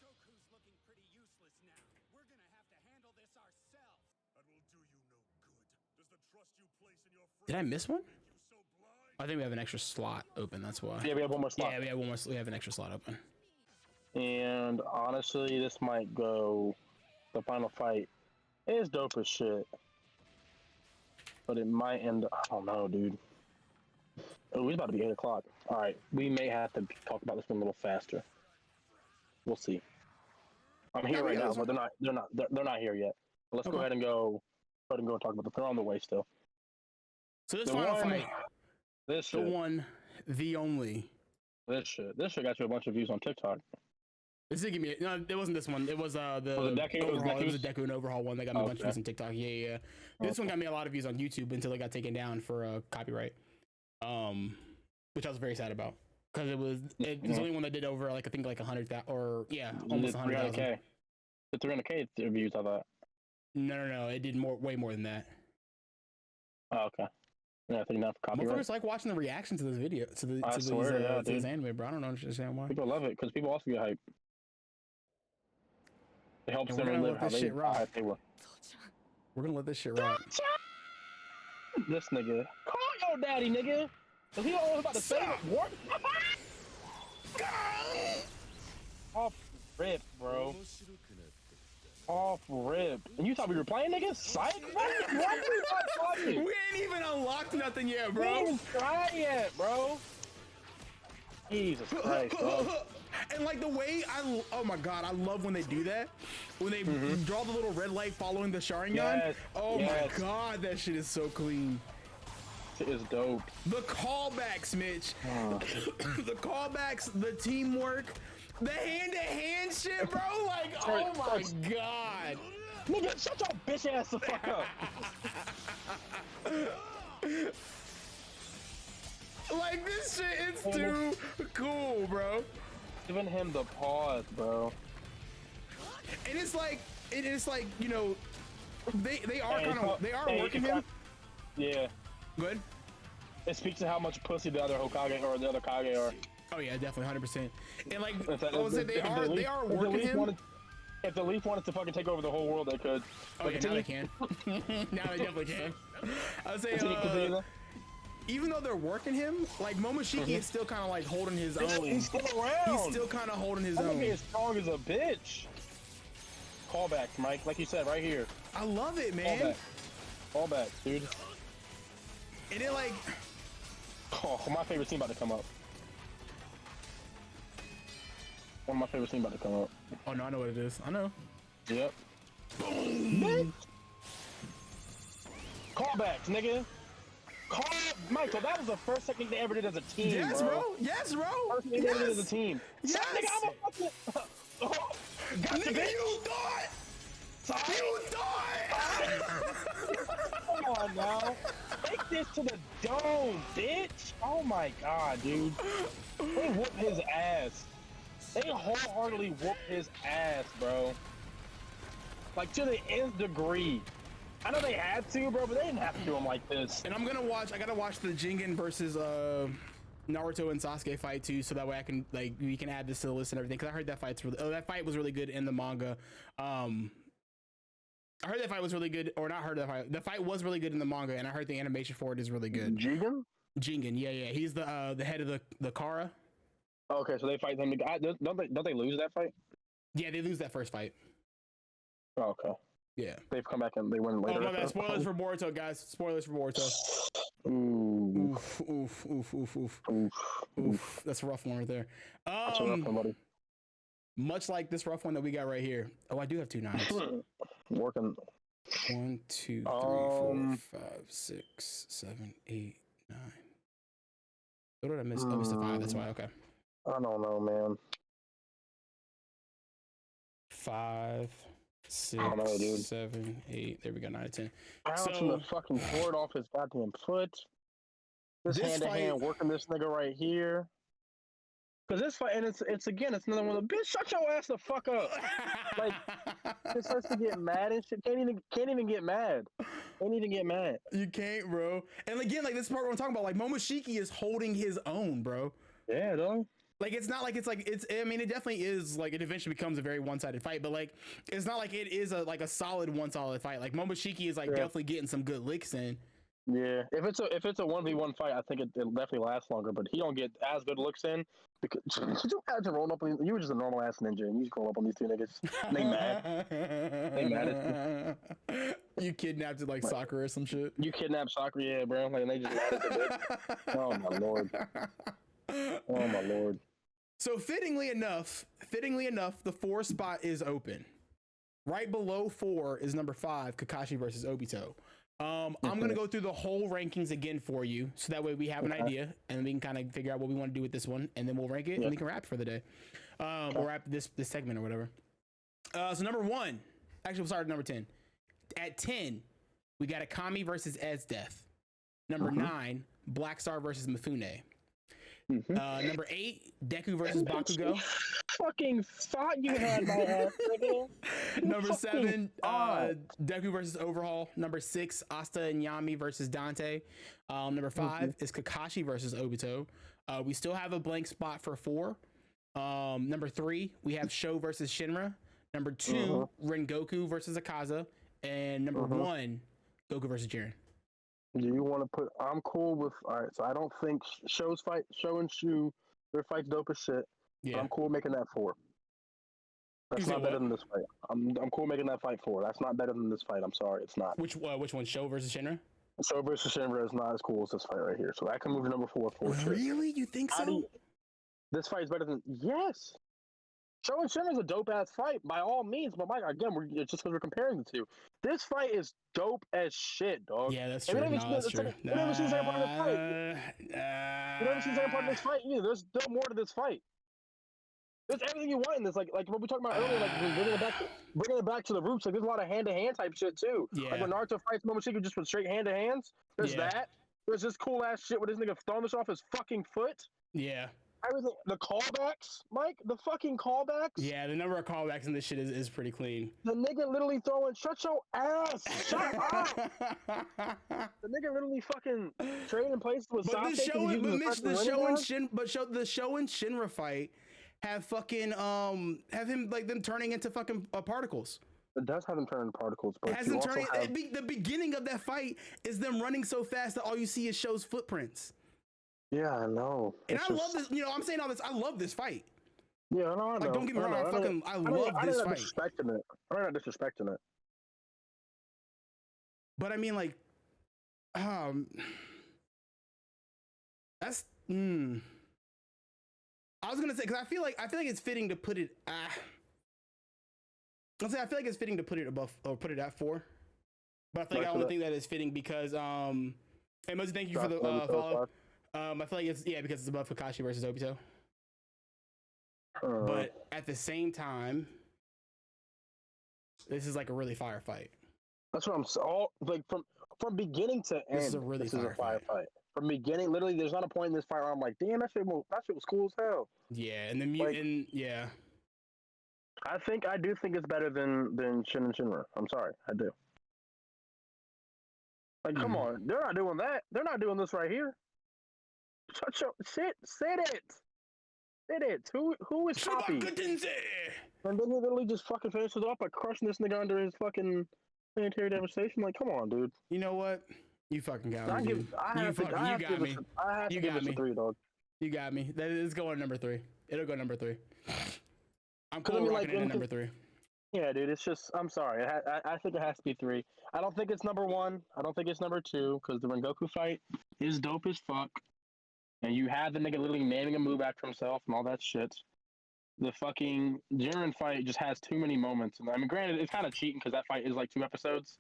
Goku's looking pretty useless now. We're gonna have to handle this ourselves. That will do you no good. Does the trust you place in your friends Did I miss one? make you so blind? I think we have an extra slot open. That's why. Yeah, we have one more slot. Yeah, we have one more. We have an extra slot open. And honestly, this might go. The final fight is dope as shit, but it might end. I don't know, dude. Oh, it's about to be 8 o'clock. All right, we may have to talk about this one a little faster. We'll see. I'm here right now, but they're not here yet. But let's go ahead and go and talk about it. They're on the way still. So this final fight, this shit, the one, the only. this shit got you a bunch of views on TikTok. This did give me no. It wasn't this one. It was the Deku? overhaul. It was a Deku and overhaul one that got me a bunch of views on TikTok. Yeah. This one got me a lot of views on YouTube until it got taken down for copyright. Which I was very sad about because it was the only one that did over like I think like 100,000 or almost 100,000. The 300K views I thought. No, it did way more than that. Oh, okay. Yeah, I think not for copyright. Motherfuckers like watching the reaction to this video to this anime, bro. I don't understand why. People love it because people also get hype. It helps them live live how they were. We're gonna let this shit rock. This nigga. Call your daddy, nigga. Cause he always about to say what? Off rip, bro. Off rip. And you thought we were playing, nigga? Psych? We ain't even unlocked nothing yet, bro. We ain't even tried yet, bro. Jesus Christ, bro. And like the way oh my god, I love when they do that. When they draw the little red light following the Sharingan. Yes, my god, that shit is so clean. It is dope. The callbacks, Mitch. The callbacks, the teamwork, the hand-to-hand shit, bro. Like, oh my god. Nigga, shut your bitch ass the fuck up. Like, this shit is too cool, bro. Giving him the pause, bro. And it's like, you know, they are working him. Yeah. Good. It speaks to how much pussy the other Hokage or the other Kage are. Oh yeah, definitely, 100%. And like, they are working him. If the Leaf wanted to fucking take over the whole world, they could. Oh yeah, now they can. Now they definitely can. I was saying, even though they're working him, like Momoshiki is still kind of like holding his own. He's still around. He's still kind of holding his own. He's strong as a bitch. Callbacks, Mike, like you said, right here. I love it, man. Callbacks, dude. And it like, oh, my favorite scene about to come up. One of my favorite scenes about to come up. Oh no, I know what it is. I know. Yep. Boom. Callbacks, nigga. Michael, that was the first thing they ever did as a team. Yes, bro. Yes, bro. First thing they ever did as a team. Yes. Nigga, I'm a fucking. Nigga, you thought. Sorry. You thought. Come on now. Take this to the dome, bitch. Oh my god, dude. They whoop his ass. They wholeheartedly whoop his ass, bro. Like to the nth degree. I know they had to, bro, but they didn't have to do him like this. And I gotta watch the Jingen versus Naruto and Sasuke fight too, so that way I can we can add this to the list and everything. Cause I heard that that fight was really good in the manga. I heard that fight was really good, or not heard that fight. The fight was really good in the manga, and I heard the animation for it is really good. Jingen? Jingen, yeah. He's the head of the Kara. Okay, so they fight them. Don't they lose that fight? Yeah, they lose that first fight. Oh, okay. Yeah. They've come back and they win later. Oh my bad. Spoilers for Boruto, guys. Spoilers for Boruto. Ooh. Oof. That's a rough one right there. That's a rough one, buddy. Much like this rough one that we got right here. Oh, I do have 2 knives. Working. 1, 2, 3, 4, 5, 6, 7, 8, 9. What did I miss? I missed a 5. That's why. Okay. I don't know, man. 5, 6, 7, 8. There we go. 9 to 10. Bouncing the fucking board off his goddamn foot. This hand to hand working this nigga right here. Cause this fight, and it's another one of the bitch. Shut your ass the fuck up. Like, it starts to get mad and shit. Can't even get mad. Can't even get mad. You can't, bro. And again, like this part what I'm talking about, like Momoshiki is holding his own, bro. Yeah, though. Like it's not like it's I mean, it definitely is like it eventually becomes a very one-sided fight, but like it's not like it is a solid fight. Like Momoshiki is definitely getting some good licks in. Yeah, if it's a 1v1 fight, I think it'll definitely last longer. But he don't get as good looks in because could you imagine rolling up on you were just a normal ass ninja and you just roll up on these 2 niggas. They mad. They mad at you. You kidnapped it like Sakura or some shit. You kidnapped Sakura, yeah, bro. Like they just mad at you. Oh my lord. Oh my lord. So fittingly enough, the 4 spot is open. Right below 4 is number 5, Kakashi versus Obito. I'm gonna go through the whole rankings again for you, so that way we have an idea and we can kind of figure out what we want to do with this one, and then we'll rank it and we can wrap for the day, or wrap this segment or whatever. So number 1, actually, we'll start at number 10. At 10, we got Akami versus Death. Number 9, Black Star versus Mifune. Number 8, Deku versus Bakugou. Fucking thought you had my ass, nigga. Number 7, Deku versus Overhaul. Number 6, Asta and Yami versus Dante. Number 5 is Kakashi versus Obito. We still have a blank spot for 4. Number 3, we have Sho versus Shinra. Number 2, Rengoku versus Akaza. And number 1, Goku versus Jiren. Do you want to put? I'm cool with. All right, so I don't think Sho and Shu, their fight's dope as shit. Yeah. I'm cool making that 4. That's not better than this fight. I'm cool making that fight 4. That's not better than this fight. I'm sorry, it's not. Which one? Sho versus Shinra? Sho versus Shinra is not as cool as this fight right here. So that can move to number 4 for sure. Really? You think so? This fight is better than yes. Sho and Shinra is a dope ass fight by all means, but Mike, again, it's just because we're comparing the two. This fight is dope as shit, dog. Yeah, that's true. That's true. You never seen the same part of this fight. You never seen the same part of this fight either. There's still more to this fight. There's everything you want in this, like what we talked about earlier, like bringing it back to the roots. Like there's a lot of hand to hand type shit too. Yeah. Like when Naruto fights Momoshiki just with straight hand to hands. There's that. There's this cool ass shit with this nigga throwing this off his fucking foot. Yeah. Everything, the callbacks, Mike, the fucking callbacks. Yeah, the number of callbacks in this shit is pretty clean. The nigga literally throwing, shut your ass, shut up. The nigga literally fucking trading places with Sasuke. The Sho and Shinra fight have fucking have him like them turning into fucking particles. It does have them turn into particles, but the beginning of that fight is them running so fast that all you see is Sho's footprints. Yeah, I know. And I love this. You know, I'm saying all this. I love this fight. Yeah, I know. Like, don't get me wrong. I love this fight. I'm not disrespecting it. But I mean, like, that's. I was gonna say because I feel like it's fitting to put it. I feel like it's fitting to put it above or put it at 4. But I don't think that is fitting because Hey, Muzzy, thank you for the follow. I feel like it's because it's above Kakashi versus Obito. But at the same time, this is like a really fire fight. That's what I'm all like from beginning to end. This is a really fire fight. From beginning, literally, there's not a point in this fight where I'm like, damn, that shit was cool as hell. Yeah, and the mutant, yeah. I do think it's better than Shin and Shinra. I'm sorry, I do. Like, come on, they're not doing that. They're not doing this right here. Shut your shit. Said it. Who is Poppy? And then he literally just fucking finishes it off by crushing this nigga under his fucking planetary devastation. Like, come on, dude. You know what? You fucking got me. You got me. You got me. 3, dog. You got me. That is going number 3. It'll go number 3. I'm cool with rocking it at number 3. Yeah, dude. It's just, I'm sorry. I think it has to be 3. I don't think it's number 1. I don't think it's number 2 because the Rengoku fight is dope as fuck. And you have the nigga literally naming a move after himself and all that shit. The fucking Jiren fight just has too many moments. And I mean, granted, it's kind of cheating because that fight is like 2 episodes.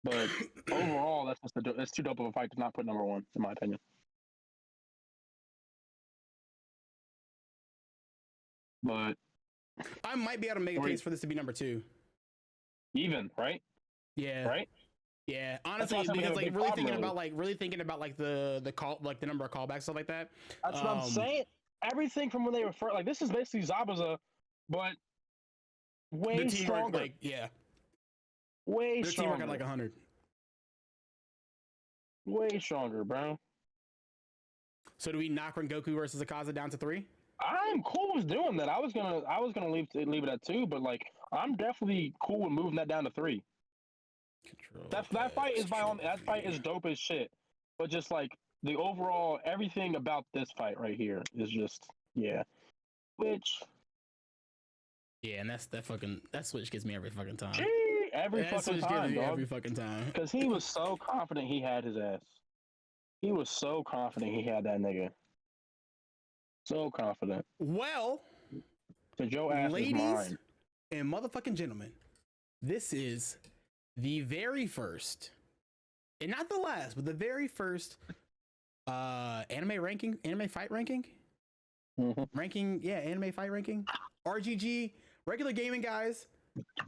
But overall, that's too dope of a fight to not put number 1, in my opinion. But I might be able to make a case for this to be number 2. Even, right? Yeah. Right? Yeah. Honestly, because like really thinking about like the call, like the number of callbacks, stuff like that. That's what I'm saying. Everything from when they refer, like, this is basically Zabuza, but way stronger. Like, yeah. Way Their stronger. Teamwork at like 100. Way stronger, bro. So do we knock Rengoku versus Akaza down to 3? I'm cool with doing that. I was gonna leave it at 2, but like I'm definitely cool with moving that down to 3. That fight is dope as shit. But just like the overall everything about this fight right here is just Which and that switch gets me every fucking time. Every fucking time. Because he was so confident he had his ass. He was so confident he had that nigga. So confident. Well, ladies and motherfucking gentlemen, this is the very first, and not the last, but the very first anime fight ranking. Anime fight ranking. RGG, regular gaming guys,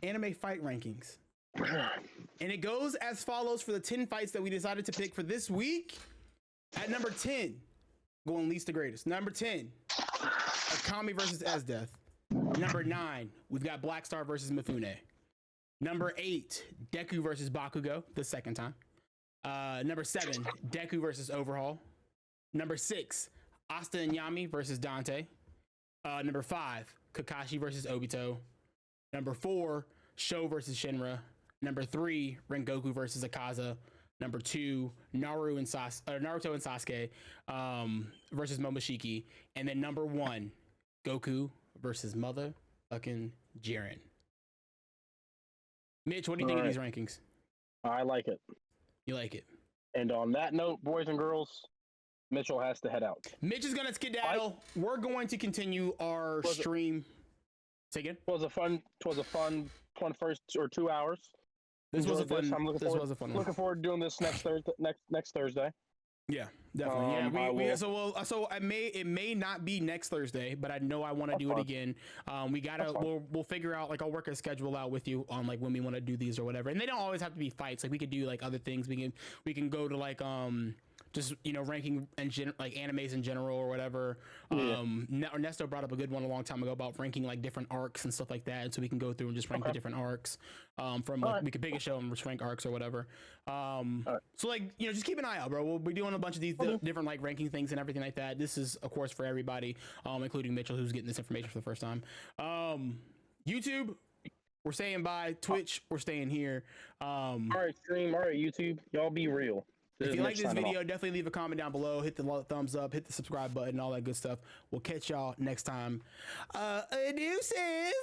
anime fight rankings. And it goes as follows for the 10 fights that we decided to pick for this week. At number 10, going least to greatest. Number 10, Akami versus Esdeath. Number 9, we've got Black Star versus Mifune. Number 8, Deku versus Bakugou, the second time. Number 7, Deku versus Overhaul. Number 6, Asta and Yami versus Dante. Number 5, Kakashi versus Obito. Number 4, Sho versus Shinra. Number 3, Rengoku versus Akaza. Number 2, Naruto and Sasuke versus Momoshiki. And then number 1, Goku versus motherfucking Jiren. Mitch, what do you think of these rankings? I like it. You like it? And on that note, boys and girls, Mitchell has to head out. Mitch is going to skedaddle. We're going to continue our stream. Say again? It was a fun first or 2 hours. This was a fun one. Looking forward to doing this next Thursday. Yeah, definitely. So it may not be next Thursday, but I know I want to do it again. We'll figure out, like, I'll work a schedule out with you on like when we want to do these or whatever. And they don't always have to be fights. Like, we could do like other things. We can go to like just, ranking like animes in general or whatever. Ernesto brought up a good one a long time ago about ranking like different arcs and stuff like that. So we can go through and just rank the different arcs. We could pick a show and just rank arcs or whatever. So like, just keep an eye out, bro. We'll be doing a bunch of these different like ranking things and everything like that. This is of course for everybody, including Mitchell, who's getting this information for the first time. YouTube, we're saying bye. Twitch, we're staying here. All right, stream. All right, YouTube, y'all be real. If you like this video, definitely leave a comment down below. Hit the thumbs up, hit the subscribe button, all that good stuff. We'll catch y'all next time. Deuces.